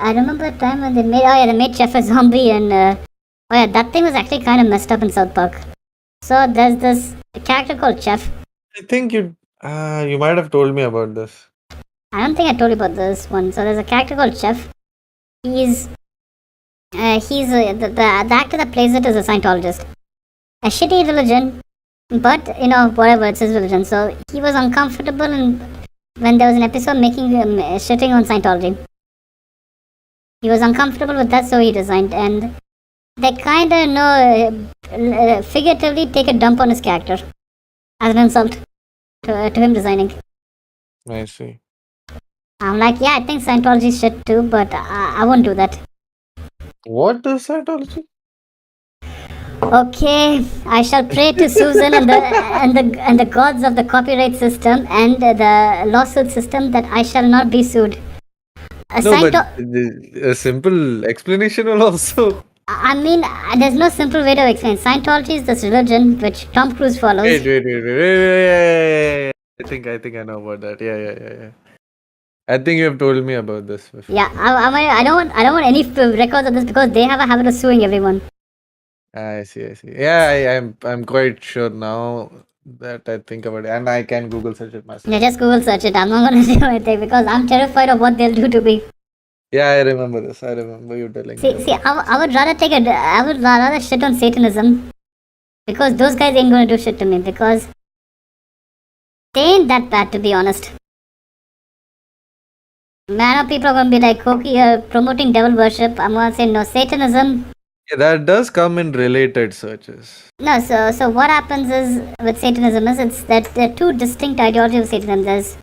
I remember a time when they made Chef a zombie, and that thing was actually kind of messed up in South Park. So there's this character called Chef. I think you might have told me about this. I don't think I told you about this one. So there's a character called Chef. He's the actor that plays it is a Scientologist. A shitty religion, but whatever, it's his religion. So he was uncomfortable, and when there was an episode making shitting on Scientology, he was uncomfortable with that, so he resigned. And they kind of figuratively take a dump on his character as an insult to him resigning. I see. I'm like, yeah, I think Scientology is shit too, but I won't do that. What is Scientology? Okay, I shall pray to Susan and the gods of the copyright system and the lawsuit system that I shall not be sued. No, but a simple explanation will also. I mean, there's no simple way to explain. Scientology is this religion which Tom Cruise follows. Wait. I think I know about that. Yeah. I think you have told me about this before. Yeah, I don't want any records of this because they have a habit of suing everyone. I see. Yeah, I'm quite sure now that I think about it, and I can Google search it myself. Yeah, just Google search it. I'm not gonna do anything because I'm terrified of what they'll do to me. Yeah, I remember this. I remember you telling me. See, I would rather shit on Satanism because those guys ain't gonna do shit to me because they ain't that bad, to be honest. Man, people are gonna be like, okay, you're promoting devil worship. I'm gonna say no, Satanism. Yeah, that does come in related searches. No, so what happens is with Satanism is it's that there are two distinct ideologies of Satanism. There's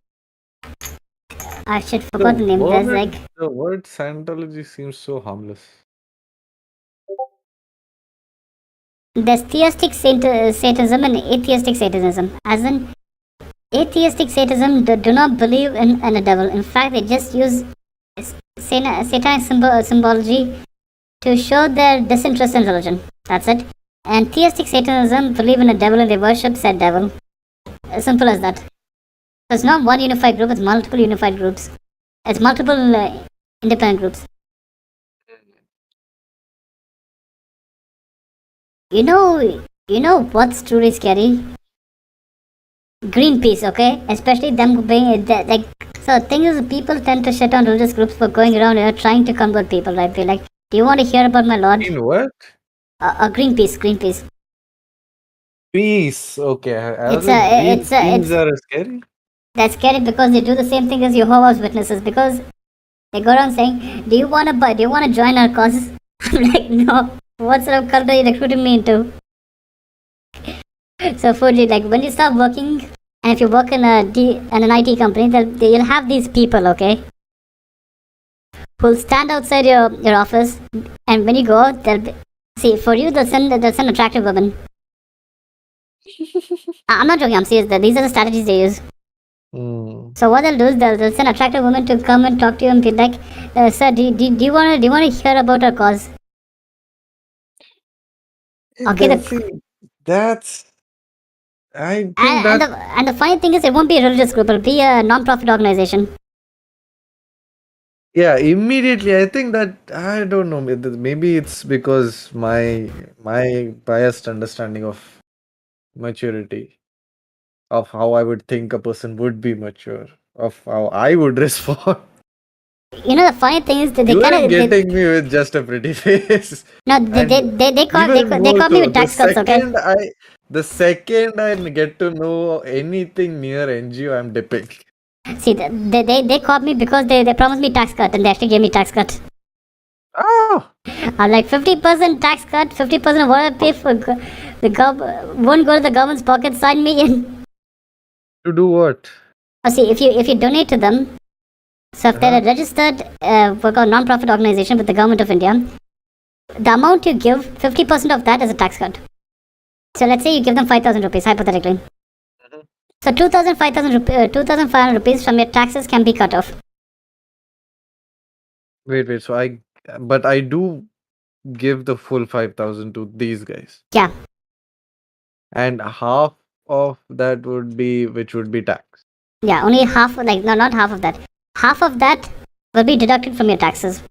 I forgot the name. There's like the word Scientology seems so harmless. there's theistic Satanism and atheistic Satanism. As in, atheistic Satanism do not believe in a devil. In fact, they just use satanic symbology to show their disinterest in religion. That's it. And theistic Satanism believe in a devil and they worship said devil. As simple as that. So it's not one unified group, it's multiple unified groups. It's multiple independent groups. You know what's truly scary? Greenpeace, okay? Especially them being like. So the thing is, people tend to shut down religious groups for going around trying to convert people, right? They're like, do you want to hear about my lord? In what? Greenpeace. Peace. Okay. It's are scary. That's scary because they do the same thing as Jehovah's Witnesses because they go around saying, do you want to join our cause? I'm like, no. What sort of cult are you recruiting me into? So Fuji, like when you start working, and if you work in an IT company, you'll have these people, okay, who'll stand outside your office, and when you go, see for you they'll send attractive women. I'm not joking. I'm serious. These are the strategies they use. So what they'll do is they'll send attractive women to come and talk to you and be like, sir, do you want to hear about our cause? Okay, that's. I think and the funny thing is, it won't be a religious group. It'll be a non-profit organization. Yeah, immediately I think that I don't know. Maybe it's because my biased understanding of maturity, of how I would think a person would be mature, of how I would respond. You know, the funny thing is that they You kind ain't of getting me with just a pretty face. no, And they even they more call me so, with tax cuts. Okay. the second I get to know anything near NGO, I'm dipping. See, they caught me because they promised me tax cut and they actually gave me tax cut. Oh, I'm like 50% tax cut, 50% of what I pay for the won't go to the government's pocket. Sign me in. to do what? Oh, see, if you donate to them, so if they're Uh-huh. a registered non-profit organization with the government of India, the amount you give, 50% of that is a tax cut. So let's say you give them 5,000 rupees hypothetically. Mhm. So 2,500 rupees from your taxes can be cut off. Wait. So but I do give the full 5,000 to these guys, Yeah, and half of that which would be tax. yeah, only half, like, no, not half of that. Half of that will be deducted from your taxes.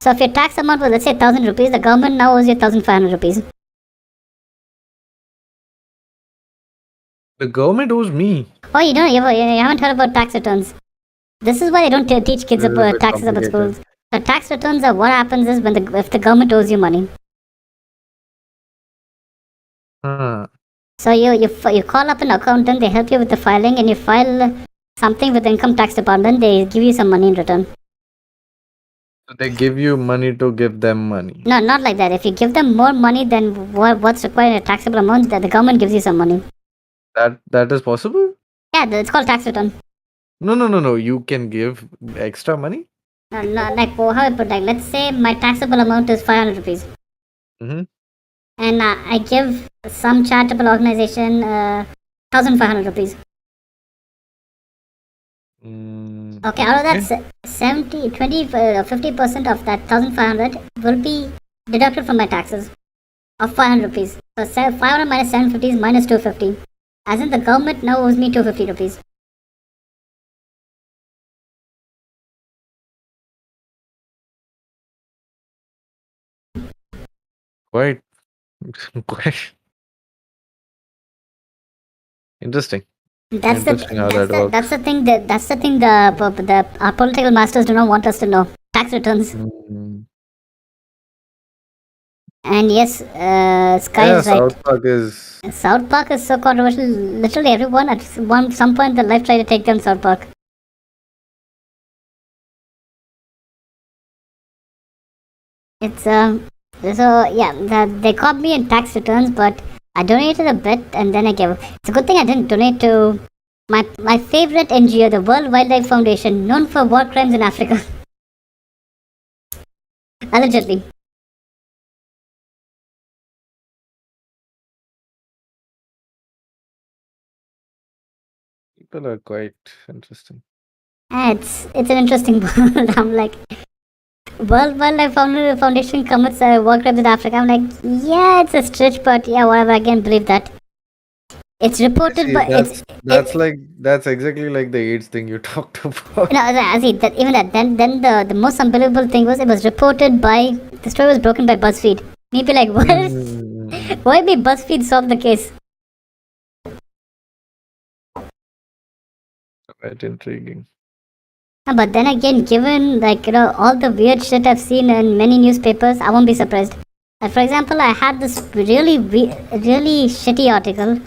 So if your tax amount was, let's say, 1,000 rupees, the government now owes you 1,500 rupees. The government owes me. Oh, you haven't heard about tax returns. This is why they don't teach kids This is a about bit taxes about schools. complicated. The tax returns are what happens is if the government owes you money. Huh. So you call up an accountant, they help you with the filing, and you file something with the income tax department. They give you some money in return. So they give you money to give them money. No, not like that. If you give them more money than what's required in a taxable amount, the government gives you some money. That is possible? Yeah, it's called tax return. No. You can give extra money? No, like, how I put, like, let's say my taxable amount is 500 rupees. Mm-hmm. And I give some charitable organization 1,500 rupees. Okay, out of that, 70, 20, 50% of that 1,500 will be deducted from my taxes of 500 rupees. So 500 minus 750 is minus 250. As in, the government now owes me 250 rupees. Quite, quite interesting. Interesting how that works. That's the thing the our political masters do not want us to know. Tax returns. Mm. And yes, Sky Yeah, is right. South Park is so controversial. Literally everyone at some point in their life tried to take down South Park. It's so yeah, they caught me in tax returns, but I donated a bit and then I gave. It's a good thing I didn't donate to my favorite NGO, the World Wildlife Foundation, known for war crimes in Africa. Allegedly. People are quite interesting. It's an interesting world. I'm like, World Wildlife Foundation commits war crimes in Africa. I'm like, yeah, it's a stretch, but yeah, whatever. I can believe that. It's reported, See, but that's exactly like the AIDS thing you talked about. no, I see that even that. Then the most unbelievable thing was it was reported by the story was broken by BuzzFeed. Me be like, what? Why be BuzzFeed solve the case? Quite intriguing. But then again, given like all the weird shit I've seen in many newspapers, I won't be surprised. For example, I had this really shitty article,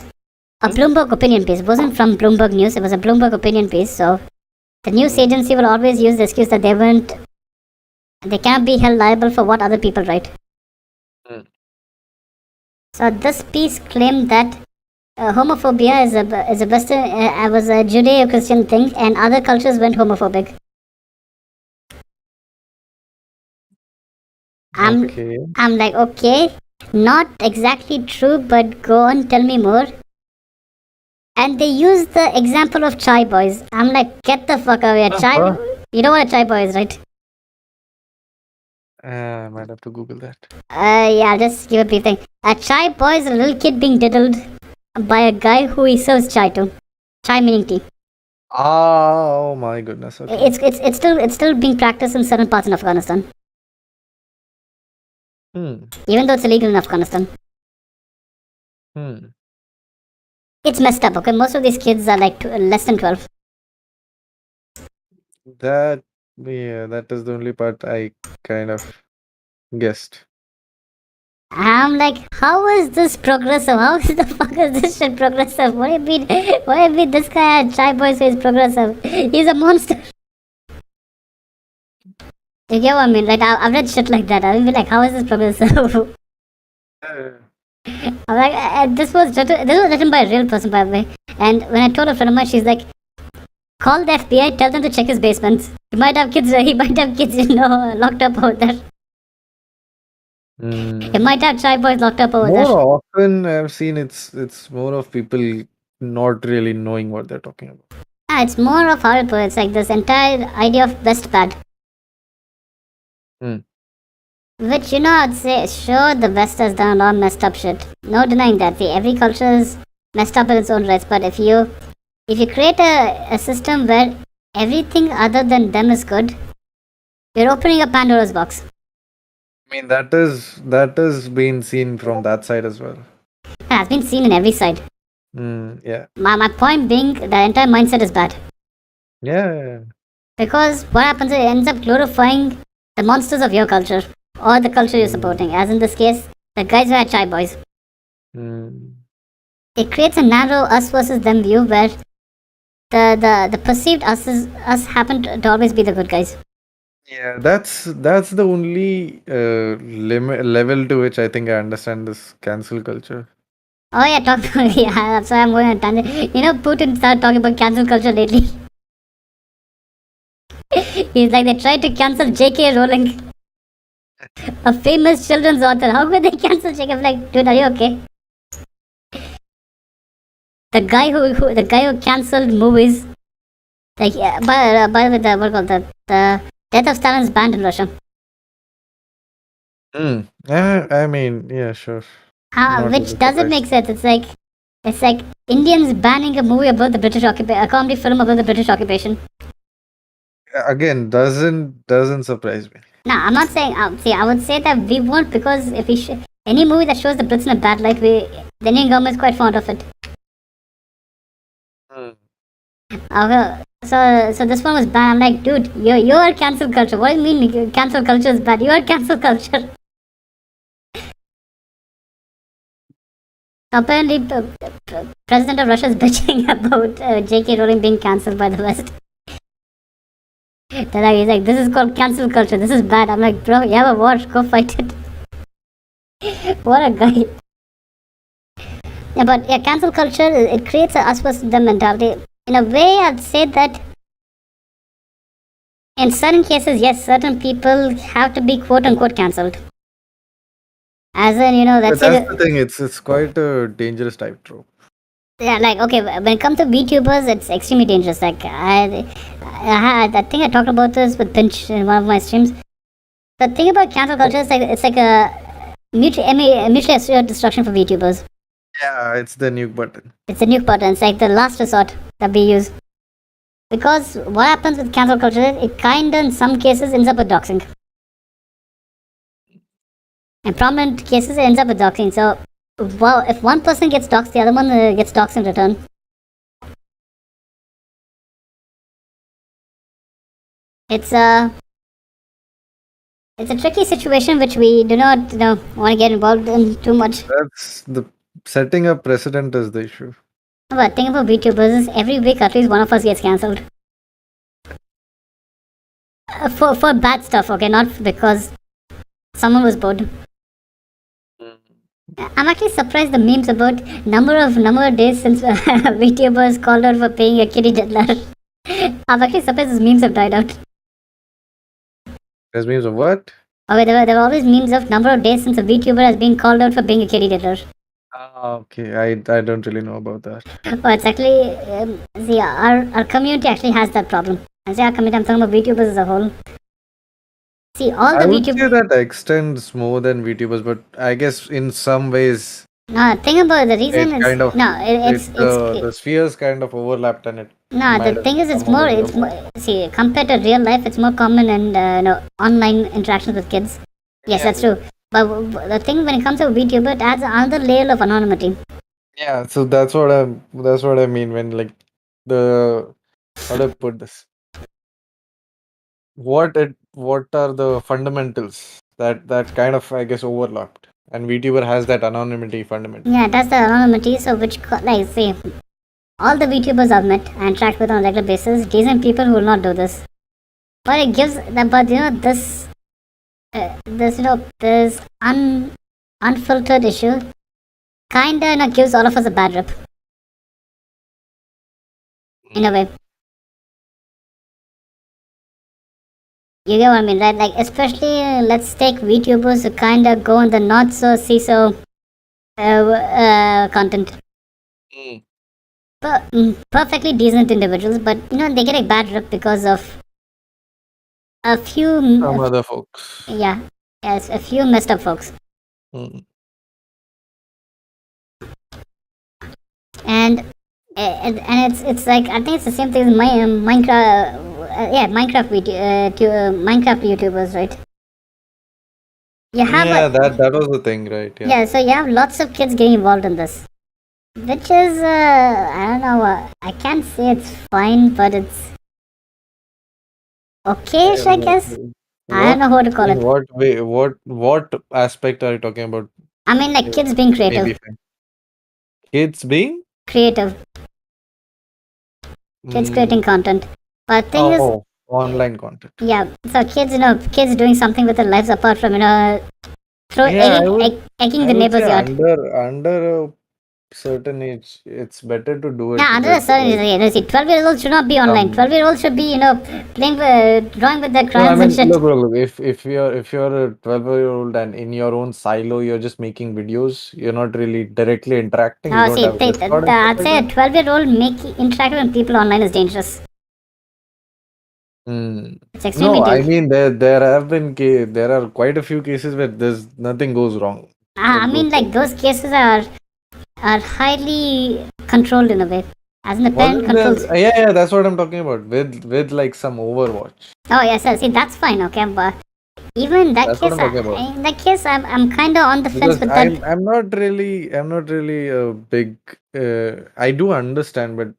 a Bloomberg opinion piece. It wasn't from Bloomberg News. It was a Bloomberg opinion piece. So the news agency will always use the excuse that they can't be held liable for what other people write. So this piece claimed that homophobia is a Western was a Judeo-Christian thing, and other cultures went homophobic. I'm like, okay, not exactly true, but go on, tell me more. And they use the example of chai boys. I'm like, get the fuck away, chai. You know what a chai boy is, right? I might have to Google that. Yeah, I'll just give a brief thing. A chai boy is a little kid being diddled by a guy who he serves chai to. Chai meaning tea. Oh my goodness. Okay. It's still being practiced in certain parts in Afghanistan. Even though it's illegal in Afghanistan. It's messed up, okay? Most of these kids are like less than 12. That Yeah, that is the only part I kind of guessed. I'm like, how is this progressive? How is the fuck is this shit progressive? What do you mean? What do you mean this guy had Chai Boy says progressive? He's a monster. You get what I mean? Like, I've read shit like that. I'll be like, how is this progressive? Uh, I'm like, this was written by a real person, by the way. And when I told a friend of mine, she's like, call the FBI, tell them to check his basement. He might have kids, locked up over there. He might have Chai Boys locked up over there. More often, I've seen it's more of people not really knowing what they're talking about. It's more of how it works. It's like this entire idea of best bad. Hmm. Which, I'd say, sure, the West has done a lot of messed up shit. No denying that. See, every culture is messed up in its own rights. But if you create a system where everything other than them is good, you're opening a Pandora's box. I mean, that is being seen from that side as well. It has been seen in every side. Yeah. My point being, the entire mindset is bad. Yeah. Because what happens is it ends up glorifying the monsters of your culture or the culture you're supporting. As in this case, the guys who had Chai Boys. It creates a narrow us versus them view where the perceived us happen to always be the good guys. Yeah, that's the only level to which I think I understand this cancel culture. Oh yeah, yeah, that's why I'm going on a tangent. Putin started talking about cancel culture lately. He's like, they tried to cancel J.K. Rowling, a famous children's author. How could they cancel J.K.? I'm like, dude, are you okay? The guy who cancelled movies, like, by the way, what called the death of Stalin's banned in Russia. I mean, yeah, sure. Not Which really doesn't surprised. make sense. It's like Indians banning a movie about the British occupation, a comedy film about the British occupation. Again, doesn't surprise me. No, I'm not saying. See, I would say that we won't, because if we any movie that shows the Brits in a bad light, the Indian government is quite fond of it. So this one was bad. I'm like, dude, you're cancel culture. What do you mean cancel culture is bad? You are cancel culture. Apparently, President of Russia is bitching about J.K. Rowling being cancelled by the West. He's like, this is called cancel culture. This is bad. I'm like, bro, you have a war. Go fight it. What a guy. Yeah, but yeah, cancel culture, it creates a us versus them mentality. In a way, I'd say that in certain cases, yes, certain people have to be quote unquote cancelled. As in, But that's the thing. It's quite a dangerous type trope. Yeah, like, okay, when it comes to VTubers, it's extremely dangerous. Like, I think I talked about this with Pinch in one of my streams. The thing about cancel culture is it's like a mutually assured destruction for VTubers. Yeah, it's the nuke button. It's a nuke button. It's like the last resort that we use. Because what happens with cancel culture is it kinda, in some cases, ends up with doxing. In prominent cases, it ends up with doxing. So, well, if one person gets doxed, the other one gets doxed in return. It's a tricky situation which we do not want to get involved in too much. That's the setting up precedent is the issue. But the thing about VTubers is every week at least one of us gets cancelled. For bad stuff, okay, not because someone was bored. I'm actually surprised the memes about number of days since VTubers called out for paying a kitty diddler. I'm actually surprised those memes have died out. There's memes of what? Okay, there were always memes of number of days since a VTuber has been called out for being a kitty diddler. Okay, I don't really know about that. Oh, it's actually see, our community actually has that problem. I say our community, I'm talking about VTubers as a whole. See, all the I would say VTubers. that extends more than VTubers, but I guess in some ways No, thing about the reason it is kind of the spheres kind of overlapped and it. no, the thing is, it's more. See, compared to real life, it's more common in online interactions with kids. Yes, that's true. But the thing when it comes to VTuber, it adds another layer of anonymity. Yeah, so that's what I mean when like the how do I put this? what are the fundamentals that kind of, I guess, overlapped, and VTuber has that anonymity fundamental. Yeah, that's the anonymity. So which like say all the VTubers I've met and interact with on a regular basis, decent people who will not do this. But it gives but this unfiltered issue kinda gives all of us a bad rep in a way. You get what I mean, right? Like especially let's take VTubers who kinda go on the not so see so content. Perfectly decent individuals, but they get a bad rep because of a few Some other folks. yes, a few messed up folks. And it's like I think it's the same thing as my Minecraft Minecraft Minecraft YouTubers, right? You have that was the thing, right? Yeah, so you have lots of kids getting involved in this, which is I don't know, I can't say it's fine, but it's okay-ish, I guess. I don't know how to call In it. what way? What aspect are you talking about? I mean, like kids being creative. Maybe fine. Kids being Creative. Kids creating content. But thing is, online content. yeah, so kids doing something with their lives apart from egging the neighbor's yard. Under a certain age, it's better to do it. Yeah, under a certain age. See, 12-year-olds should not be online. 12-year-olds should be, playing drawing with their crayons and shit. Look. If you're a 12-year-old and in your own silo, you're just making videos. You're not really directly interacting. No, see, I'd say a 12-year-old interacting with people online is dangerous. It's extremely dangerous. I mean there are quite a few cases where nothing goes wrong. I mean, like those cases are highly controlled in a way. As in the parent controls. Yeah, that's what I'm talking about. With like some Overwatch. Oh yes, see that's fine, okay, but even in that case, I'm kind of on the fence with that. I'm not really a big. I do understand, but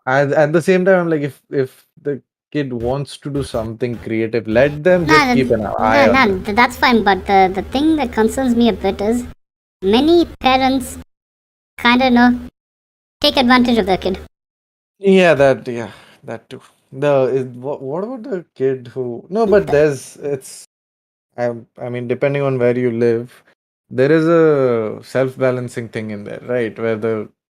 at the same time, I'm like, if the kid wants to do something creative, let them just keep an eye on it. That's fine, but the thing that concerns me a bit is many parents kind of take advantage of their kid. Yeah, that too. What about the kid who? No, but I mean, depending on where you live, there is a self-balancing thing in there, right?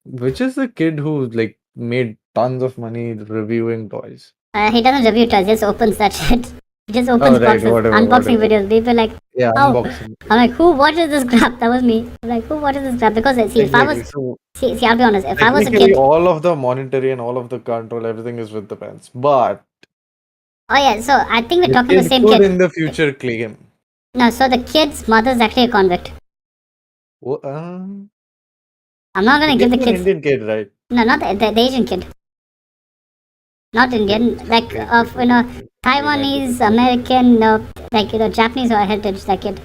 Which is the kid who like made tons of money reviewing toys. He doesn't review toys; just opens that shit. He just opens boxes, unboxing videos. People like, unboxing. I'm like, who watches this crap? That was me. I'm like, who watches this crap? Because see, if I was, see, I'll be honest. If I was a kid, all of the monetary and all of the control, everything is with the parents. But oh yeah, so I think we're talking the same kid. In the future, claim. No, so the kid's mother is actually a convict. I'm not gonna give the kids. Indian kid, right? No, not the Asian kid. Not Indian, like of Taiwanese, American, like Japanese or heritage. That kid.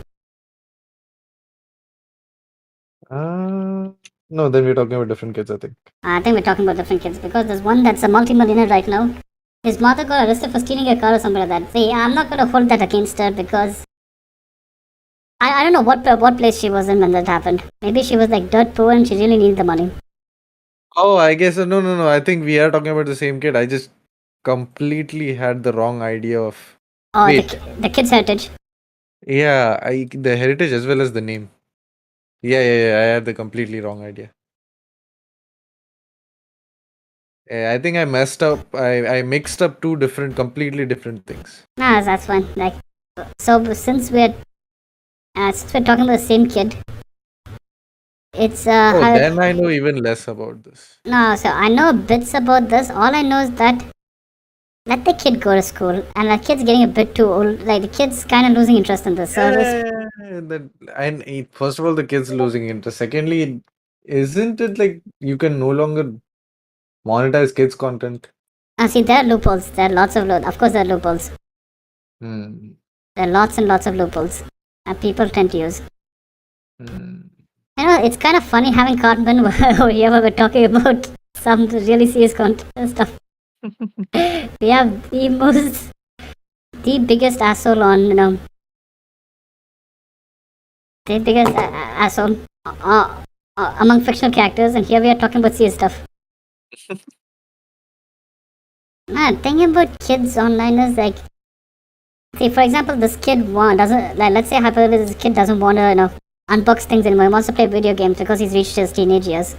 No, then we're talking about different kids, I think. I think we're talking about different kids because there's one that's a multi-millionaire right now. His mother got arrested for stealing a car or something like that. See, I'm not gonna hold that against her because I don't know what place she was in when that happened. Maybe she was like dirt poor and she really needed the money. Oh, I guess no. I think we are talking about the same kid. I just completely had the wrong idea of. Oh, the kid's heritage. Yeah, the heritage as well as the name. Yeah. I had the completely wrong idea. I think I messed up. I mixed up two completely different things. Nah, that's fine. Like, so since we're talking about the same kid, it's then I know even less about this. No, so I know bits about this. All I know is that let the kid go to school, and the kid's getting a bit too old. Like the kid's kind of losing interest in the service. And first of all, the kid's losing interest. Secondly, isn't it like you can no longer monetize kids' content? See, there are loopholes. There are lots of Of course, there are loopholes. There are lots and lots of loopholes that people tend to use. It's kind of funny having Cartman over here where we're talking about some really serious stuff. We have the biggest asshole on, the biggest asshole among fictional characters, and here we are talking about serious stuff. Thinking about kids online is like, see, for example, this kid doesn't, like, let's say hypothetically this kid doesn't want to, unbox things anymore. He wants to play video games because he's reached his teenage years,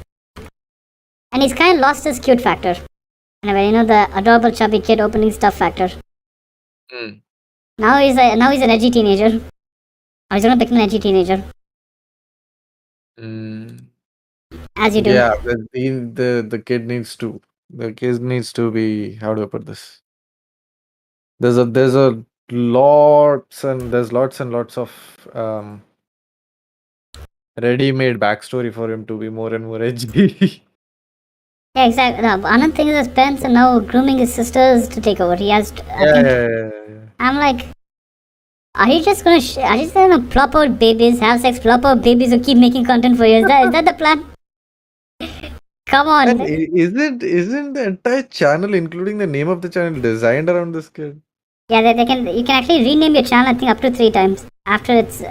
and he's kind of lost his cute factor. Anyway, the adorable chubby kid opening stuff factor. Mm. Now he's an edgy teenager. Or he's gonna become an edgy teenager. As you do. Yeah, the kid needs to. The kid needs to be. How do I put this? There's lots and lots of ready-made backstory for him to be more and more edgy. Yeah, exactly. No, another thing is his parents are now grooming his sisters to take over. He has. Yeah. I'm like, are you just gonna plop out babies, have sex, plop out babies who keep making content for you? Is that the plan? Come on. And isn't the entire channel, including the name of the channel, designed around this kid? Yeah, you can actually rename your channel, I think, up to 3 times after it gets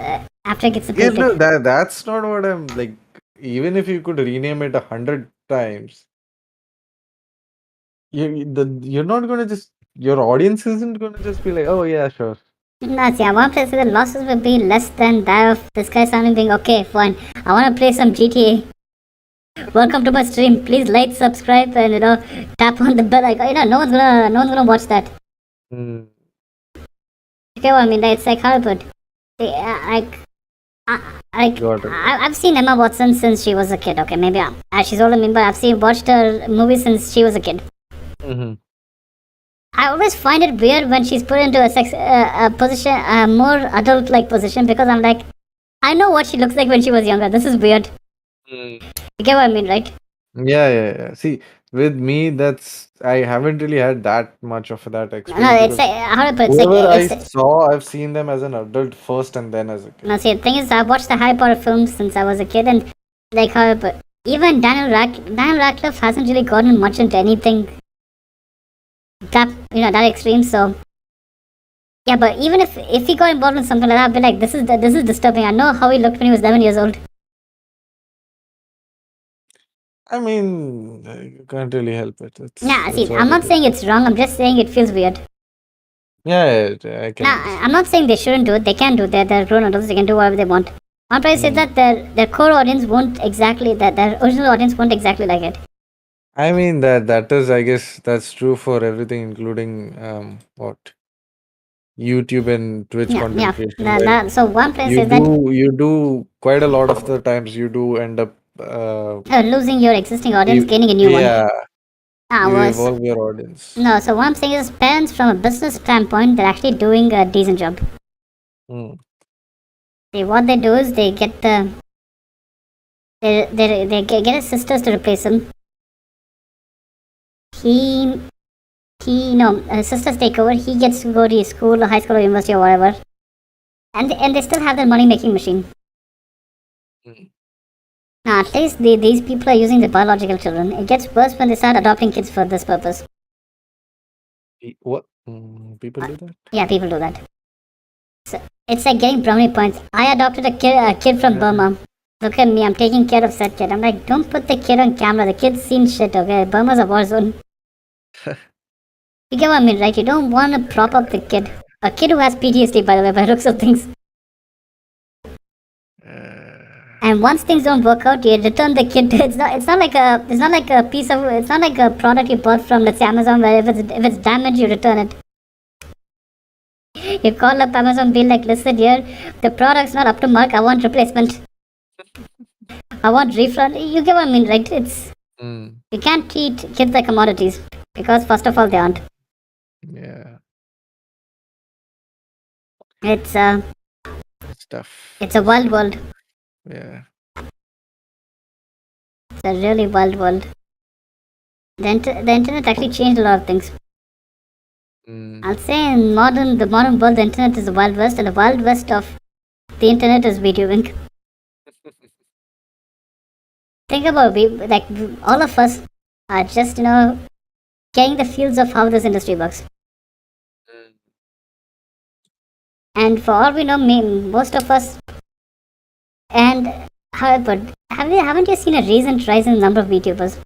a Yeah, no, that's not what I'm like. Even if you could rename it 100 times, you're not gonna just, your audience isn't gonna just be like, oh yeah, sure. No, see, I want to say the losses will be less than that of this guy sounding being okay, fine. I want to play some GTA. Welcome to my stream. Please like, subscribe, and tap on the bell icon. No one's gonna watch that. Mm. Okay, well, I mean, it's like Harvard. I've seen Emma Watson since she was a kid. Okay, maybe she's older than me, but I've watched her movies since she was a kid. Mm-hmm. I always find it weird when she's put into a position, a more adult-like position, because I'm like, I know what she looks like when she was younger. This is weird. You get what I mean, right? Yeah. See, with me, I haven't really had that much of that experience. No, it's like, how do I put it? Whoever I've seen them as an adult first and then as a kid. No, see, the thing is, I've watched the Harry Potter films since I was a kid, and like how I put, even Daniel Radcliffe hasn't really gotten much into anything that extreme. So yeah, but even if he got involved in something like that, I'd be like, this is disturbing. I know how he looked when he was 11 years old. I mean, you can't really help it. See, I'm not saying it's wrong. I'm just saying it feels weird. Yeah, I can. I'm not saying they shouldn't do it. They can do it. They're grown adults. They can do whatever they want. I'm trying to say that their core audience won't exactly, that their original audience won't exactly like it. I mean, that is, I guess that's true for everything, including what YouTube and Twitch content creation. So one place is that you do quite a lot of the times you do end up losing your existing audience, gaining a new one. Yeah. You evolve your audience. No, so what I'm saying is, parents from a business standpoint, they're actually doing a decent job. See, what they do is they get they get his sisters to replace him. His sisters take over. He gets to go to school, high school, or university, or whatever, and they still have their money making machine. Now, at least these people are using the biological children. It gets worse when they start adopting kids for this purpose. What? People do that? Yeah, people do that. So, it's like getting brownie points. I adopted a kid from Burma. Look at me, I'm taking care of said kid. I'm like, don't put the kid on camera. The kid's seen shit, okay? Burma's a war zone. You get what I mean, right? You don't want to prop up the kid. A kid who has PTSD, by the way, by looks of things. And once things don't work out, you return the kid. It's not like a product you bought from, let's say, Amazon, where if it's damaged, you return it. You call up Amazon, be like, listen here, the product's not up to mark. I want replacement. I want refund. You get what I mean, right? You can't treat kids like commodities, because first of all, they aren't. Yeah. It's stuff. It's a wild world. Yeah. It's a really wild world. The internet actually changed a lot of things. I'll say in the modern world, the internet is the wild west, and the wild west of the internet is videoing. Think about it, like all of us are just getting the feels of how this industry works. And for all we know, most of us, and however, haven't you seen a recent rise in the number of VTubers?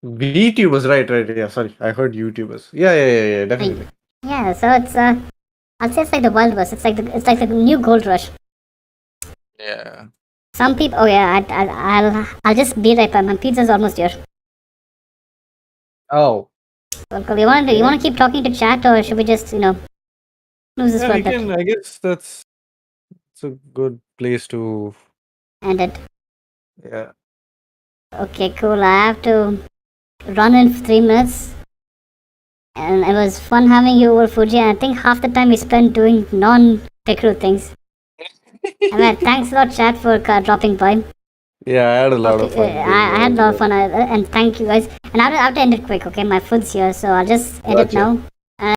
VTubers, right. Yeah, sorry. I heard YouTubers. Yeah, definitely. Yeah, so it's I'll say it's like the Wild West. It's like the new gold rush. Yeah. Some people. Oh yeah, I'll just be right back. My pizza's almost here. Oh. Well, you want to keep talking to chat, or should we just lose this for a bit? I guess it's a good place to End it. Yeah. Okay, cool. I have to run in 3 minutes. And it was fun having you over, Fuji. I think half the time we spent doing non-Picrew things. Thanks a lot, chat, for dropping by. Yeah, I had a lot of fun. I had a lot of fun, and thank you guys. And I have to end it quick, okay? My food's here, so I'll just end it now.